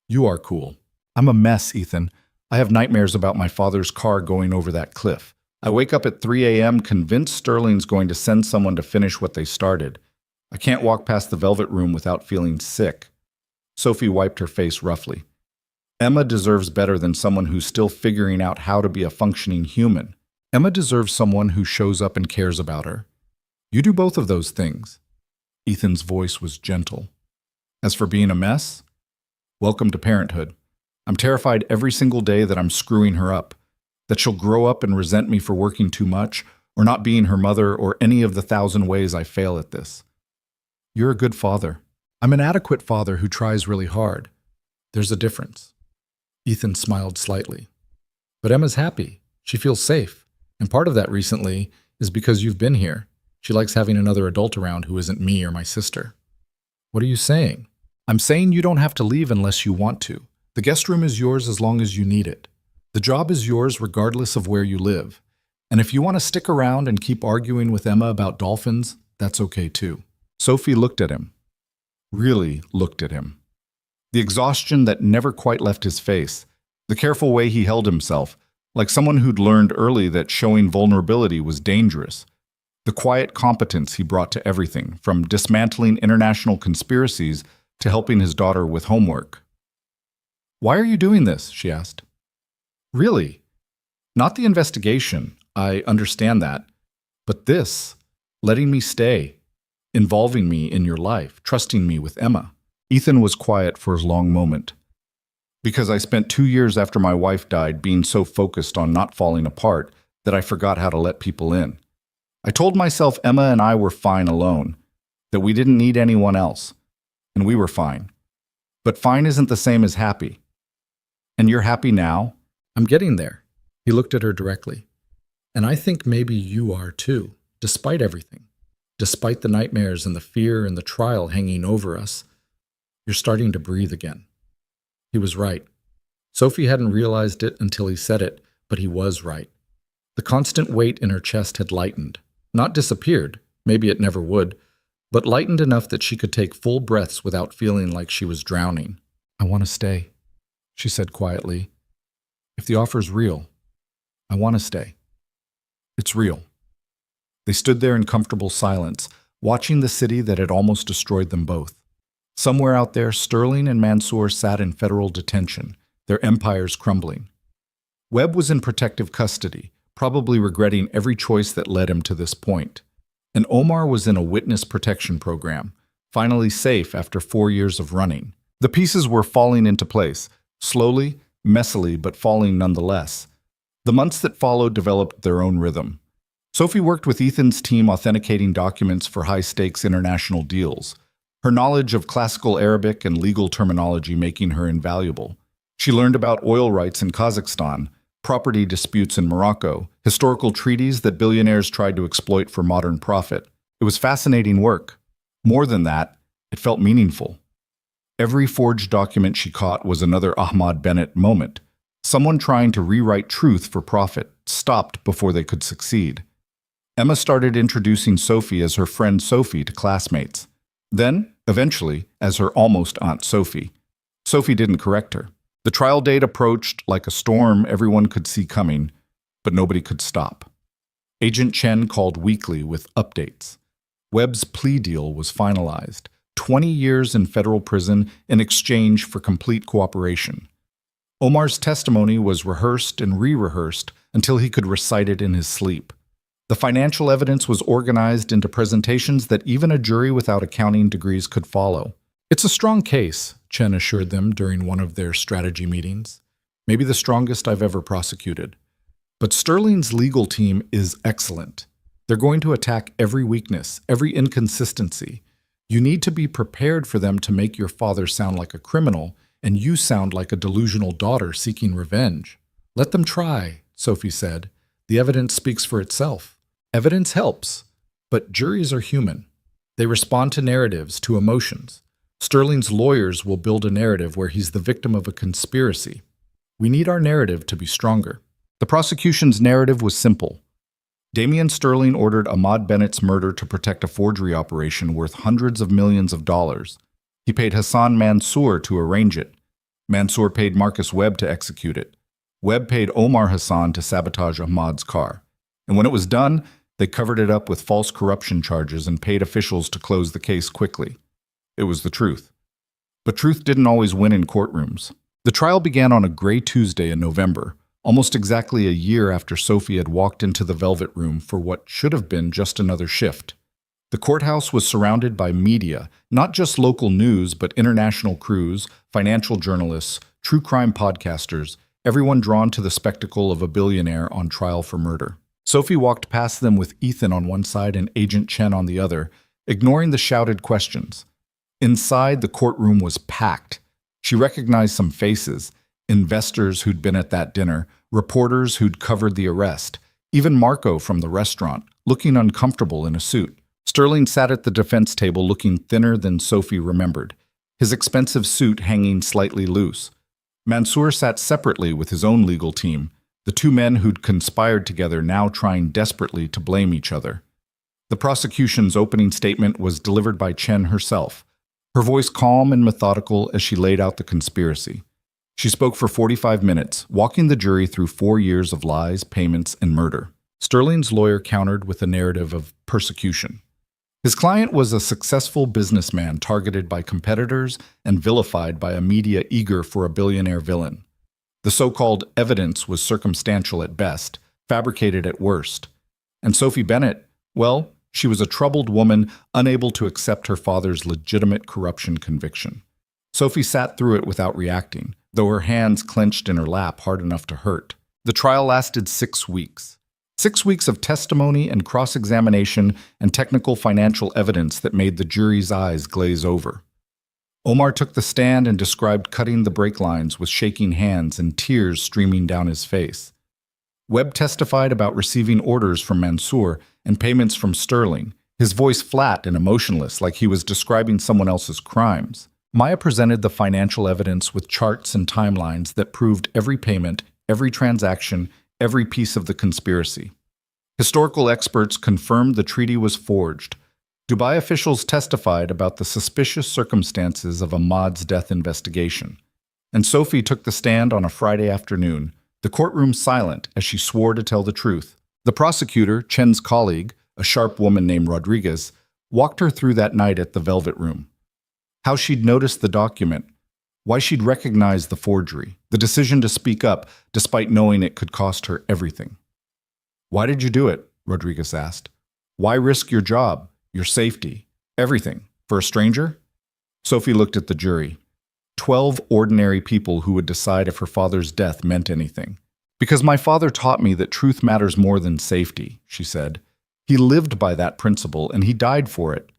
You are cool. I'm a mess, Ethan. I have nightmares about my father's car going over that cliff. I wake up at 3 a.m. convinced Sterling's going to send someone to finish what they started. I can't walk past the velvet room without feeling sick. Sophie wiped her face roughly. Emma deserves better than someone who's still figuring out how to be a functioning human. Emma deserves someone who shows up and cares about her. You do both of those things. Ethan's voice was gentle. As for being a mess, welcome to parenthood. I'm terrified every single day that I'm screwing her up, that she'll grow up and resent me for working too much, or not being her mother, or any of the 1,000 ways I fail at this. You're a good father. I'm an adequate father who tries really hard. There's a difference. Ethan smiled slightly. But Emma's happy. She feels safe. And part of that recently is because you've been here. She likes having another adult around who isn't me or my sister. What are you saying? I'm saying you don't have to leave unless you want to. The guest room is yours as long as you need it. The job is yours regardless of where you live. And if you want to stick around and keep arguing with Emma about dolphins, that's okay too. Sophie looked at him. Really looked at him. The exhaustion that never quite left his face, the careful way he held himself, like someone who'd learned early that showing vulnerability was dangerous. The quiet competence he brought to everything, from dismantling international conspiracies to helping his daughter with homework. "Why are you doing this?" she asked. "Really? Not the investigation, I understand that. But this, letting me stay, involving me in your life, trusting me with Emma." Ethan was quiet for a long moment. "Because I spent 2 years after my wife died being so focused on not falling apart that I forgot how to let people in. I told myself Emma and I were fine alone, that we didn't need anyone else, and we were fine. But fine isn't the same as happy. And you're happy now?" "I'm getting there." He looked at her directly. "And I think maybe you are too, despite everything. Despite the nightmares and the fear and the trial hanging over us, you're starting to breathe again." He was right. Sophie hadn't realized it until he said it, but he was right. The constant weight in her chest had lightened. Not disappeared, maybe it never would, but lightened enough that she could take full breaths without feeling like she was drowning. "I want to stay," she said quietly. "If the offer's real, I want to stay. It's real." They stood there in comfortable silence, watching the city that had almost destroyed them both. Somewhere out there, Sterling and Mansour sat in federal detention, their empires crumbling. Webb was in protective custody, probably regretting every choice that led him to this point. And Omar was in a witness protection program, finally safe after 4 years of running. The pieces were falling into place, slowly, messily, but falling nonetheless. The months that followed developed their own rhythm. Sophie worked with Ethan's team authenticating documents for high-stakes international deals, her knowledge of classical Arabic and legal terminology making her invaluable. She learned about oil rights in Kazakhstan, property disputes in Morocco, historical treaties that billionaires tried to exploit for modern profit. It was fascinating work. More than that, it felt meaningful. Every forged document she caught was another Ahmad Bennett moment. Someone trying to rewrite truth for profit, stopped before they could succeed. Emma started introducing Sophie as her friend Sophie to classmates. Then, eventually, as her almost Aunt Sophie. Sophie didn't correct her. The trial date approached like a storm everyone could see coming, but nobody could stop. Agent Chen called weekly with updates. Webb's plea deal was finalized, 20 years in federal prison in exchange for complete cooperation. Omar's testimony was rehearsed and re-rehearsed until he could recite it in his sleep. The financial evidence was organized into presentations that even a jury without accounting degrees could follow. "It's a strong case," Chen assured them during one of their strategy meetings. "Maybe the strongest I've ever prosecuted. But Sterling's legal team is excellent. They're going to attack every weakness, every inconsistency. You need to be prepared for them to make your father sound like a criminal and you sound like a delusional daughter seeking revenge. Let them try," Sophie said. "The evidence speaks for itself." Evidence helps, but juries are human. They respond to narratives, to emotions. Sterling's lawyers will build a narrative where he's the victim of a conspiracy. We need our narrative to be stronger. The prosecution's narrative was simple. Damian Sterling ordered Ahmad Bennett's murder to protect a forgery operation worth hundreds of millions of dollars. He paid Hassan Mansour to arrange it. Mansour paid Marcus Webb to execute it. Webb paid Omar Hassan to sabotage Ahmad's car. And when it was done, they covered it up with false corruption charges and paid officials to close the case quickly. It was the truth. But truth didn't always win in courtrooms. The trial began on a gray Tuesday in November, almost exactly a year after Sophie had walked into the Velvet Room for what should have been just another shift. The courthouse was surrounded by media, not just local news, but international crews, financial journalists, true crime podcasters, everyone drawn to the spectacle of a billionaire on trial for murder. Sophie walked past them with Ethan on one side and Agent Chen on the other, ignoring the shouted questions. Inside, the courtroom was packed. She recognized some faces, investors who'd been at that dinner, reporters who'd covered the arrest, Even Marco from the restaurant, looking uncomfortable in a suit. Sterling sat at the defense table looking thinner than Sophie remembered, his expensive suit hanging slightly loose. Mansour sat separately with his own legal team, the two men who'd conspired together now trying desperately to blame each other. The prosecution's opening statement was delivered by Chen herself, her voice calm and methodical as she laid out the conspiracy. She spoke for 45 minutes, walking the jury through 4 years of lies, payments, and murder. Sterling's lawyer countered with a narrative of persecution. His client was a successful businessman targeted by competitors and vilified by a media eager for a billionaire villain. The so-called evidence was circumstantial at best, fabricated at worst. And Sophie Bennett, well, she was a troubled woman unable to accept her father's legitimate corruption conviction. Sophie sat through it without reacting, though her hands clenched in her lap hard enough to hurt. The trial lasted 6 weeks. 6 weeks of testimony and cross-examination and technical financial evidence that made the jury's eyes glaze over. Omar took the stand and described cutting the brake lines with shaking hands and tears streaming down his face. Webb testified about receiving orders from Mansour and payments from Sterling, his voice flat and emotionless like he was describing someone else's crimes. Maya presented the financial evidence with charts and timelines that proved every payment, every transaction, every piece of the conspiracy. Historical experts confirmed the treaty was forged. Dubai officials testified about the suspicious circumstances of Ahmad's death investigation. And Sophie took the stand on a Friday afternoon, the courtroom silent as she swore to tell the truth. The prosecutor, Chen's colleague, a sharp woman named Rodriguez, walked her through that night at the Velvet Room. How she'd noticed the document, why she'd recognized the forgery, the decision to speak up despite knowing it could cost her everything. "Why did you do it?" Rodriguez asked. "Why risk your job, your safety, everything, for a stranger?" Sophie looked at the jury. 12 ordinary people who would decide if her father's death meant anything. "Because my father taught me that truth matters more than safety," she said. "He lived by that principle and he died for it.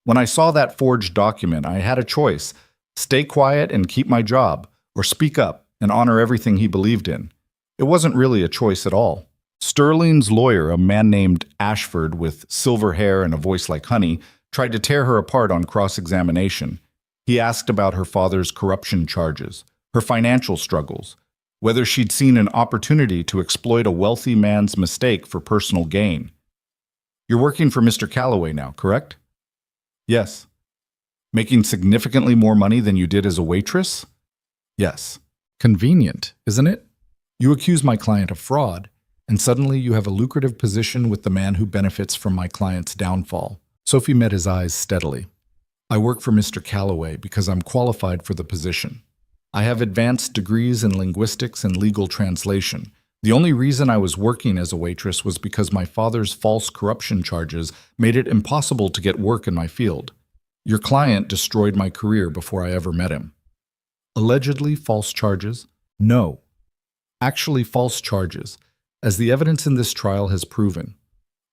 When I saw that forged document, I had a choice: stay quiet and keep my job, or speak up and honor everything he believed in. It wasn't really a choice at all." Sterling's lawyer, a man named Ashford with silver hair and a voice like honey, tried to tear her apart on cross-examination. He asked about her father's corruption charges, her financial struggles, whether she'd seen an opportunity to exploit a wealthy man's mistake for personal gain. "You're working for Mr. Calloway now, correct?" "Yes." "Making significantly more money than you did as a waitress?" "Yes." "Convenient, isn't it? You accuse my client of fraud, and suddenly you have a lucrative position with the man who benefits from my client's downfall." Sophie met his eyes steadily. "I work for Mr. Calloway because I'm qualified for the position. I have advanced degrees in linguistics and legal translation. The only reason I was working as a waitress was because my father's false corruption charges made it impossible to get work in my field. Your client destroyed my career before I ever met him." "Allegedly false charges?" "No. Actually false charges, as the evidence in this trial has proven."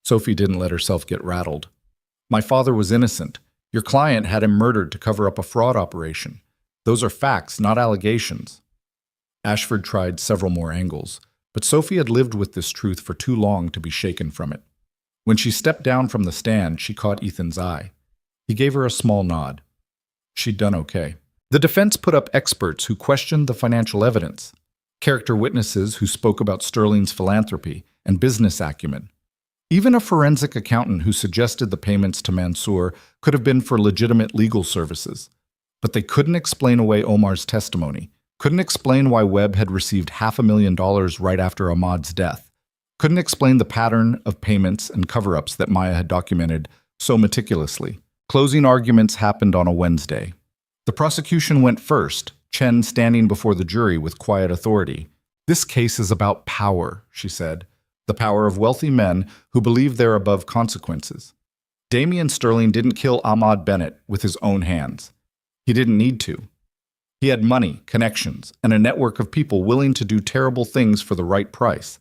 Sophie didn't let herself get rattled. "My father was innocent. Your client had him murdered to cover up a fraud operation. Those are facts, not allegations." Ashford tried several more angles, but Sophie had lived with this truth for too long to be shaken from it. When she stepped down from the stand, she caught Ethan's eye. He gave her a small nod. She'd done okay. The defense put up experts who questioned the financial evidence, character witnesses who spoke about Sterling's philanthropy and business acumen. Even a forensic accountant who suggested the payments to Mansour could have been for legitimate legal services. But they couldn't explain away Omar's testimony, couldn't explain why Webb had received $500,000 right after Ahmad's death, couldn't explain the pattern of payments and cover-ups that Maya had documented so meticulously. Closing arguments happened on a Wednesday. The prosecution went first, Chen standing before the jury with quiet authority. "This case is about power," she said. "The power of wealthy men who believe they're above consequences. Damian Sterling didn't kill Ahmad Bennett with his own hands. He didn't need to. He had money, connections, and a network of people willing to do terrible things for the right price.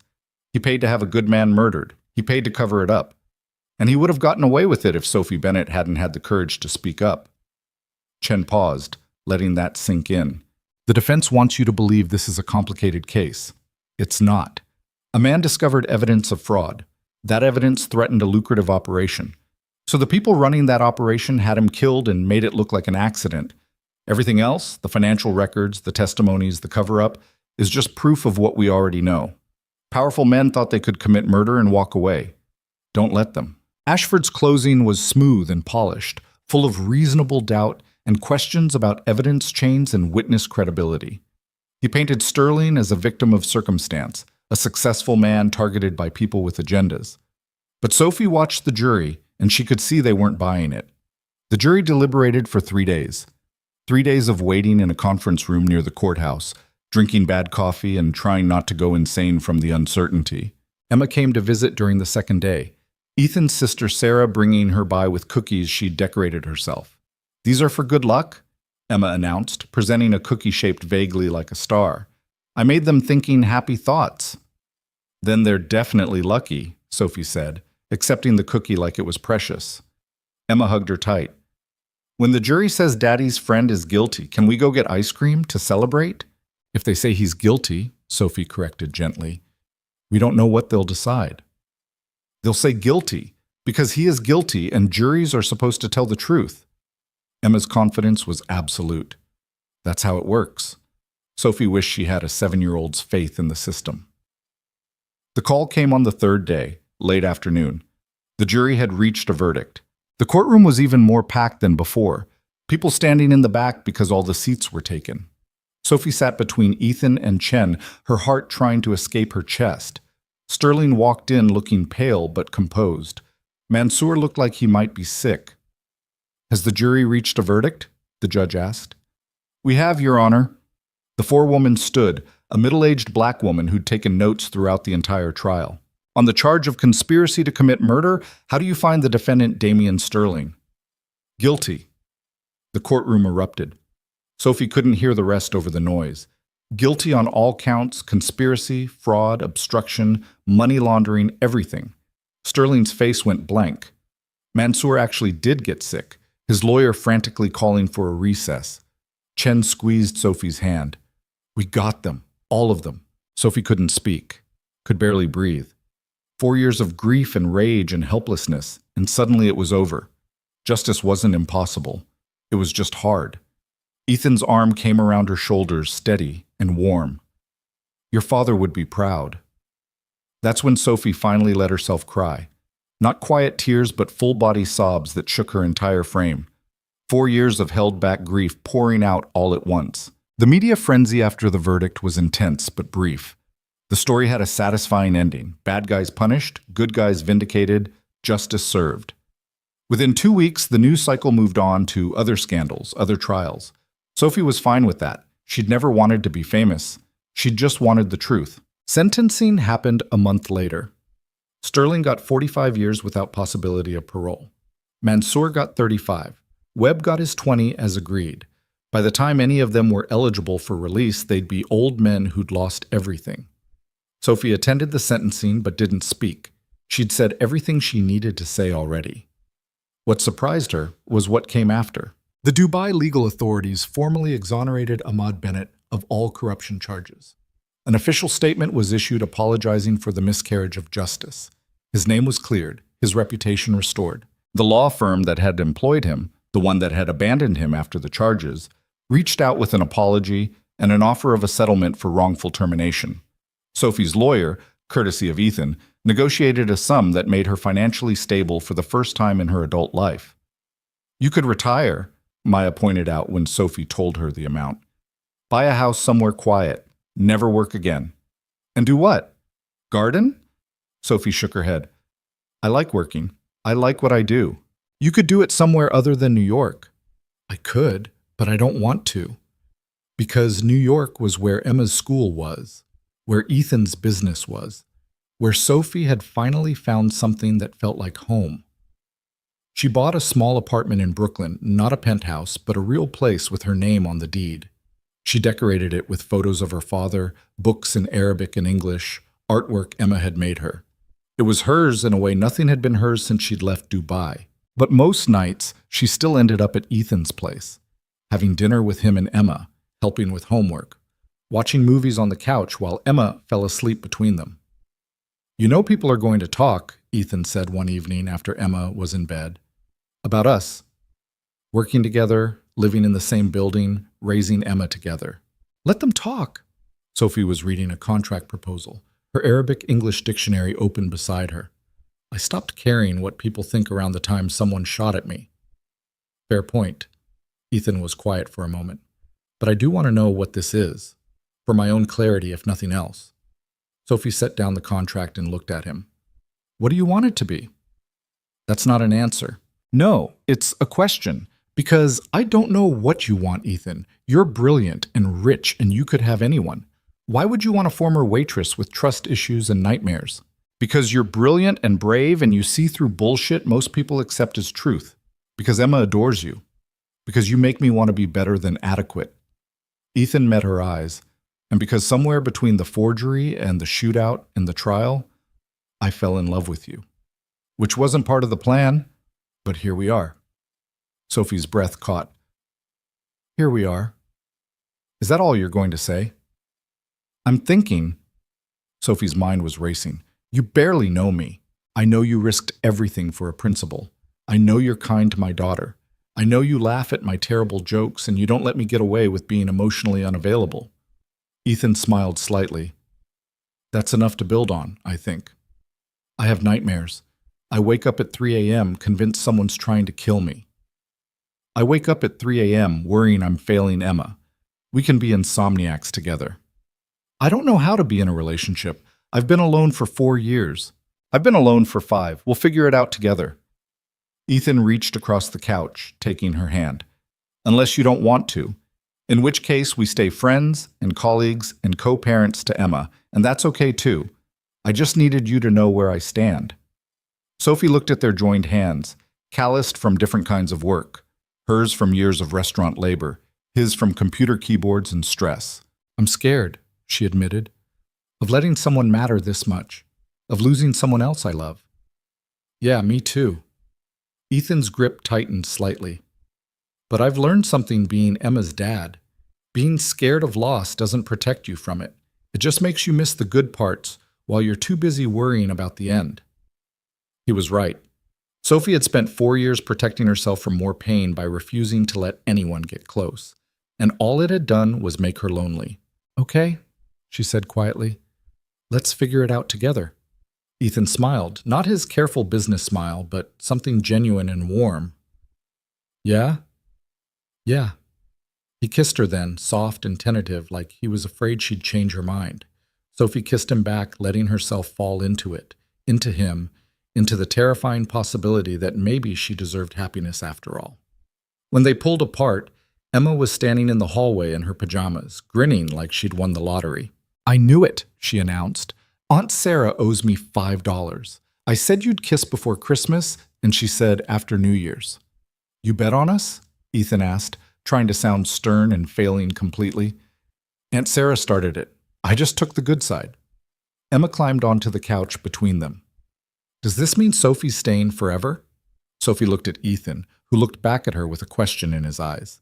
He paid to have a good man murdered. He paid to cover it up. And he would have gotten away with it if Sophie Bennett hadn't had the courage to speak up." Chen paused, letting that sink in. "The defense wants you to believe this is a complicated case. It's not. A man discovered evidence of fraud. That evidence threatened a lucrative operation. So the people running that operation had him killed and made it look like an accident. Everything else, the financial records, the testimonies, the cover-up, is just proof of what we already know. Powerful men thought they could commit murder and walk away. Don't let them. Ashford's closing was smooth and polished, full of reasonable doubt and questions about evidence chains and witness credibility. He painted Sterling as a victim of circumstance, a successful man targeted by people with agendas. But Sophie watched the jury, and she could see they weren't buying it. The jury deliberated for 3 days. 3 days of waiting in a conference room near the courthouse, drinking bad coffee and trying not to go insane from the uncertainty. Emma came to visit during the second day, Ethan's sister Sarah bringing her by with cookies she'd decorated herself. "These are for good luck," Emma announced, presenting a cookie shaped vaguely like a star. "I made them thinking happy thoughts." "Then they're definitely lucky," Sophie said, accepting the cookie like it was precious. Emma hugged her tight. "When the jury says Daddy's friend is guilty, can we go get ice cream to celebrate?" "If they say he's guilty," Sophie corrected gently, "we don't know what they'll decide." "They'll say guilty, because he is guilty and juries are supposed to tell the truth." Emma's confidence was absolute. That's how it works. Sophie wished she had a 7-year-old's faith in the system. The call came on the third day, late afternoon. The jury had reached a verdict. The courtroom was even more packed than before, people standing in the back because all the seats were taken. Sophie sat between Ethan and Chen, her heart trying to escape her chest. Sterling walked in looking pale but composed. Mansour looked like he might be sick. "Has the jury reached a verdict?" the judge asked. "We have, Your Honor." The forewoman stood, a middle-aged black woman who'd taken notes throughout the entire trial. "On the charge of conspiracy to commit murder, how do you find the defendant Damian Sterling?" "Guilty." The courtroom erupted. Sophie couldn't hear the rest over the noise. Guilty on all counts: conspiracy, fraud, obstruction, money laundering, everything. Sterling's face went blank. Mansour actually did get sick, his lawyer frantically calling for a recess. Chen squeezed Sophie's hand. "We got them, all of them." Sophie couldn't speak, could barely breathe. 4 years of grief and rage and helplessness, and suddenly it was over. Justice wasn't impossible. It was just hard. Ethan's arm came around her shoulders, steady and warm. "Your father would be proud." That's when Sophie finally let herself cry. Not quiet tears, but full-body sobs that shook her entire frame. 4 years of held-back grief pouring out all at once. The media frenzy after the verdict was intense but brief. The story had a satisfying ending. Bad guys punished, good guys vindicated, justice served. Within 2 weeks, the news cycle moved on to other scandals, other trials. Sophie was fine with that. She'd never wanted to be famous. She'd just wanted the truth. Sentencing happened a month later. Sterling got 45 years without possibility of parole. Mansour got 35. Webb got his 20 as agreed. By the time any of them were eligible for release, they'd be old men who'd lost everything. Sophie attended the sentencing but didn't speak. She'd said everything she needed to say already. What surprised her was what came after. The Dubai legal authorities formally exonerated Ahmad Bennett of all corruption charges. An official statement was issued apologizing for the miscarriage of justice. His name was cleared, his reputation restored. The law firm that had employed him, the one that had abandoned him after the charges, reached out with an apology and an offer of a settlement for wrongful termination. Sophie's lawyer, courtesy of Ethan, negotiated a sum that made her financially stable for the first time in her adult life. "You could retire," Maya pointed out when Sophie told her the amount. "Buy a house somewhere quiet, never work again." "And do what? Garden?" Sophie shook her head. "I like working. I like what I do." "You could do it somewhere other than New York." "I could, but I don't want to." Because New York was where Emma's school was, where Ethan's business was, where Sophie had finally found something that felt like home. She bought a small apartment in Brooklyn, not a penthouse, but a real place with her name on the deed. She decorated it with photos of her father, books in Arabic and English, artwork Emma had made her. It was hers in a way nothing had been hers since she'd left Dubai. But most nights, she still ended up at Ethan's place, having dinner with him and Emma, helping with homework, watching movies on the couch while Emma fell asleep between them. You know people are going to talk, Ethan said one evening after Emma was in bed. About us. Working together, living in the same building, raising Emma together. Let them talk. Sophie was reading a contract proposal, her Arabic-English dictionary open beside her. I stopped caring what people think around the time someone shot at me. Fair point. Ethan was quiet for a moment. But I do want to know what this is, for my own clarity if nothing else. Sophie set down the contract and looked at him. What do you want it to be? That's not an answer. No, it's a question. Because I don't know what you want, Ethan. You're brilliant and rich and you could have anyone. Why would you want a former waitress with trust issues and nightmares? Because you're brilliant and brave and you see through bullshit most people accept as truth. Because Emma adores you. Because you make me want to be better than adequate. Ethan met her eyes, and because somewhere between the forgery and the shootout and the trial, I fell in love with you. Which wasn't part of the plan, but here we are. Sophie's breath caught. Here we are. Is that all you're going to say? I'm thinking. Sophie's mind was racing. You barely know me. I know you risked everything for a principal. I know you're kind to my daughter. I know you laugh at my terrible jokes and you don't let me get away with being emotionally unavailable. Ethan smiled slightly. That's enough to build on, I think. I have nightmares. I wake up at 3 a.m. convinced someone's trying to kill me. I wake up at 3 a.m. worrying I'm failing Emma. We can be insomniacs together. I don't know how to be in a relationship. I've been alone for 4 years. I've been alone for 5. We'll figure it out together. Ethan reached across the couch, taking her hand. Unless you don't want to. In which case, we stay friends and colleagues and co-parents to Emma, and that's okay too. I just needed you to know where I stand. Sophie looked at their joined hands, calloused from different kinds of work. Hers from years of restaurant labor, his from computer keyboards and stress. I'm scared, she admitted, of letting someone matter this much, of losing someone else I love. Yeah, me too. Ethan's grip tightened slightly. But I've learned something being Emma's dad. Being scared of loss doesn't protect you from it. It just makes you miss the good parts while you're too busy worrying about the end. He was right. Sophie had spent 4 years protecting herself from more pain by refusing to let anyone get close. And all it had done was make her lonely. Okay, she said quietly. Let's figure it out together. Ethan smiled, not his careful business smile, but something genuine and warm. Yeah? Yeah. He kissed her then, soft and tentative, like he was afraid she'd change her mind. Sophie kissed him back, letting herself fall into it, into him, into the terrifying possibility that maybe she deserved happiness after all. When they pulled apart, Emma was standing in the hallway in her pajamas, grinning like she'd won the lottery. I knew it, she announced. Aunt Sarah owes me $5. I said you'd kiss before Christmas, and she said after New Year's. You bet on us? Ethan asked, trying to sound stern and failing completely. Aunt Sarah started it. I just took the good side. Emma climbed onto the couch between them. Does this mean Sophie's staying forever? Sophie looked at Ethan, who looked back at her with a question in his eyes.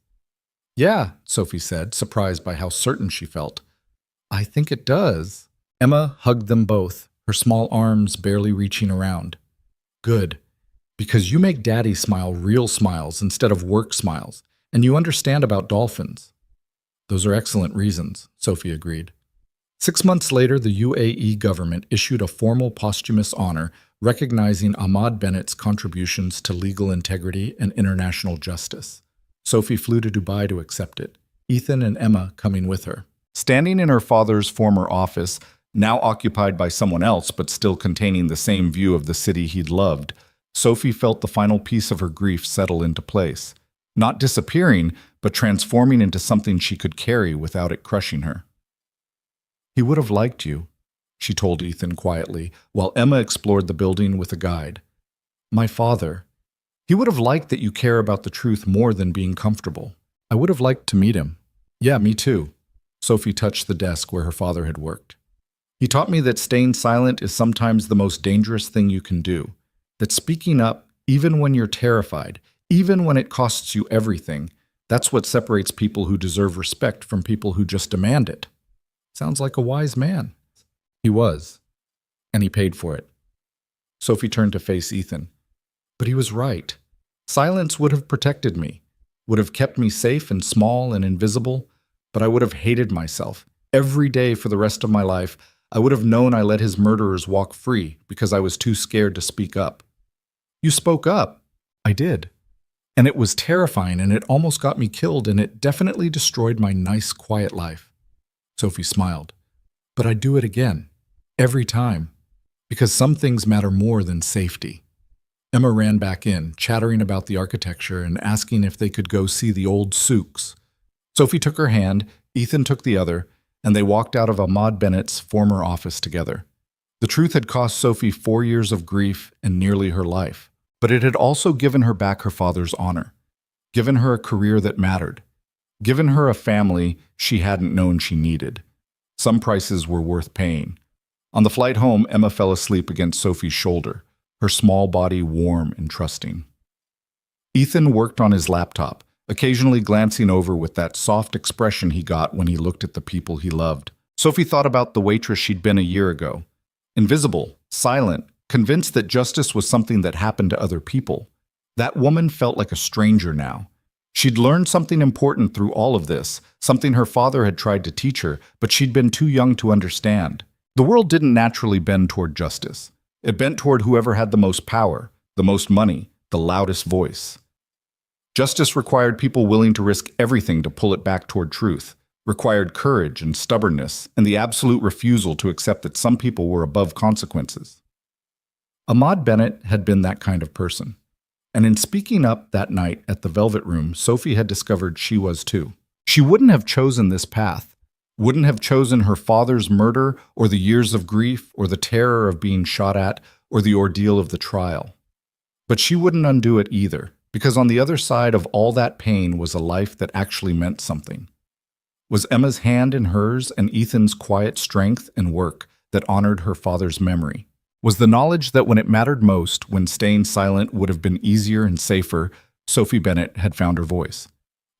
Yeah, Sophie said, surprised by how certain she felt. I think it does. Emma hugged them both, her small arms barely reaching around. Good. Because you make Daddy smile real smiles instead of work smiles, and you understand about dolphins. Those are excellent reasons, Sophie agreed. 6 months later, the UAE government issued a formal posthumous honor recognizing Ahmad Bennett's contributions to legal integrity and international justice. Sophie flew to Dubai to accept it, Ethan and Emma coming with her. Standing in her father's former office, now occupied by someone else but still containing the same view of the city he'd loved, Sophie felt the final piece of her grief settle into place. Not disappearing, but transforming into something she could carry without it crushing her. He would have liked you, she told Ethan quietly, while Emma explored the building with a guide. My father. He would have liked that you care about the truth more than being comfortable. I would have liked to meet him. Yeah, me too. Sophie touched the desk where her father had worked. He taught me that staying silent is sometimes the most dangerous thing you can do. That speaking up, even when you're terrified, even when it costs you everything, that's what separates people who deserve respect from people who just demand it. Sounds like a wise man. He was. And he paid for it. Sophie turned to face Ethan. But he was right. Silence would have protected me, would have kept me safe and small and invisible, but I would have hated myself. Every day for the rest of my life, I would have known I let his murderers walk free because I was too scared to speak up. You spoke up. I did. And it was terrifying, and it almost got me killed, and it definitely destroyed my nice, quiet life. Sophie smiled. But I'd do it again. Every time. Because some things matter more than safety. Emma ran back in, chattering about the architecture and asking if they could go see the old souks. Sophie took her hand, Ethan took the other, and they walked out of Ahmad Bennett's former office together. The truth had cost Sophie 4 years of grief and nearly her life, but it had also given her back her father's honor, given her a career that mattered, given her a family she hadn't known she needed. Some prices were worth paying. On the flight home, Emma fell asleep against Sophie's shoulder, her small body warm and trusting. Ethan worked on his laptop, occasionally glancing over with that soft expression he got when he looked at the people he loved. Sophie thought about the waitress she'd been a year ago. Invisible, silent, convinced that justice was something that happened to other people. That woman felt like a stranger now. She'd learned something important through all of this, something her father had tried to teach her, but she'd been too young to understand. The world didn't naturally bend toward justice. It bent toward whoever had the most power, the most money, the loudest voice. Justice required people willing to risk everything to pull it back toward truth, required courage and stubbornness, and the absolute refusal to accept that some people were above consequences. Ahmad Bennett had been that kind of person. And in speaking up that night at the Velvet Room, Sophie had discovered she was too. She wouldn't have chosen this path, wouldn't have chosen her father's murder or the years of grief or the terror of being shot at or the ordeal of the trial. But she wouldn't undo it either, because on the other side of all that pain was a life that actually meant something. Was Emma's hand in hers and Ethan's quiet strength and work that honored her father's memory? Was the knowledge that when it mattered most, when staying silent would have been easier and safer, Sophie Bennett had found her voice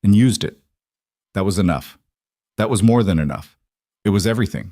and used it. That was enough. That was more than enough. It was everything.